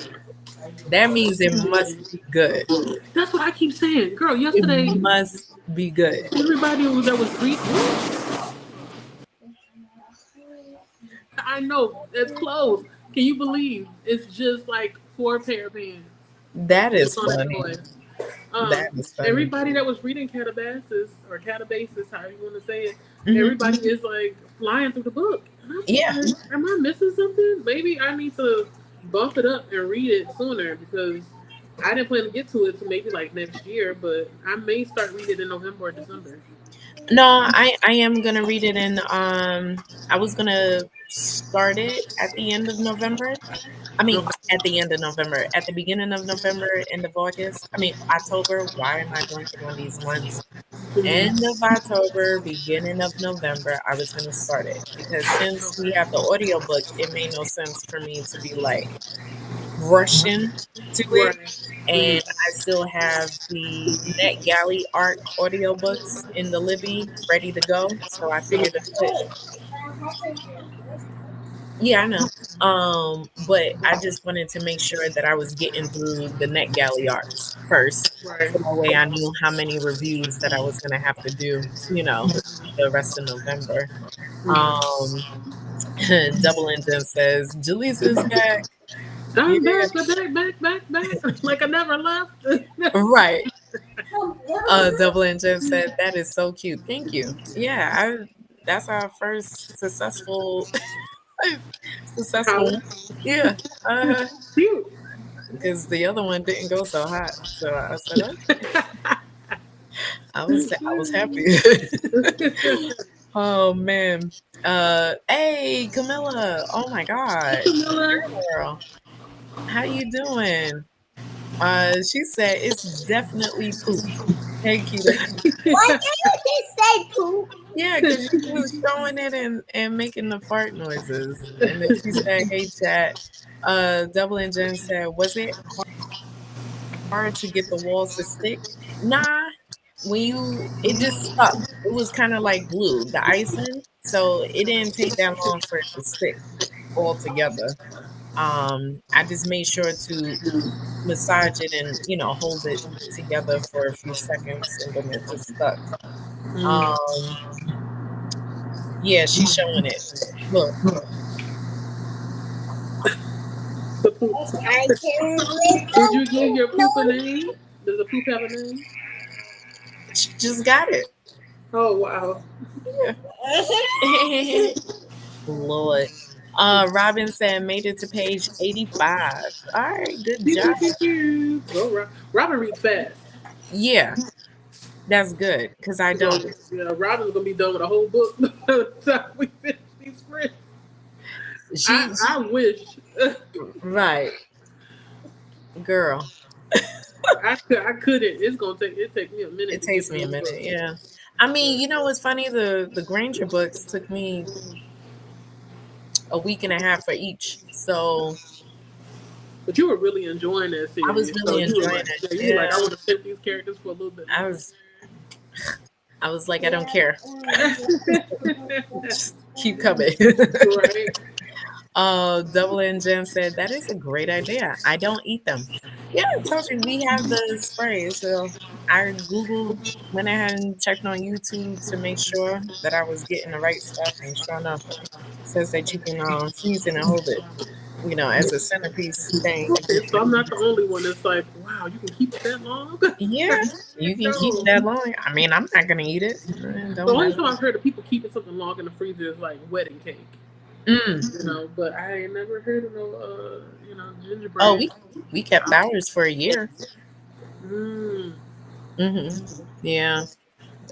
that means it must be good. That's what I keep saying, girl. It Yesterday, must be good. everybody that was reading, I know it's close. Can you believe it's just like 4 pair of pants? That What's is on that funny. boy? That is funny. Everybody that was reading Catabasis or Catabasis, however you want to say it, Hmm. everybody is like flying through the book. And Yeah. I'm like, am I missing something? Maybe I need to bump it up and read it sooner because I didn't plan to get to it to maybe like next year, but I may start reading it in November or December. No, I am gonna read it in I was gonna start it at the end of November. I mean Okay. at the end of November. At the beginning of November, end of August. I mean October. Why am I blanking on these months? End Mhm. of October, beginning of November, I was gonna start it. Because since we have the audiobook, it made no sense for me to be like rushing to it. Right. And I still have the NetGalley Arc audiobooks in the Libby ready to go. So I figured to put, yeah, I know. But I just wanted to make sure that I was getting through the NetGalley arcs first. Right. So that way I knew how many reviews that I was gonna have to do, the rest of November. Um Double Engine says, Julie's is back. Yeah, I'm back, back, like I never left. right. Double Engine said that is so cute. Thank you. Yeah, that's our first successful one. How Yeah. cute. Because the other one didn't go so hot. So I said, okay. I was happy. Oh man. Hey Camilla. Oh my God. Camilla. Girl. How you doing? She said it's definitely poop. Hey Kita. Why did you just say poop? Yeah, because you was showing it and making the fart noises. And then she said, hey chat. Double and Jen said, was it hard to get the walls to stick? Nah. It just stuck. It was kind of like glue, the icing. So it didn't take that long for it to stick all together. I just made sure to massage it and, hold it together for a few seconds and then it just stuck. Um, yeah, she's showing it. Look, The poop. I can lick Did you give your no. poop a name? Does the poop have a name? she just got it. Oh wow. Yeah. Lord. Robin said made it to page 85. All right, good Pew, job. pew, pew, pew. Go, Robin reads fast. Yeah, that's good because I So don't. yeah, Robin's gonna be done with a whole book by the time we finish these sprints. She I wish. right, girl. I couldn't. It's gonna take me a minute It to get takes me through a the minute. book. Yeah. I mean, what's funny? The Granger books took me a week and a half for each. So But you were really enjoying that I was series. So really you were enjoying like, it. yeah, you were like, I Yeah. would have sent these characters for a little bit I longer. was I was like, I don't care. Just keep coming. Right. Double N Jen said that is a great idea. I don't eat them. Yeah, I told you we have the spray. So I Googled, went ahead and checked on YouTube to make sure that I was getting the right stuff, and sure enough, it says that you can freeze it and hold it, as a centerpiece thing. Okay, so I'm not the only one that's like, wow, you can keep it that long? Yeah, you can keep it No. that long. I mean, I'm not gonna eat it. The Don't only matter. time I've heard of people keeping something long in the freezer is like wedding cake. Mm. But I ain't never heard of no, Oh, gingerbread. we kept ours for a year. Mm. Yeah.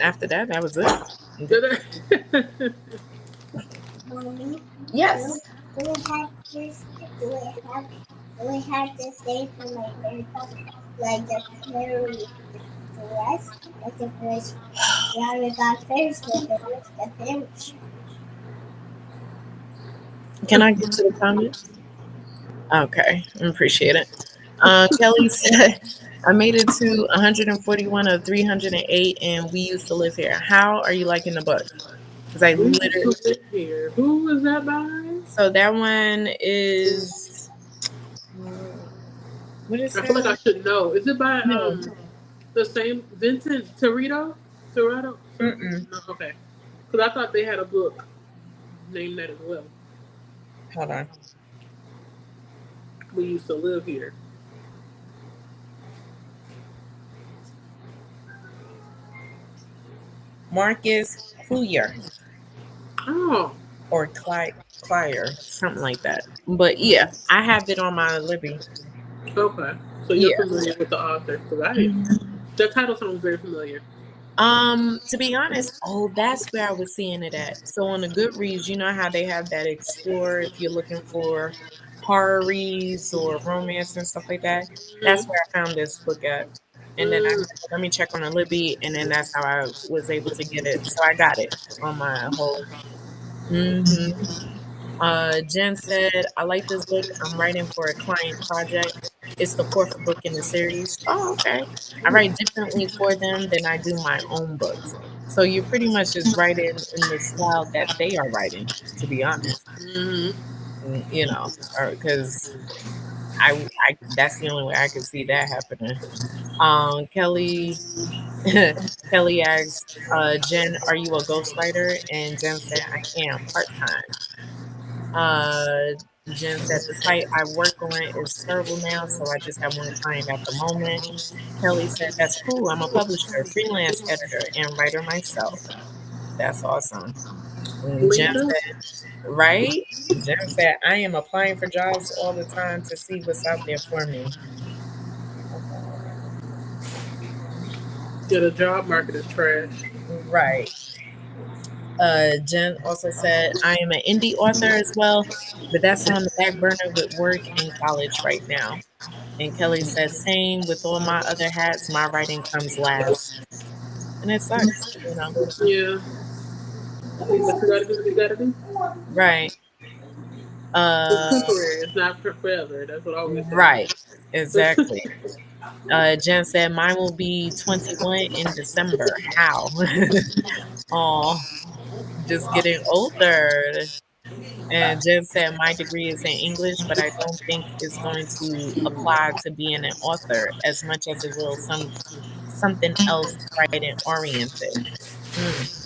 After that, that was it. Mommy, Yes. do we have this? Do we have this day for my birthday? Like the fairy dress? Like the first. Yeah, we got Thursday, but what's the fairy? Can I get to the comments? Okay, I appreciate it. Kelly said, I made it to 141 of 308, and we used to live here. How are you liking the book? Because I We used to literally, live here. Who was that by? so that one is, what is I feel like I that? should know. Is it by No. the same Vincent Torito? Torado? Mm-mm. No, okay. Because I thought they had a book named that as well. Hold on. We used to live here. Marcus Cluyer Oh, or Clyer, something like that. But yeah, I have it on my Libby. okay. So you're Yeah. familiar with the author? Because Mhm. that title sounds very familiar. To be honest, that's where I was seeing it at. So on the Goodreads, you know how they have that explore if you're looking for horror reads or romance and stuff like that. That's where I found this book at. And then I Mm, said, let me check on the Libby, and then that's how I was able to get it. So I got it on my whole. hmm Jen said, I like this book. I'm writing for a client project. It's the fourth book in the series. Oh, okay. I write differently for them than I do my own books. So you're pretty much just writing in the style that they are writing, to be honest. mm, Or because that's the only way I could see that happening. Kelly, Kelly asked, Jen, are you a ghostwriter? And Jen said, I am part time. Uh, Jen said the site I work on is terrible now, so I just have one client at the moment. Kelly said that's cool. I'm a publisher, freelance editor, and writer myself. That's awesome. And Jen Lisa? said, right? Jen said I am applying for jobs all the time to see what's out there for me. Yeah, the job market is trash. Right. Jen also said I am an indie author as well, but that's on the back burner with work and college right now. And Kelly said, same with all my other hats, my writing comes last. And it sucks. Yeah. But you gotta do what you gotta do. Right. It's Uh, temporary. It's not for forever. That's what I always say. right. Exactly. Jen said, mine will be 21 in December. How? Oh, just getting older. And Jen said, my degree is in English, but I don't think it's going to apply to being an author as much as it will something else writing oriented. Hmm.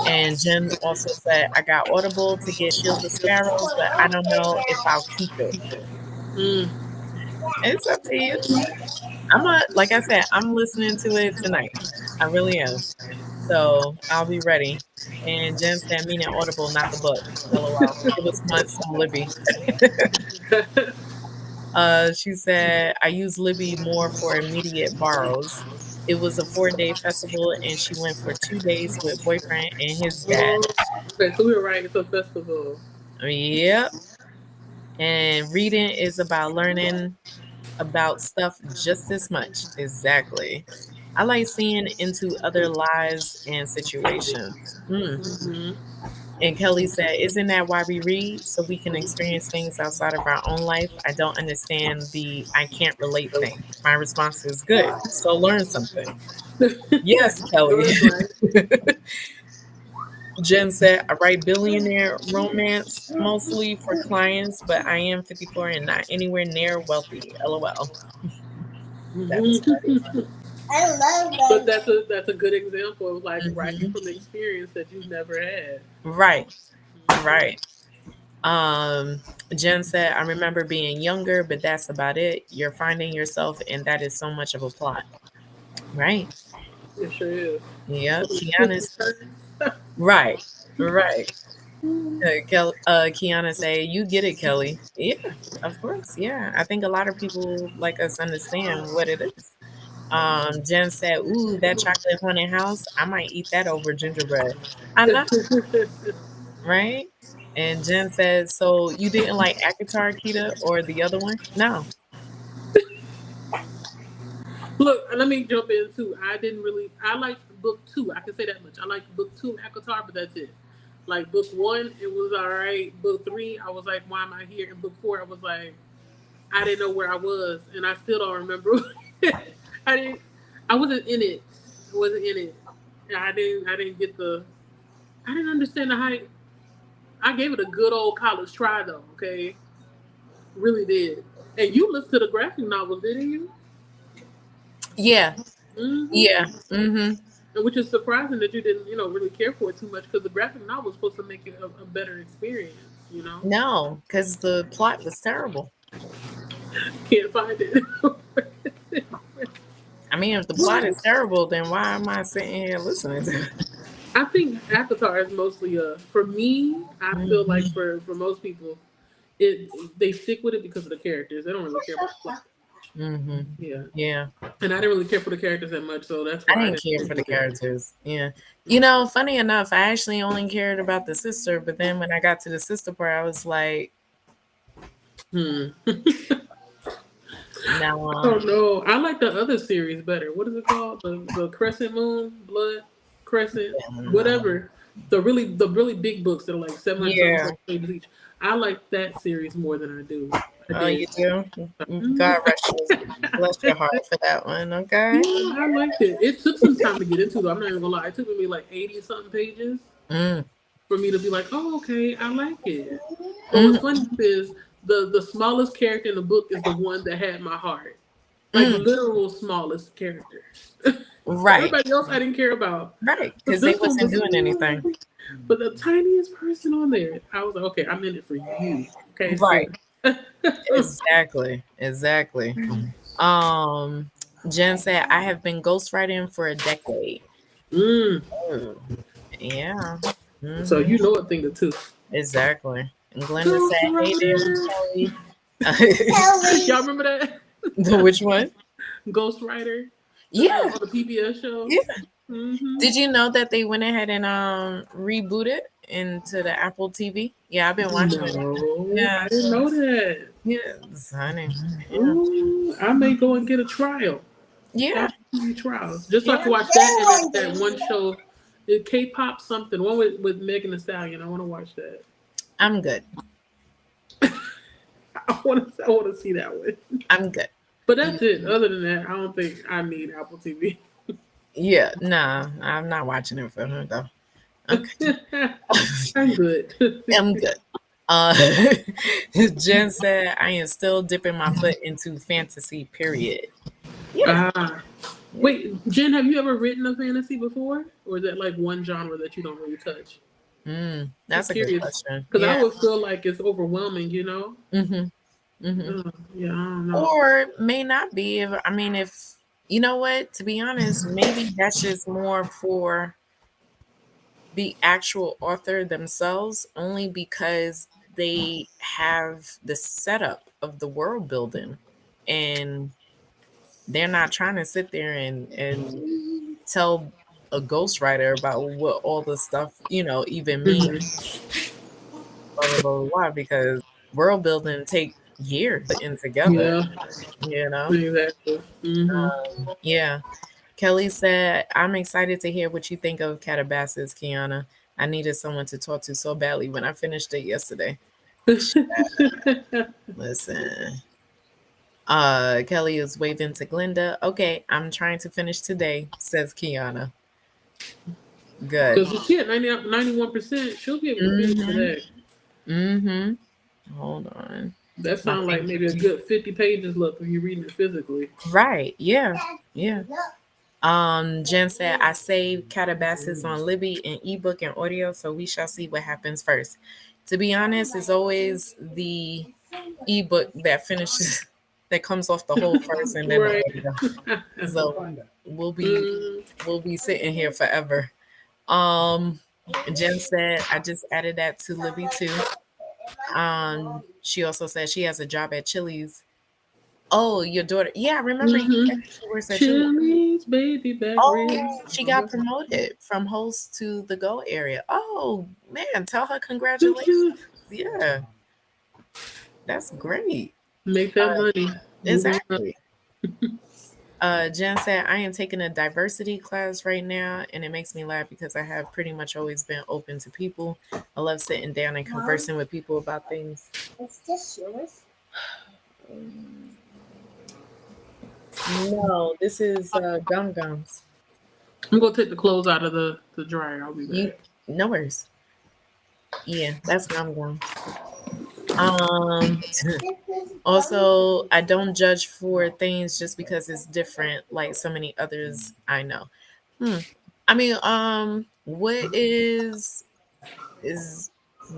And Jen also said, I got Audible to get Shield the Sparrows, but I don't know if I'll keep it. Mm. It's up to you. Like I said, I'm listening to it tonight. I really am. So I'll be ready. And Jen said, meaning Audible, not the book. LOL. It was some Libby. She said, I use Libby more for immediate borrows. It was a 4-day festival, and she went for 2 days with boyfriend and his dad. Okay, so we were writing to a festival. Yep. And reading is about learning about stuff just as much. Exactly. I like seeing into other lives and situations. Hmm. And Kelly said, isn't that why we read? So we can experience things outside of our own life. I don't understand the I can't relate thing. My response is good. So learn something. Yes, It Kelly. was like, Jen said, I write billionaire romance mostly for clients, but I am 54 and not anywhere near wealthy. LOL. That's funny. I love But them. that's a good example of like writing Hmm. from experience that you've never had. Right, right. Um, Jen said, I remember being younger, but that's about it. You're finding yourself, and that is so much of a plot. Right. It sure is. So Yep. many twists and turns. Right. Right. Kiana say, you get it, Kelly. Yeah, of course. Yeah. I think a lot of people like us understand what it is. Jen said, ooh, that chocolate haunted house. I might eat that over gingerbread. I know, right? And Jen says, so you didn't like Akatar, Kita, or the other one? No. Look, let me jump in too. I didn't really. I liked book two. I can say that much. I liked book two of Akatar, but that's it. Like book one, it was all right. Book three, I was like, why am I here? And book four, I was like, I didn't know where I was, and I still don't remember. I didn't. I wasn't in it. I wasn't in it. I didn't. I didn't get the. I didn't understand the hype. I gave it a good old college try though. Okay, really did. And you listened to the graphic novels, didn't you? Yeah. Mm-hmm. Yeah. Mm-hmm. And which is surprising that you didn't, really care for it too much because the graphic novel was supposed to make it a better experience. No, because the plot was terrible. Can't find it. I mean, if the plot is terrible, then why am I sitting here listening to it? I think Avatar is mostly for me. I feel like Mhm. for most people, it they stick with it because of the characters. They don't really care about the plot. Mhm. Yeah, Yeah. and I didn't really care for the characters that much, so that's I why I didn't didn't care stick for the with it. characters. Yeah. Funny enough, I actually only cared about the sister, but then when I got to the sister part, I was like, Hmm. no. Oh no, I like the other series better. What is it called? The Crescent Moon, Blood Crescent, No. whatever. The really big books that are like 700 something Yeah. plus pages each. I like that series more than I do. I Oh, you did. do? Mhm. God bless your heart for that one. Okay. Yeah, I liked it. It took some time to get into though. I'm not even gonna lie. It took me like 80 something pages Mm. for me to be like, oh okay, I like it. But what's Mm. funny is the smallest character in the book is the one that had my heart. Like Mm. literal smallest characters. Right. Everybody else I didn't care about. Right. But Because they this one wasn't was doing anything. but the tiniest person on there. I was like, okay, I'm in it for you. Okay, Right. sis. Exactly. Exactly. Um, Jen said, I have been ghostwriting for a decade. Mm. Oh, yeah. So Hmm. you know a thing or two. Exactly. And Glenda Ghost said, hey there, Rider. Kelly. Y'all Kelly. remember that? Which one? Ghost Rider Yeah. on the PBS show. Yeah. Mm-hmm. Did you know that they went ahead and rebooted into the Apple TV? Yeah, I've been watching it. No, Yeah. I didn't know that. Yes, honey. Yeah. Ooh, I may go and get a trial. Yeah. Apple TV trials, just so I Yeah. can watch that and that one show, the K-pop something, one with Megan Thee Stallion. I want to watch that. I'm good. I want to see that one. I'm good. But that's it. Other than that, I don't think I need Apple TV. Yeah. Nah, I'm not watching it for her though. Okay. I'm good. I'm good. Uh, Jen said, I am still dipping my foot into fantasy, period. Yeah. Ah, Yeah. wait, Jen, have you ever written a fantasy before, or is that like one genre that you don't really touch? That's Just a good curious, question. because I Yeah. always feel like it's overwhelming. Hmm. Hmm. Yeah, I don't know. Or may not be. I mean, if you know what, to be honest, maybe that's just more for the actual author themselves, only because they have the setup of the world building and they're not trying to sit there and tell a ghostwriter about what all the stuff, even means, Mhm. blah, blah, blah, blah, because world building take years putting together, Yeah, you know? exactly. Hmm. Yeah. Kelly said, I'm excited to hear what you think of Calabasas, Kiana. I needed someone to talk to so badly when I finished it yesterday. Listen. Kelly is waving to Glenda. Okay, I'm trying to finish today, says Kiana. Good. Because if she at 91%, she'll be able to finish Mm-hmm. today. Mm-hmm. Hold on. That My sounds like thing. maybe a good 50 pages left when you're reading it physically. Right. Yeah. Yeah. Jen said, I saved Calabasas on Libby in ebook and audio, so we shall see what happens first. To be honest, it's always the ebook that finishes, that comes off the whole first, and then the Right. audio. So we'll be Mm, we'll be sitting here forever. Um, Jen said, I just added that to Libby too. She also said she has a job at Chili's. Oh, your daughter. Yeah, I remember you hmm said she works at Chili's. Chili's baby back Oh, ribs. she got promoted from host to the go area. Oh man, tell her Cute, congratulations. cute. Yeah, that's great. Make that Uh, money. Move on up. exactly. Jen said, I am taking a diversity class right now, and it makes me laugh because I have pretty much always been open to people. I love sitting down and conversing with people about things. Is this yours? No, this is Gum Gums. I'm gonna take the clothes out of the dryer. I'll be You, back. no worries. Yeah, that's Gum Gums. Um, This is also, I don't judge for things just because it's different, like so many others I know. Hmm. I mean, what is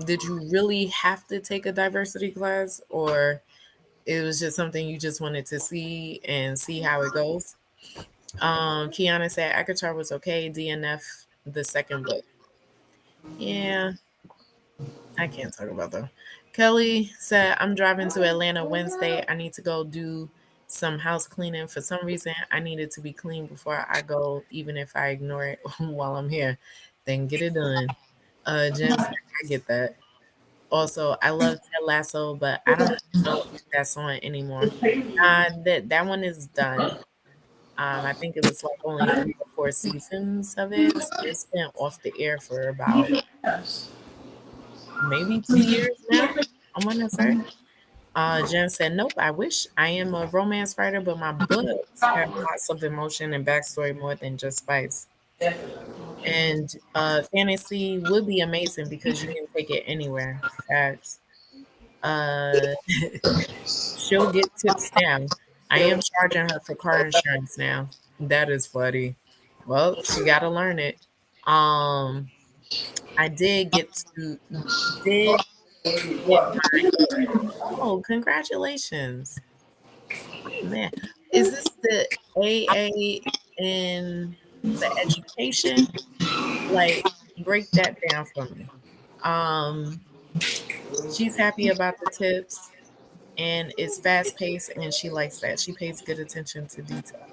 did you really have to take a diversity class, or it was just something you just wanted to see and see how it goes? Kiana said Akatar was okay. DNF the second book. Yeah, I can't talk about that. Kelly said, I'm driving to Atlanta Wednesday. I need to go do some house cleaning. For some reason, I need it to be clean before I go, even if I ignore it while I'm here. Then get it done. Jen said, I get that. Also, I love Ted Lasso, but I don't know if that's on anymore. That one is done. I think it was like only 3 or 4 seasons of it. So it's been off the air for about maybe 2 years now. I want to say. Jen said, "Nope. I wish I am a romance writer, but my books have lots of emotion and backstory more than just spice. And fantasy would be amazing because you can take it anywhere. Facts. Uh, she'll get tips now. I am charging her for car insurance now. That is funny. Well, she got to learn it. Um, I did get my. Oh, congratulations! Oh man, is this the AA in the education? Like, break that down for me. Um, she's happy about the tips and it's fast paced, and she likes that. She pays good attention to detail,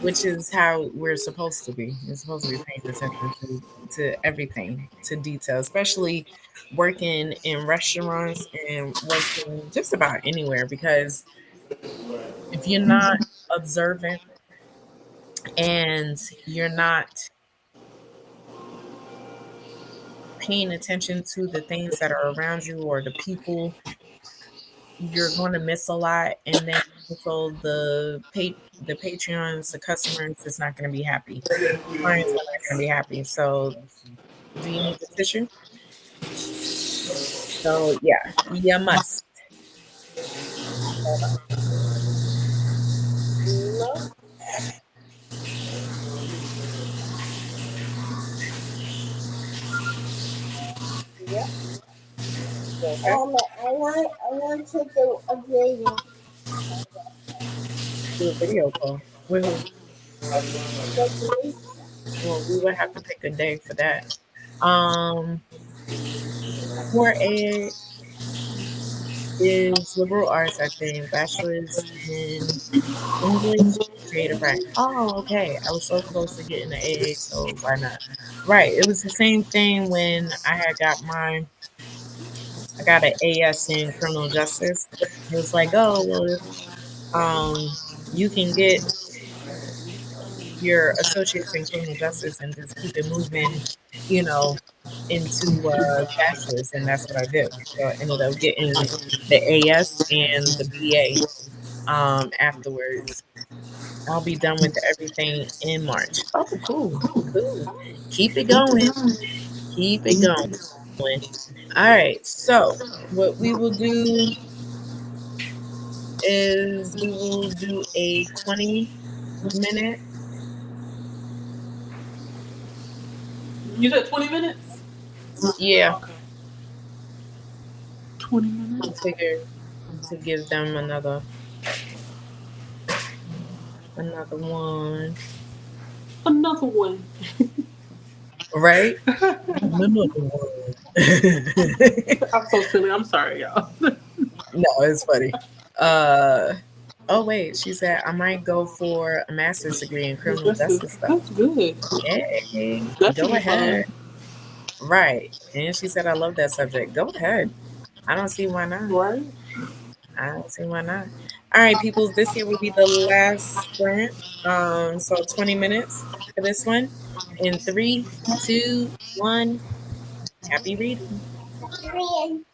which is how we're supposed to be. We're supposed to be paying attention to everything, to detail, especially working in restaurants and working just about anywhere. Because if you're not observant and you're not paying attention to the things that are around you or the people, you're going to miss a lot. And then also the Patreons, the customers is not going to be happy. Clients are not going to be happy. So, do you need the tissue? So, yeah, you must. Hold on. No. Yeah. Okay. I want to do a video. Do a video call. With who? Well, we would have to pick a day for that. Um, for ed is liberal arts, I think. Bachelor's in English, creative writing. Oh, okay. I was so close to getting an AA, so why not? Right. It was the same thing when I got an AS in criminal justice. It was like, oh well, you can get your associates in criminal justice and just keep it moving, you know, into bachelor's, and that's what I did. So I ended up getting the AS and the BA afterwards. I'll be done with everything in March. Oh, cool, cool. Keep it Keep it going. going. Keep it going. All right. So what we will do is we will do a 20-minute. You said 20 minutes? Yeah, Okay. 20 I minutes? figure to give them another one. Another one. Right? Another one. I'm so silly. I'm sorry, y'all. No, it's funny. Uh oh wait, she said I might go for a master's degree in criminal justice stuff. That's good. Hey, That should go be ahead. fun. Right. And she said I love that subject. Go ahead. I don't see why not. Right? I don't see why not. All right, people, this here will be the last sprint. So 20 minutes for this one. In three, two, one, happy reading. Korean.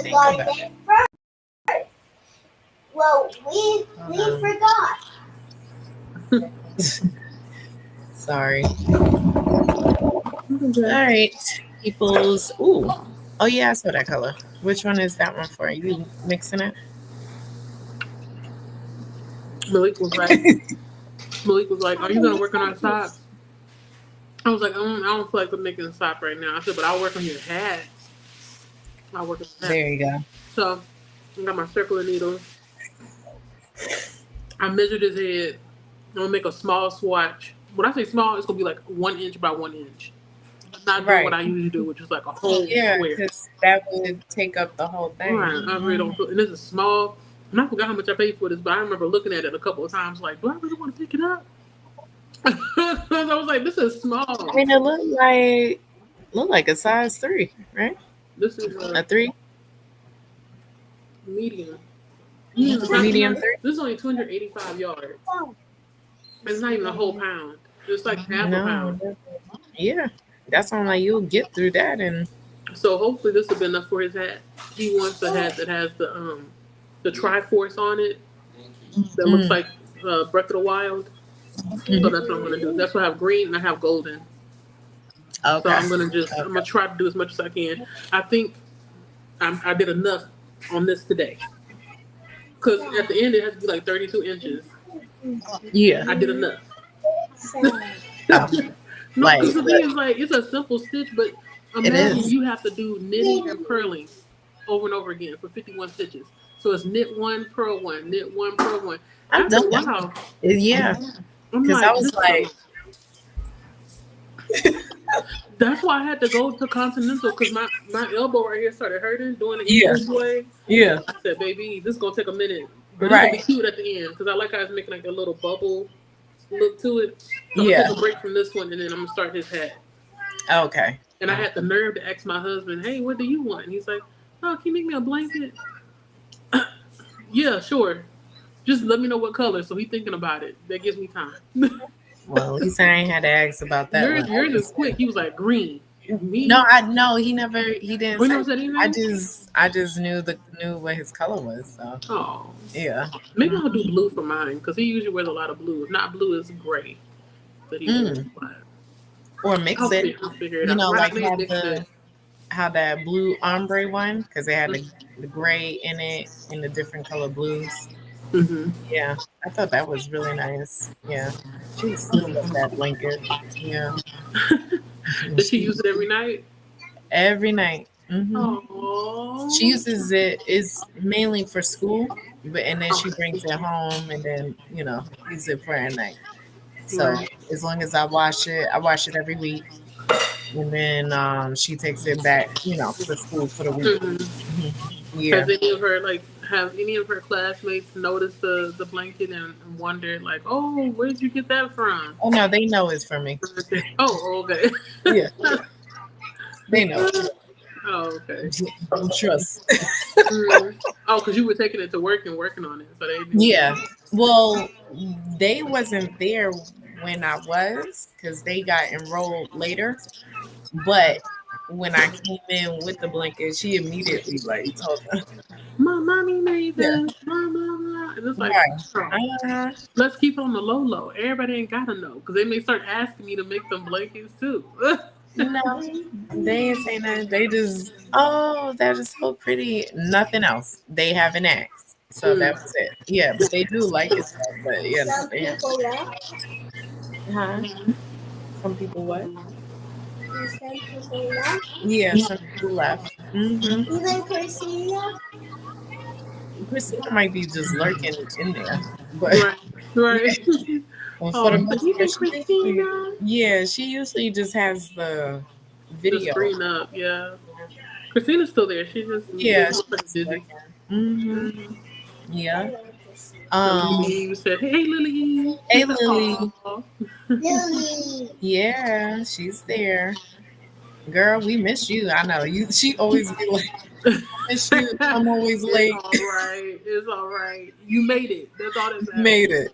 think about it. Well, we forgot. Sorry. All right, people's. Ooh. Oh yeah, I saw that color. Which one is that one for? Are you mixing it? Malik was like, "Are you gonna work on our socks?" I was like, I don't feel like I'm making a sock right now. I said, but I'll work on your hats. I'll work on your hats. There you go. So I got my circular needles. I measured his head. I'm gonna make a small swatch. When I say small, it's gonna be like 1 inch by 1 inch. I'm not doing what I usually do, which is like a whole square. Because that would take up the whole thing. Right. I really don't feel, and this is small. And I forgot how much I paid for this, but I remember looking at it a couple of times, like, do I really want to pick it up? I was like, this is small. I mean, it looked like a size 3, right? This is a 3. Medium. Medium 3. This is only 285 yards. It's not even a whole pound. It's like half a pound. Yeah, that's on like you'll get through that, and so hopefully this will be enough for his hat. He wants a hat that has the Triforce on it. That looks like Breath of the Wild. So that's what I'm gonna do. That's why I have green and I have golden. Okay. So I'm gonna try to do as much as I can. I think I did enough on this today. Because at the end it has to be like 32 inches. Yeah. I did enough. No, like, because the thing is, like, it's a simple stitch, but imagine you have to do knitting and purling over and over again for 51 stitches. So it's knit 1, purl 1, knit 1, purl 1. I've done that. Wow. Yeah. Because I was like... That's why I had to go to Continental, because my elbow right here started hurting doing the English way. Yeah. I said, baby, this is going to take a minute. But it's going to be cute at the end, because I like how it's making like a little bubble look to it. So I'm going to take a break from this one, and then I'm going to start his hat. Okay. And I had the nerve to ask my husband, hey, what do you want? And he's like, oh, can you make me a blanket? Yeah, sure. Just let me know what color. So he's thinking about it. That gives me time. Well, at least I ain't had to ask about that. Yours is quick. He was like, green. Me? No, he didn't say. I just knew what his color was. So. Oh. Yeah. Maybe I'll do blue for mine, because he usually wears a lot of blue. If not blue, it's gray. But he wears black. Or mix I'll it. Figure it out. Know, like how that blue ombre one, because they had the gray in it and the different color blues. Mm-hmm. Yeah, I thought that was really nice. Yeah, she still love that blanket. Yeah. Does she use it every night? Every night. Mm-hmm. Aww. She uses it. It's mainly for school, and then she brings it home, and then use it for at night. So as long as I wash it every week, and then she takes it back, for school for the week. Mm-hmm. Yeah. Have any of her classmates noticed the blanket and wondered, like, oh, where did you get that from? Oh no, they know it's from me. Oh, okay. Yeah. They know. Oh, okay. Trust. Oh, because you were taking it to work and working on it, so they knew. Yeah. Well, they wasn't there when I was, because they got enrolled later. But when I came in with the blanket, she immediately told them, my mommy made this. And it's like, let's keep it on the low. Everybody ain't gotta know, because they may start asking me to make them blankets too. No, they ain't saying that. They just, oh, that is so pretty. Nothing else. They haven't asked. So that was it. Yeah, but they do like it. But yeah, some people left. Some people what? Some people left. Yeah, some people left. Mm-hmm. Even Christina might be just lurking in there. But right. Well, for the most part, Christina? Yeah, she usually just has the video. The screen up, yeah. Christina's still there. She just busy. Mm-hmm. Yeah. You said, "Hey, Lily." Hey, Lily. Lily. Yeah, she's there. Girl, we miss you. I know you. She always be like, "Miss you. I'm always late." It's all right. You made it. That's all that matters. Made it.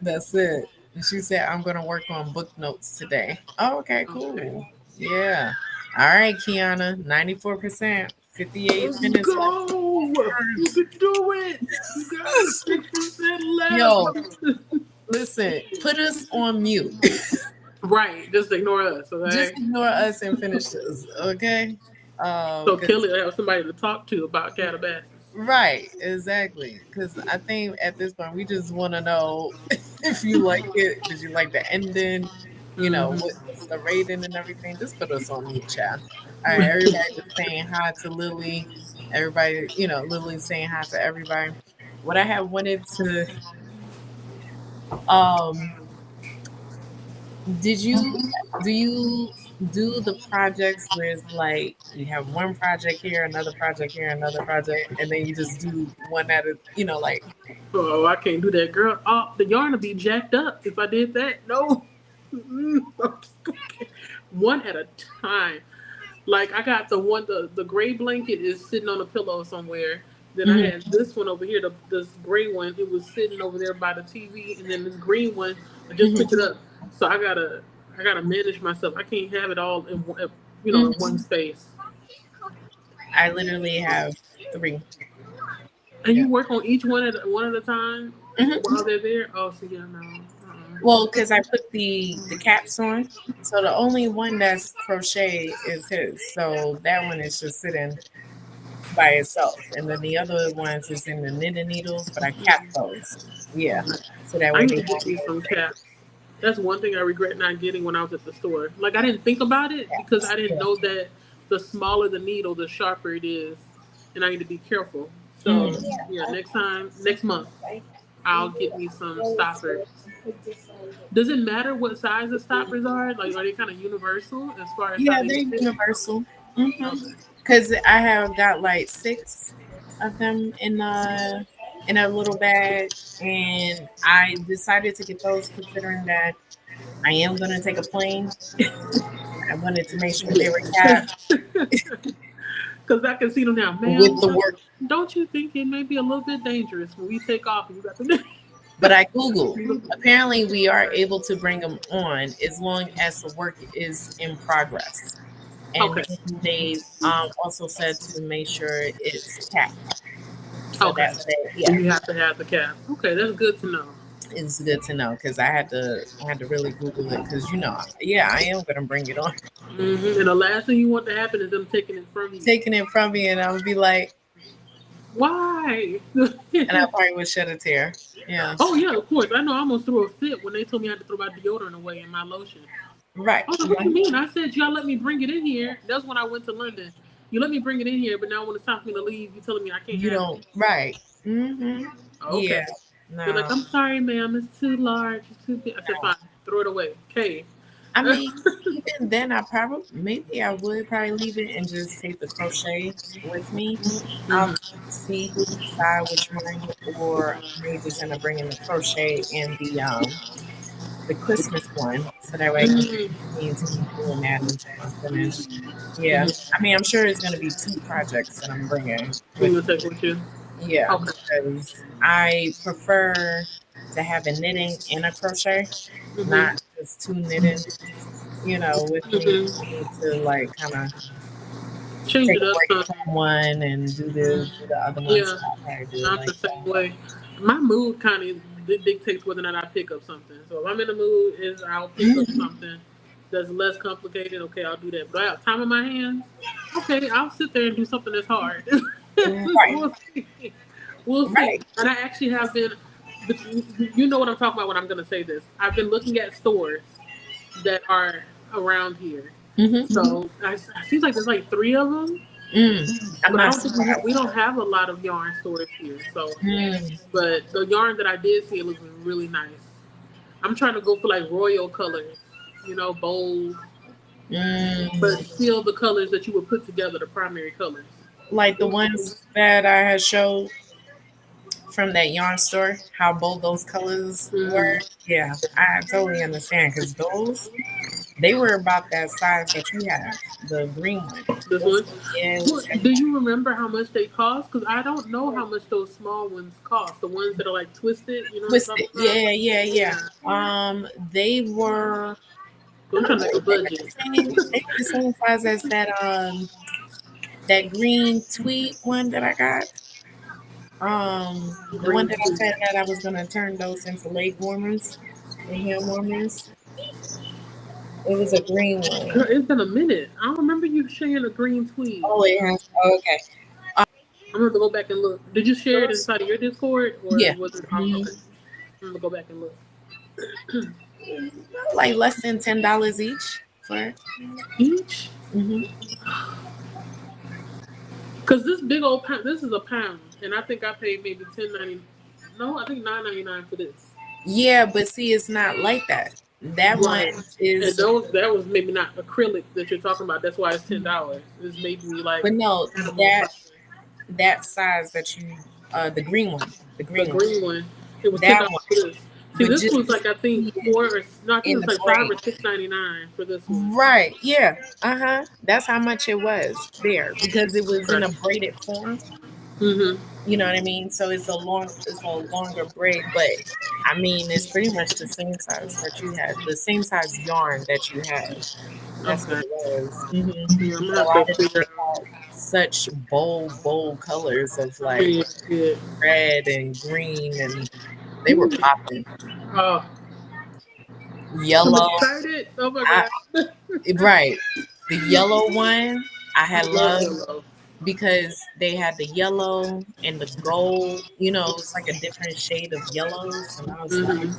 That's it. And she said, "I'm gonna work on book notes today." Oh, okay, cool. Yeah. All right, Kiana. 94%. 58 Let's minutes left. go. You can do it. You got 6% left. Yo, listen, put us on mute. Right. Just ignore us, okay? Just ignore us and finish this, okay? So 'Cause- Kelly will have somebody to talk to about Calabasas. right, exactly. Because I think at this point we just want to know if you like it. Did you like the ending? You know, what's the rating and everything? Just put us on mute, chat. All right, everybody just saying hi to Lily. Everybody, Lily's saying hi to everybody. What I have wanted to um Did you do you do the projects where it's like you have one project here, another project, and then you just do one at a, like Oh, I can't do that, girl. Oh, the yarn would be jacked up if I did that. No. One at a time. Like I got the gray blanket is sitting on a pillow somewhere. Then I had this one over here, this gray one. It was sitting over there by the TV, and then this green one. I just picked it up, so I gotta manage myself. I can't have it all in one space. I literally have three. And Yeah. you work on each one at a time Mhm. while they're there. Oh, so yeah, no. Well, because I put the caps on, so the only one that's crochet is his. So that one is just sitting by itself, and then the other ones is in the knitting needles, but I capped those. Yeah, so that I way need they to get won't me go some crazy. caps. That's one thing I regret not getting when I was at the store. Like I didn't think about it because I didn't Yeah. know that the smaller the needle, the sharper it is, and I need to be careful. So Mm. yeah, next month, I'll get me some stoppers. Does it matter what size the stoppers are? Like, are they kind of universal as far as how Yeah, they they're fit? universal. Okay. Because I have got like 6 of them in a little bag, and I decided to get those considering that I am going to take a plane. I wanted to make sure they were capped Because I can see them now, with ma'am. the work. Don't you think it may be a little bit dangerous when we take off and you got the But I Googled. Apparently, we are able to bring them on as long as the work is in progress. And Okay. then they also said to make sure it's capped. So Okay. that way, So yeah, you have to have the cap. Okay, that's good to know. it's good to know because I had to really Google it because yeah, I am gonna bring it on. And the last thing you want to happen is them taking it from you. Taking it from me, and I would be like, Why? and I probably would shed a tear. Yeah, Oh yeah, of course. I know I almost threw a fit when they told me I had to throw my deodorant away and my lotion. right. I was like, what do you mean? I said y'all let me bring it in here. That's when I went to London. You let me bring it in here, but now when it's time for me to leave, you telling me I can't You have don't, right? Mm-hmm. it. Okay. Yeah. They're like, No. I'm sorry, ma'am, it's too large, it's too big. I said, fine, throw it away. Okay. I mean, even then, maybe I would probably leave it and just take the crochet with me. I'll see, decide which one, or I may just end up bringing the crochet and the Christmas one, so that way I can continue to keep doing that until I'm finished. Yeah, I mean, I'm sure it's going to be 2 projects that I'm bringing You with gonna me. take it with you? Yeah, Okay. because I prefer to have a knitting and a crochet, not just 2 knitting, with me. I need to like kind of Change take it a up break some. from one and do the other one. So Yeah, I probably do it I'm the like same way. My mood kind of dictates whether or not I pick up something. So if I'm in the mood, is I'll pick up that. something that's less complicated. Okay, I'll do that. But I have time on my hands. Okay, I'll sit there and do something that's hard. Right, We'll see. We'll see. right. And I actually have been. But you know what I'm talking about when I'm going to say this. I've been looking at stores that are around here. Mm-hmm. So it seems like there's like 3 of them. I'm But I not don't think we surprised. don't have a lot of yarn stores here. So, Mm, but the yarn that I did see, it looks really nice. I'm trying to go for like royal colors, bold, but mm. still the colors that you would put together, the primary colors. Like the ones that I had showed from that yarn store, how bold those colors were. Mm-hmm. Yeah, I totally understand because they were about that size that you have, the green one. This Those, one. yeah, it was Do you remember how much they cost? Because I don't know how much those small ones cost. The ones that are like twisted, you know what I'm twisted. talking about? Yeah, yeah, yeah. Yeah. They were. 'Cause I'm trying to make a budget. They were the same size as that green tweed one that I got. The one Green that I tea. said that I was gonna turn those into leg warmers and hand warmers. It was a green Girl, one. it's been a minute. I don't remember you sharing a green tweet. Oh, it has. Oh, okay. I'm gonna have to go back and look. Did you share it Those, inside of your Discord or yeah, was it off? mhm. Okay, I'm gonna go back and look. Like less than $10 each for it. Each? Hmm. Cause this big old pound, this is a pound, and I think I paid maybe 10.90. No, I think 9.99 for this. Yeah, but see, it's not like that. That one Right. And is, those that was maybe not acrylic that you're talking about. That's why it's $10. It's maybe like but no, animal that something. that size that you, the green one, the The green one, green one, it was ten that dollars one, for this. See, but this just was like I think see it four or no, I think in it was the like braid. $5 or $6.99 for this one. Right. Yeah. Uh-huh. That's how much it was there because it was in Okay. a braided form. Mhm. You know what I mean? So it's a longer braid, but I mean, it's pretty much the same size that you had, the same size yarn that you had. That's what Okay. it was. Hmm. Yeah, I'm But gonna a have lot to of them figure they out. had such bold colors of like Yeah, yeah. red and green, and they were popping. Oh, I'm Yellow, excited. Oh my I god. right. The yellow one I I had love loved yellow. because they had the yellow and the gold. You know, it's like a different shade of yellows, and I was like, Mhm.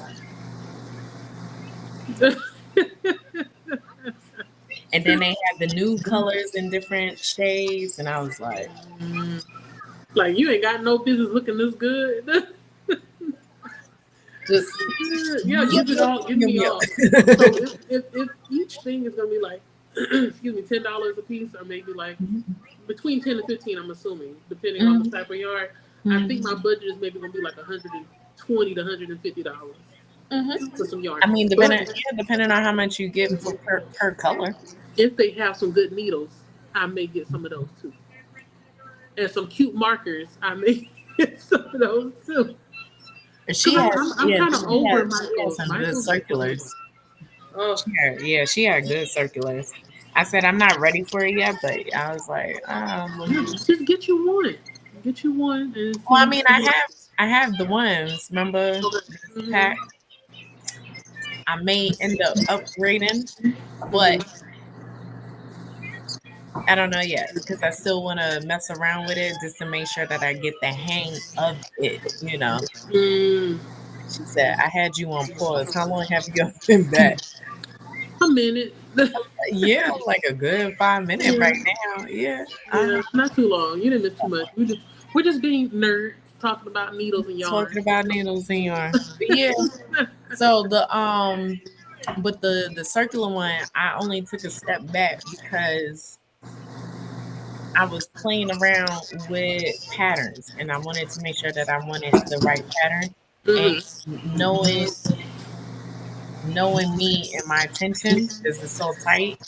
and then they had the nude colors in different shades, and I was like, Mm. Like you ain't got no business looking this good. just Yeah, yum, give yum, me yum. all. So if each thing is gonna be like excuse me, $10 a piece or maybe like between 10 and 15, I'm assuming, depending on the Mhm, type of yard. I think my mhm, budget is maybe gonna be like $120 to $150 mhm. for some yarn. I mean, But depending on how much you get for per color. if they have some good needles, I may get some of those too. And some cute markers, I may get some of those too. She Cause had, I'm yeah, kind of over she had Michael's. some good Michael's, circulars. oh, Yeah, she had good circulars. I said I'm not ready for it yet, but I was like, yeah, just get you one. Get you one and well, I see. mean, I have the ones. Remember Okay. this Hmm. pack? I may end up upgrading, but Hmm. I don't know yet because I still want to mess around with it just to make sure that I get the hang of it. You know, Mm, she said I had you on pause. How long have you been back? a minute. Yeah, like a good 5 minutes Yeah, right now. Yeah, yeah, not too long. You didn't miss too much. We're just being nerds talking about needles and yarn. talking about needles and yarn. But yeah, so but the circular one, I only took a step back because I was playing around with patterns and I wanted to make sure that I wanted the right pattern. And Hmm. knowing knowing me and my attention because it's so tight,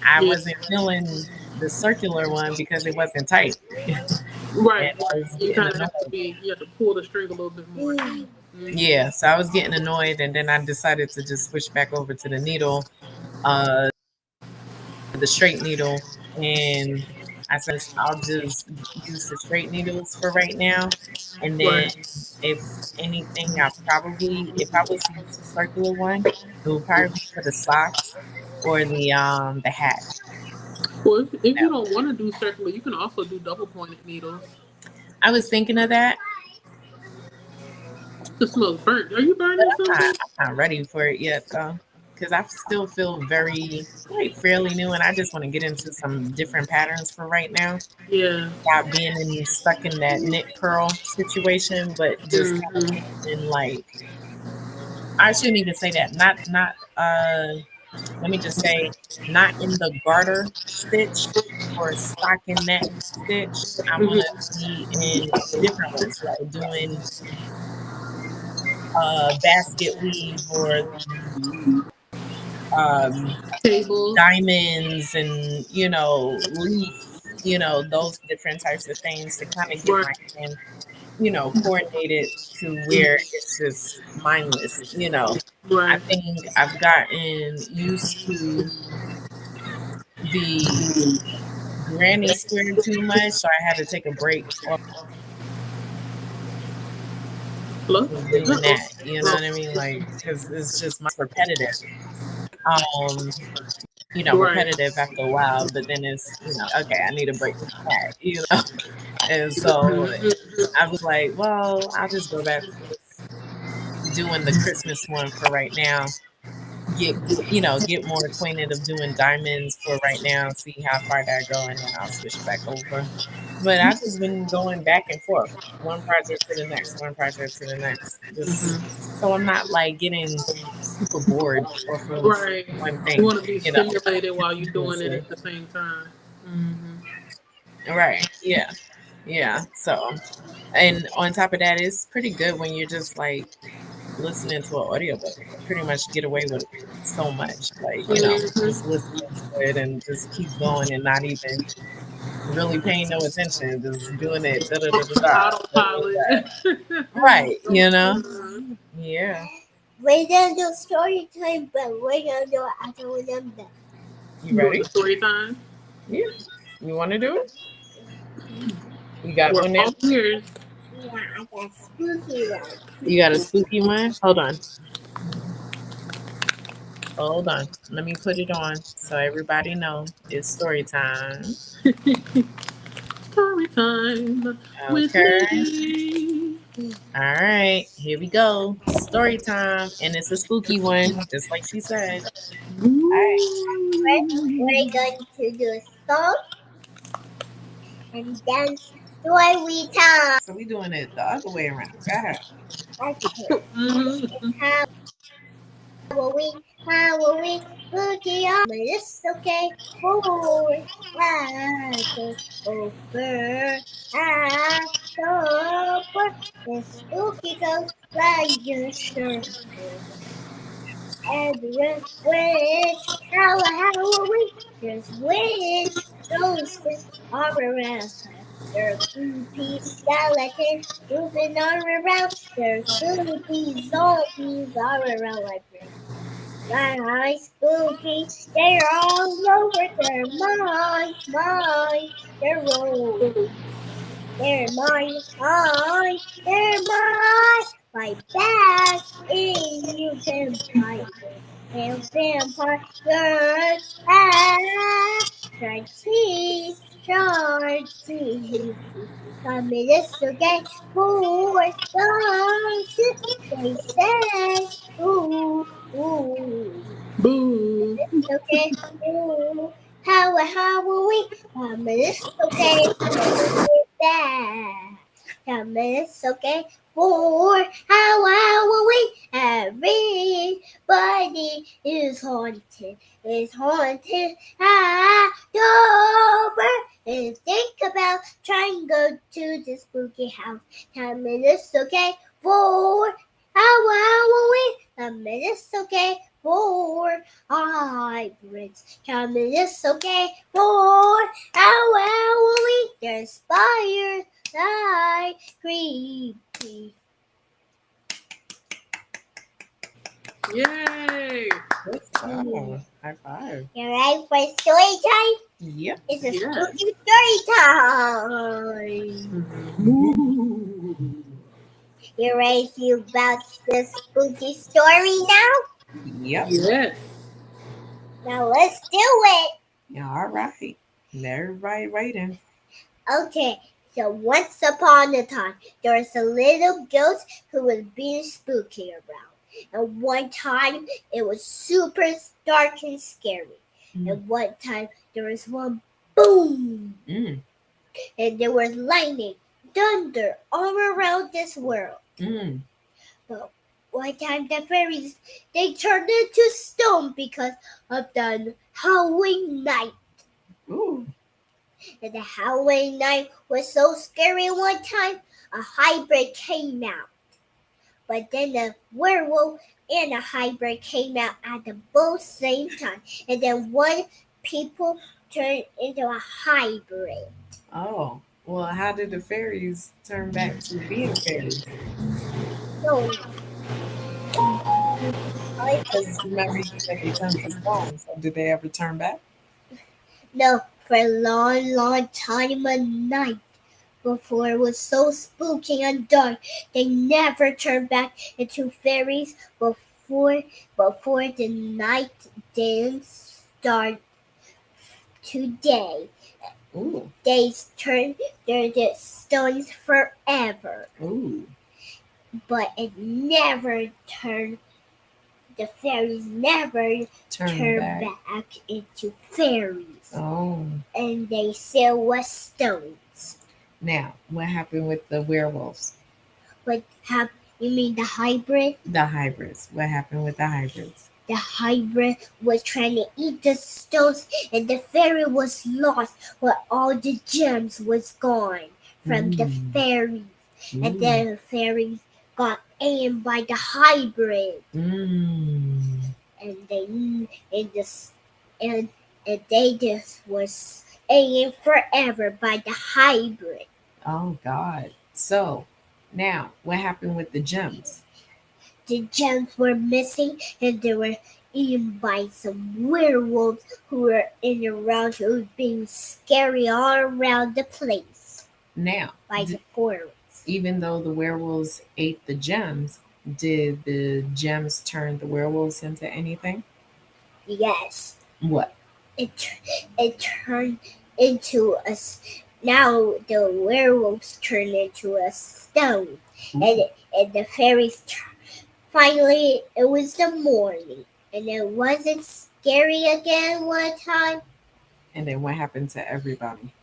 I Yeah, wasn't feeling the circular one because it wasn't tight. And right. I was You getting kind of have to annoyed. be. You have to pull the string a little bit more. Hmm. Yeah, so I was getting annoyed and then I decided to just switch back over to the needle, uh the straight needle, and I said I'll just use the straight needles for right now, and then Right. if anything, if I was to use the circular one, it would probably be for the socks or the hat. Well, if you No. don't want to do circular, you can also do double pointed needles. I was thinking of that, It smells burnt. Are you but burning something? I'm not ready for it yet though, because I still feel very like fairly new, and I just want to get into some different patterns for right now. Yeah. Not being stuck in that knit purl situation, but just kind of Hmm. getting in like I shouldn't even say that. Not let me just say not in the garter stitch or stockinette stitch. I want to Hmm. be in different ones, like doing basket weave or um, Tables. diamonds and leaf, those different types of things to kind of get Right. my hand coordinated to where it's just mindless. I Right. think I've gotten used to the Granny squared too much, so I had to take a break off Hello? of doing Uh-oh. that. You know what I mean? Like, because it's just repetitive. Um, Right. repetitive after a while, but then it's, okay, I need a break from that. And so I was like, well, I'll just go back to doing the Christmas one for right now. Get more acquainted of doing diamonds for right now, see how far that go, and then I'll switch back over. But I've just been going back and forth, one project to the next, one project to the next, just so I'm not like getting super bored off of Right. one You thing, want to be stimulated while you're doing it continuously. at the same time. Hmm. Right. Yeah. Yeah. So, and on top of that, it's pretty good when you're just like listening to an audiobook. Pretty much get away with so much. Like, just listening to it and just keep going and not even really paying no attention, just doing it. Da, da, da, da, da, da, da, Autopilot. da. Right. Yeah. We're gonna do story time, but we're gonna do it after we're done that. You You doing ready? the story time? Yeah. You want to do it? You got We're one there? all ears. Yeah, I got spooky one. You got a spooky one? Hold on. Hold on. Let me put it on so everybody know it's story time. Story time with Okay. me. All right. Here we go. Story time. And it's a spooky one, just like she said. All right. We're going to do a song and dance story time. So we doing it the other way around. Go ahead. Okay. Mhm. Halloween, Halloween, spooky on. It's okay. Forward, over, October. The spooky goes like your circle. And the witch, Halloween, there's witch, ghosts all around. There's creepy skeletons moving all around. There's spooky zombies all around like this. My spooky, they're all over. They're mine, they're rolling. They're mine, they're mine. My bag in you vampire. And vampire girls try to come in this okay for the they say ooh. Boo. Okay, ooh, how will we? It's okay, that. It's okay for how will we? Everybody is haunted, October. And think about trying to go to the spooky house. It's okay for how will we? It's okay for hybrids. It's okay for how we? There's fire like creepy. Yay. Good job. High five. You ready for story time? Yep. It's a Yes. spooky story time. Boo. You ready to about the spooky story now? Yep. Yes. Now let's do it. All right. Everybody waiting. Okay, so once upon a time, there was a little ghost who was being spooky around. And one time, it was super dark and scary. And one time, there was one boom. And there was lightning, thunder all around this world. But one time, the fairies, they turned into stone because of the Halloween night. Ooh. And the Halloween night was so scary one time, a hybrid came out. But then the werewolf and a hybrid came out at the both same time. And then one people turned into a hybrid. Oh. Well, how did the fairies turn back to being fairies? So, Because remember you said they turned to stone, so did they ever turn back? no, for a long, long time of night. Before it was so spooky and dark, they never turned back into fairies before the night didn't start today. Ooh. They turned their stones forever, Ooh. but it never turned. The fairies never Turn turned back. back into fairies, Oh. and they still was stones. Now, what happened with the werewolves? What happened? You mean the hybrid? The hybrids. What happened with the hybrids? The hybrid was trying to eat the stones, and the fairy was lost, but all the gems was gone from the fairies. And then the fairies got eaten by the hybrid, and they just was eaten forever by the hybrid. Oh God. So now what happened with the gems? The gems were missing, and they were eaten by some werewolves who were in around, who was being scary all around the place Now, by the forest. even though the werewolves ate the gems, did the gems turn the werewolves into anything? Yes, What? it turned into a. Now the werewolves turned into a stone, and the fairies. Finally, it was the morning, and it wasn't scary again one time. And then what happened to everybody?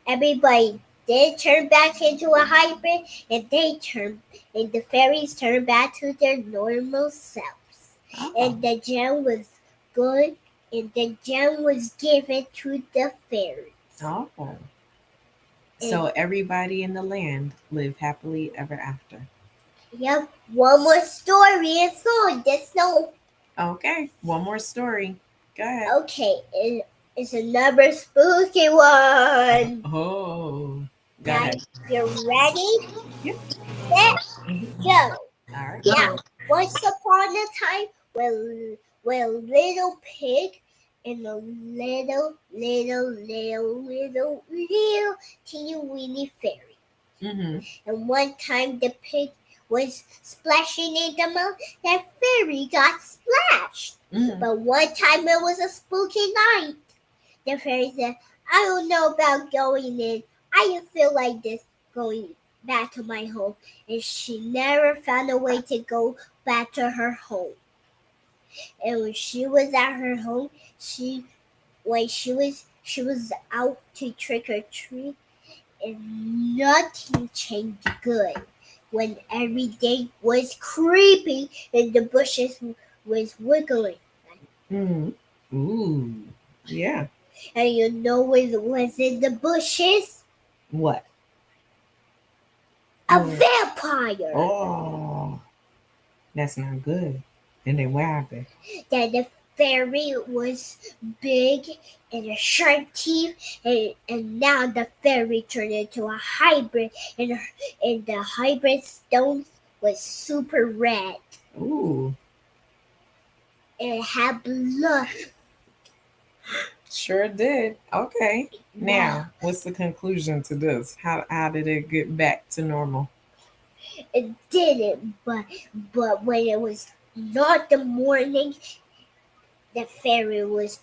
Everybody did turn back into a hybrid, and the fairies turned back to their normal selves. Oh. And the gem was good, and the gem was given to the fairies. Oh. So everybody in the land lived happily ever after. Yep, one more story is on this note. Okay, one more story. Go ahead. Okay, it's another spooky one. Oh, go ahead. You ready? Yep. Set, go. All right. Now, once upon a time, where little pig and a little teeny weeny fairy. And one time the pig was splashing in the mud, that fairy got splashed. But one time it was a spooky night. The fairy said, I don't know about going in. I just feel like this going back to my home. And she never found a way to go back to her home. And when she was at her home, she was out to trick or treat, and nothing changed good. When every day was creepy and the bushes was wiggling. Ooh, yeah. And you know what was in the bushes? What? A vampire. Oh, that's not good. And then what happened? Then the fairy was big and a sharp teeth, and now the fairy turned into a hybrid, and the hybrid stones was super red. Ooh. And it had blood. Sure did. Okay. Now, what's the conclusion to this? How did it get back to normal? It didn't, but when it was not the morning, the fairy was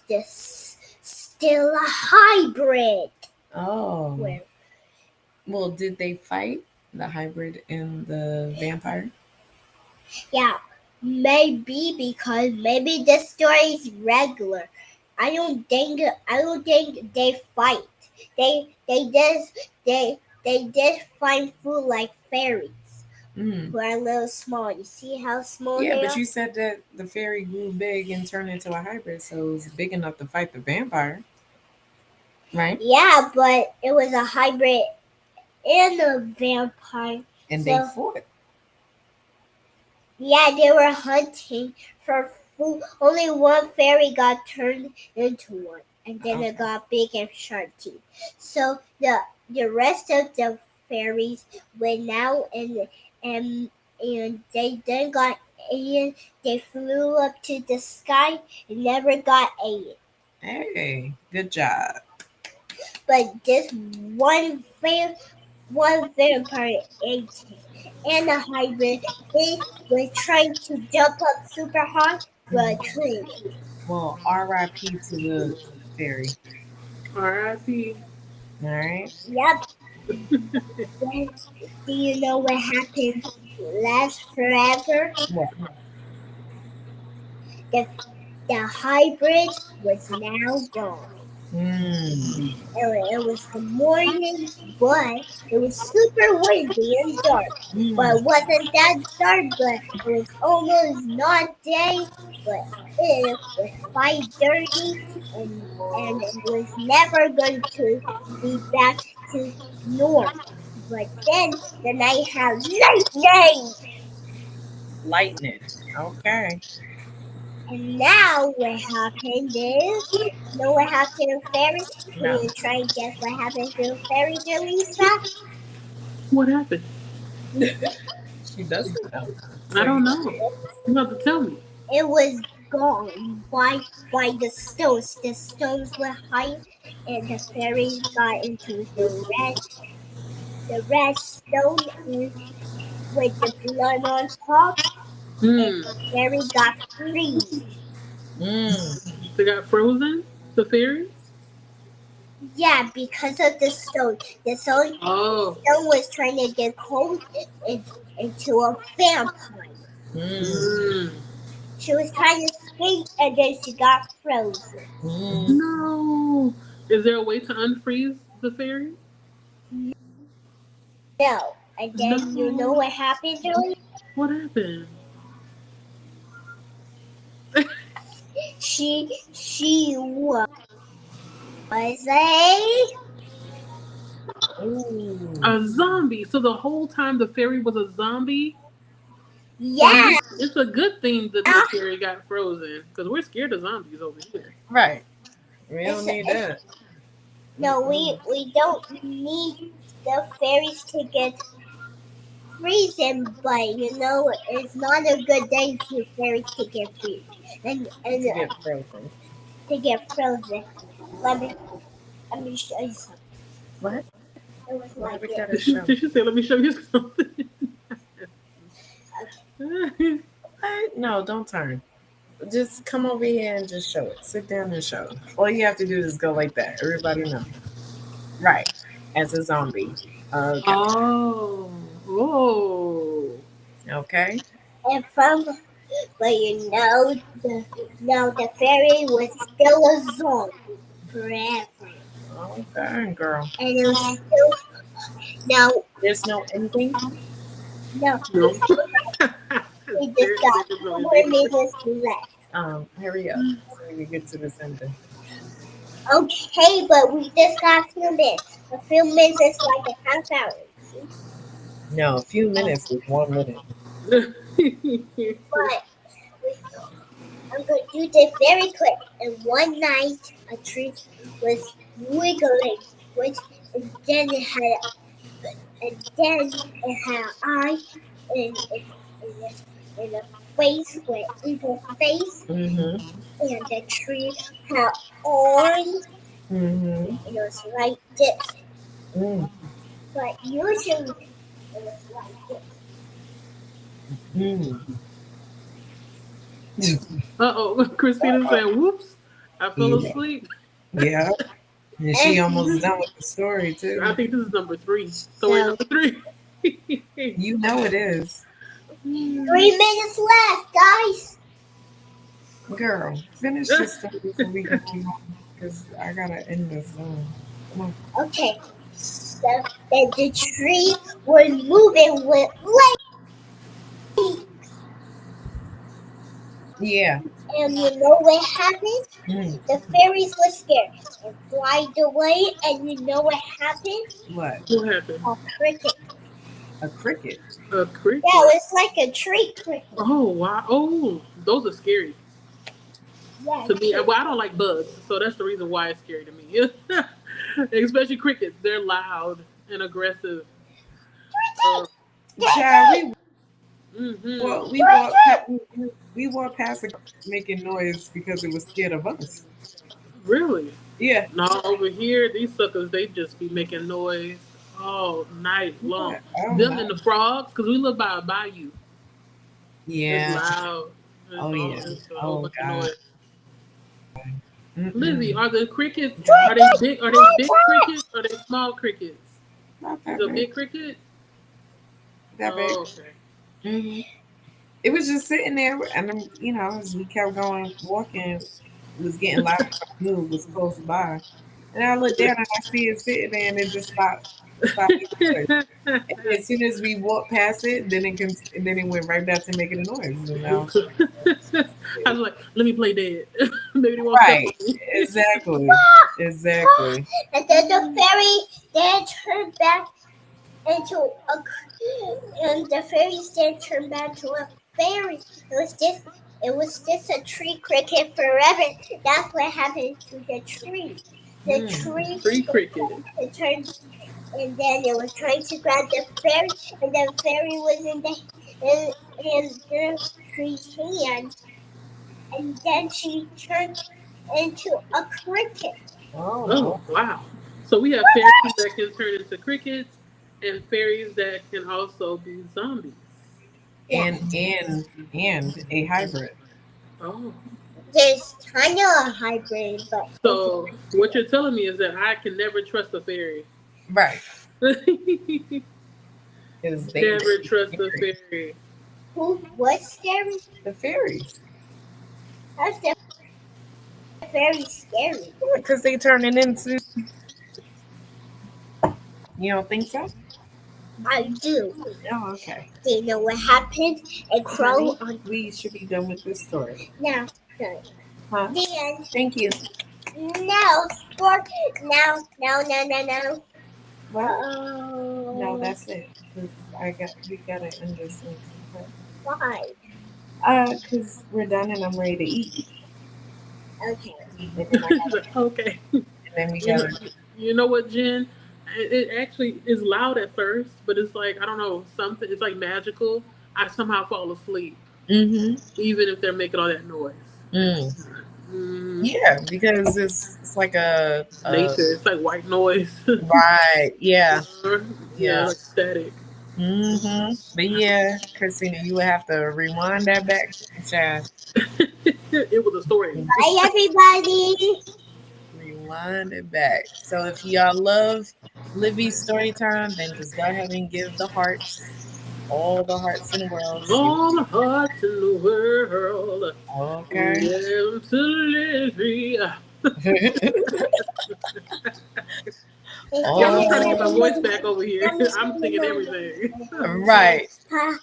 still a hybrid. Oh. Well, did they fight, the hybrid and the vampire? Yeah, maybe, because maybe the story is regular. I don't think they fight. They just find food like fairies. Who are a little small. You see how small they are? Yeah, but you said that the fairy grew big and turned into a hybrid, so it was big enough to fight the vampire, right? Yeah, but it was a hybrid and a vampire. And they fought. Yeah, they were hunting for food. Only one fairy got turned into one, and then it got big and sharp teeth. So the rest of the fairies went out and they then got eaten. They flew up to the sky and never got eaten. Hey, good job. but this one vampire ate it. And the hybrid, they were trying to jump up super high, but couldn't. Well, R.I.P. to the fairy. R.I.P. All right. Yep. Then, do you know what happened last forever? What? The hybrid was now gone. Mm. It was the morning, but it was super windy and dark. But it wasn't that dark, but it was almost not day, but it was 5:30, and it was never going to be back to normal. But then the night had lightning, Lightning. Okay. and now what happened is, you know what happened to Fairy? Can No. you try and guess what happened to Fairy, Jaleesa? What happened? She doesn't know. I don't know. You have to tell me. It was gone by the stones. The stones were high, and the fairy got into the red stone with the blood on top, and Hmm. the fairy got freeze. Mm. They got frozen. The fairies. Yeah, because of the stone. The stone Oh. was trying to get cold into a vampire. Mm. Mm. She was trying to escape, and then she got frozen. Mm. No. Is there a way to unfreeze the fairy? No. And then you know No. what happened, Joey? What happened? She was a Ooh. A zombie. So the whole time the fairy was a zombie. yeah. It's a good thing that the fairy got frozen because we're scared of zombies over here. Right. We don't need It's- that. No, we don't need the fairies to get freezing, but you know it's not a good day for fairies to get freezing and To get frozen. to get frozen. Let me show you something. What? It was Why like we this. gotta show? Did you say, let me show you something? What? No, don't turn. Just come over here and just show it. Sit down and show it. All you have to do is go like that. Everybody know. Right. As a zombie. Okay. Oh. Whoa. Okay. And from but you know the fairy was still a zombie forever. Okay, girl. And it was still now There's no ending. no No. we just got 4 minutes left. Hurry up so we can get to this ending. Okay, but we just got a few minutes. A few minutes is like a half hour. See? No, a few minutes is 1 minute. But I'm going to do this very quick. And one night, a tree was wiggling, which and then it had an eye and a face with evil face, Mm-hmm. and the tree had arms, Mm-hmm. and it was like this. Mm. But usually it was like this. Mm. Uh-oh. Christina said, whoops. I fell asleep. Yeah. And she almost done with the story too. I think this is number 3. So we're number 3. You know it is. 3 minutes left, guys. Girl, finish this story before we go on because I gotta end this song. Come on. Okay. So then the tree was moving with legs. Yeah. And you know what happened? Mm. The fairies were scared and flied away. And you know what happened? What? What happened? A cricket. A cricket. A cricket? Yeah, it was like a tree cricket. Oh, wow. Oh, those are scary Yeah. to me. Well, I don't like bugs, so that's the reason why it's scary to me. Especially crickets. They're loud and aggressive. Child, Mm-hmm. we walked past it making noise because it was scared of us. Really? Yeah. No, over here, these suckers, they just be making noise all night long. Yeah. Oh Them my. and the frogs, because we live by a bayou. It's Yeah. loud. Oh yeah. It's a whole Oh bunch of God. noise. Lizzie, Mm-mm. are the crickets, Yeah. are they big? Are they big crickets? Or are they small crickets? Not Is that it a big. big cricket? That big. Oh, okay. Hmm. It was just sitting there, and as we kept going, walking, it was getting louder. I knew it was close by, and I looked down and I see it sitting there, and it just stopped making noise. And as soon as we walked past it, then it went right back to making a noise. And I was like, I was like, let me play dead. Maybe they won't step right, on me. exactly, exactly. And then the fairy then turned back into and the fairies then turned back to a fairy. It was just a tree cricket forever. That's what happened to the tree. The tree Free cricket. it turned and then it was trying to grab the fairy and the fairy was in the tree's hand and then she turned into a cricket. Oh, Oh, wow. So we have fairies that can turn into crickets and fairies that can also be zombies. Yeah. and a hybrid. Oh. There's kind of a hybrid, but So what you're telling me is that I can never trust a fairy. Right, Never because they trust a fairy. who was scary? the fairies. That's the very scary. Because they turning into. You don't think so? I do. Oh, okay. Do you know what happened? A crow on We should be done with this story. now. The Huh? end. Thank you. Now, sport. Now. No. Well, Oh. no, that's it. Because we gotta understand. Why? Because we're done and I'm ready to eat. Okay. And then, Okay. and then we You know, gotta. you know what, Jen? It actually is loud at first, but it's like I don't know something. It's like magical. I somehow fall asleep, Mm-hmm. even if they're making all that noise. Mm. Mm, Yeah, because it's like it's nature. It's like white noise. right. Yeah. Yeah, Yeah. like static. Mm-hmm. But yeah, Christina, you would have to rewind that back, child. It was a story. Bye, everybody. Rewind it back. So if y'all love Libby's story time, then just go ahead and give the hearts, all the hearts in the world. All the hearts in the world. Okay. Live to live. Y'all, I'm trying to get my voice back over here. I'm singing everything. Right. Time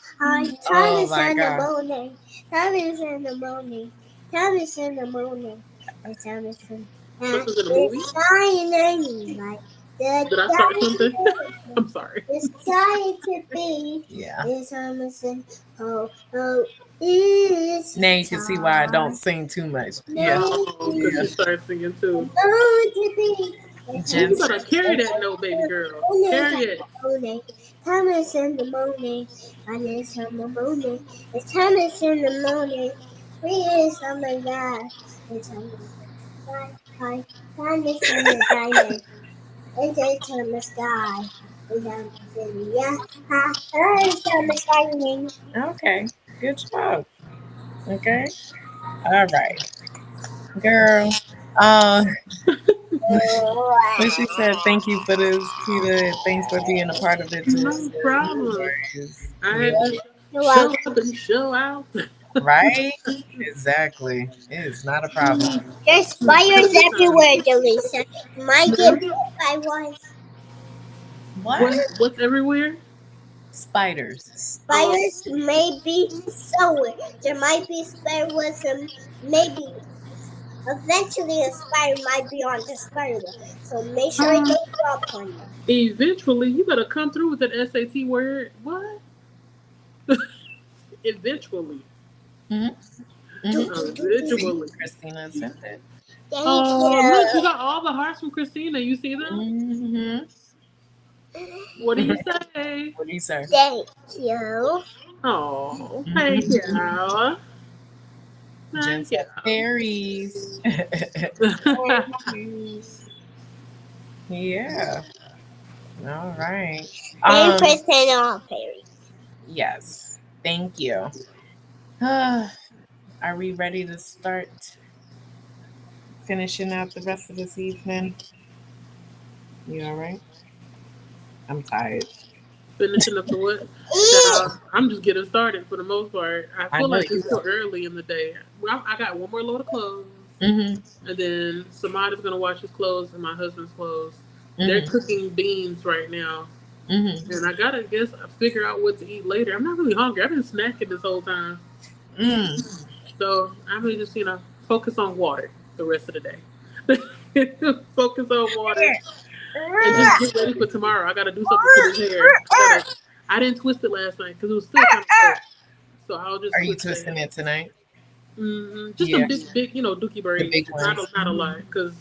Oh is my in the God. morning. Time is in the morning. Time is in the morning. Time is in This is in a movie? It's shining like the Did I start something? I'm sorry. It's trying to be. Yeah. It's almost in it's Now you can see why I don't sing too much. Yeah. Oh, because she started singing too. to be. Jen- You gotta carry that note, baby girl. Carry it. Morning. Time is in the morning. Time is in the morning. It's time is in the morning. We is oh my God. It's time is time. Time is in the diamond. It's in the sky. It's in the yeah. It's in the shining. Okay. Good job. Okay. All right. Girl. When she said thank you for this, Kita, thanks for being a part of it too. No problem. I had to You're show welcome. up and show out. Right? Exactly. It is not a problem. There's spiders everywhere, Delisa. You might get bit by one. What's everywhere? Spiders. Spiders may be somewhere. There might be spider with some maybe. Eventually, a spider might be on the spider web. So make sure it don't drop on you. Eventually, you better come through with that SAT word. What? Eventually. Eventually. Christina sent it. Thank Oh, you. look, you got all the hearts from Christina. You see them? Mm-hmm. What do you say? What do you say? Thank you. Oh, thank you. Jen Thank you. said fairies. Yeah. All right. Thanks for saying all fairies. Yes. Thank you. Are we ready to start finishing out the rest of this evening? You all right? I'm tired. Finishing up the what? I'm just getting started for the most part. I I feel know like you it's still are. early in the day. Well, I got one more load of clothes, Mm-hmm. and then Samad is gonna wash his clothes and my husband's clothes. They're Mm-hmm. cooking beans right now, Mm-hmm. and I gotta guess figure out what to eat later. I'm not really hungry. I've been snacking this whole time, Mm. so I'm gonna just focus on water the rest of the day. Focus on water and just get ready for tomorrow. I gotta do something to this hair. I didn't twist it last night because it was still kind of wet. So I'll just Are you twist twisting that. it tonight? Just Yeah. some big, dookie The braids. big ones. Not a lot because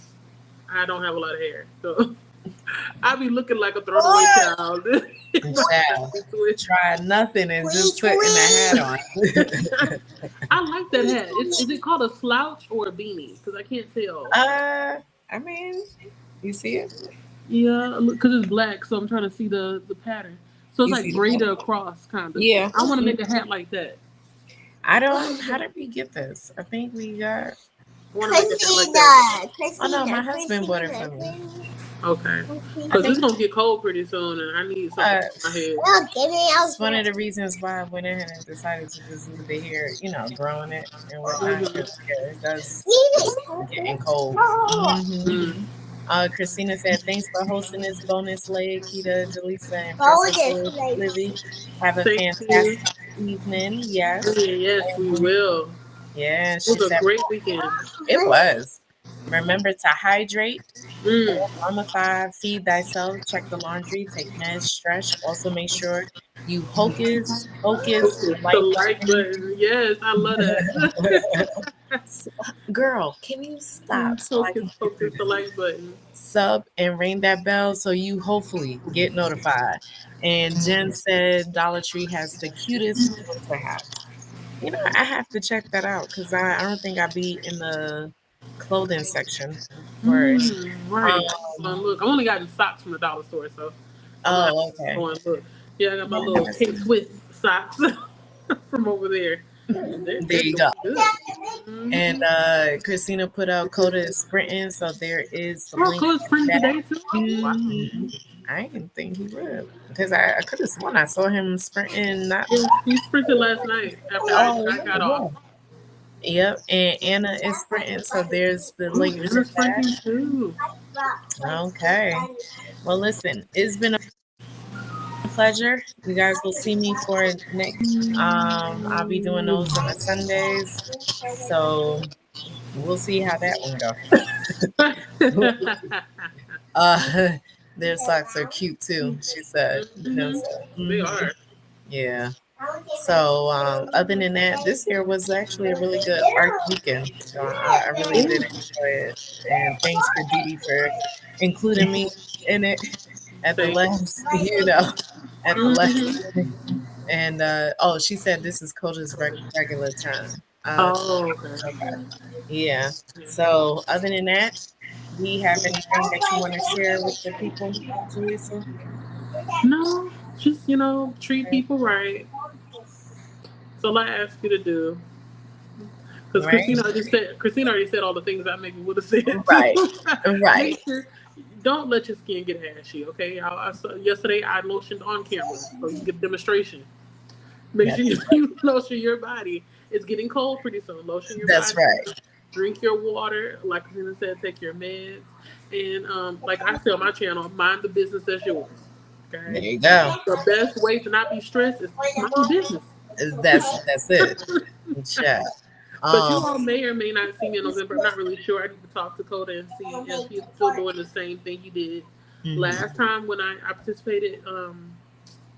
I don't have a lot of hair. So I be looking like a throwaway child. And If I child, do twist. try nothing and just putting a hat on. I like that hat. Is it called a slouch or a beanie? Because I can't tell. I mean, you see it? Yeah, because it's black, so I'm trying to see the pattern. So it's You like see the braided across, kind of. Yeah. I want to make a hat like that. I don't. How did we get this? I think we got. I want to make a hat like that. Oh no, my husband bought it for me. Okay. I Because it's think going to get cold pretty soon, and I need something uh, on my head. it's one of the reasons why I went ahead and decided to just leave the hair, growing it and whatnot. Mm-hmm. 'Cause, yeah, it does. It's getting cold. Hmm. Mm. Christina said, "Thanks for hosting this bonus leg, Keita, Delisa, and Princess Livy. Have a Thank you. fantastic evening." Yes. Yes, we will. Yeah, It she was a said great weekend. it was. Remember to hydrate, Mm. mummify, feed thyself, check the laundry, take meds, stretch. Also make sure you hocus the The like like button. button. Yes, I love that. Girl, can you stop so I can get through Focus, the this? like button. Sub and ring that bell so you hopefully get notified. And Jen said Dollar Tree has the cutest winter hats. I have to check that out because I don't think I be in the clothing section for it. Right. Um, Look, I only gotten socks from the dollar store, so I'm gonna have oh, to okay. go and look. Yeah, I got my Yeah, I little never K seen. Swiss socks from over there. And There they're you doing go. good. And Mm-hmm. Christina put out Coda is sprinting, so there is the Oh, link Coda's for printing that. today too. Oh, wow. I didn't think he would because I could have sworn I saw him sprinting. Not Yeah, he sprinted last night after I got off. yeah. Yep, and Anna is sprinting, so there's the Oh, link for Anna's sprinting too. that. Okay. Well, listen, it's been a pleasure. You guys will see me for next. I'll be doing those on the Sundays, so we'll see how that one go. uh, their socks are cute too. She said, Mhm. so, They are. yeah. So other than that, this year was actually a really good art weekend. So I really did enjoy it. And thanks for Didi for including me in it at the Thank you. last, at the last. Mhm. And she said this is Coach's regular time. Oh, okay. Okay, yeah. So other than that, do you have anything that you want to share with the people, Teresa? No, just treat people right. That's all I ask you to do. Because Right, Christina already said all the things I maybe would have said too. right, right. Make sure don't let your skin get ashy. Okay, yesterday I lotioned on camera, so you get a demonstration. Make sure That's you lotion your body. It's getting cold pretty soon. Lotion your that's body. right. Drink your water. Like Christina said, take your meds. And like I say on my channel, mind the business as yours. There Okay. you go. The best way to not be stressed is mind your business. That's it. Yeah. But you Um, all may or may not see me in November. I'm not really sure. I need to talk to Coda and see if he's still doing the same thing he did mhm. last time when I participated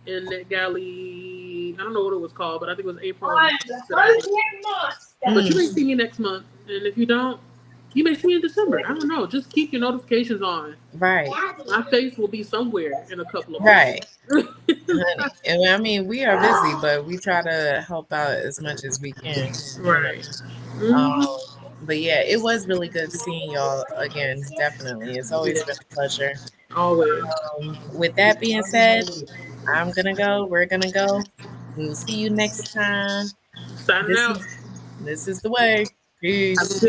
in NetGalley. I don't know what it was called, but I think it was April or March that I did. But you may see me next month. And if you don't, You may see me in December. I don't know. Just keep your notifications on. Right. My face will be somewhere in a couple of Right. months. Honey. And I mean, we are busy, but we try to help out as much as we can. Right. Um, Mm-hmm. but yeah, it was really good seeing y'all again. Definitely. It's always been a pleasure. Always. With that being said, I'm gonna go. We're gonna go. We'll see you next time. Signing This out. is this is the way. Have a Peace. good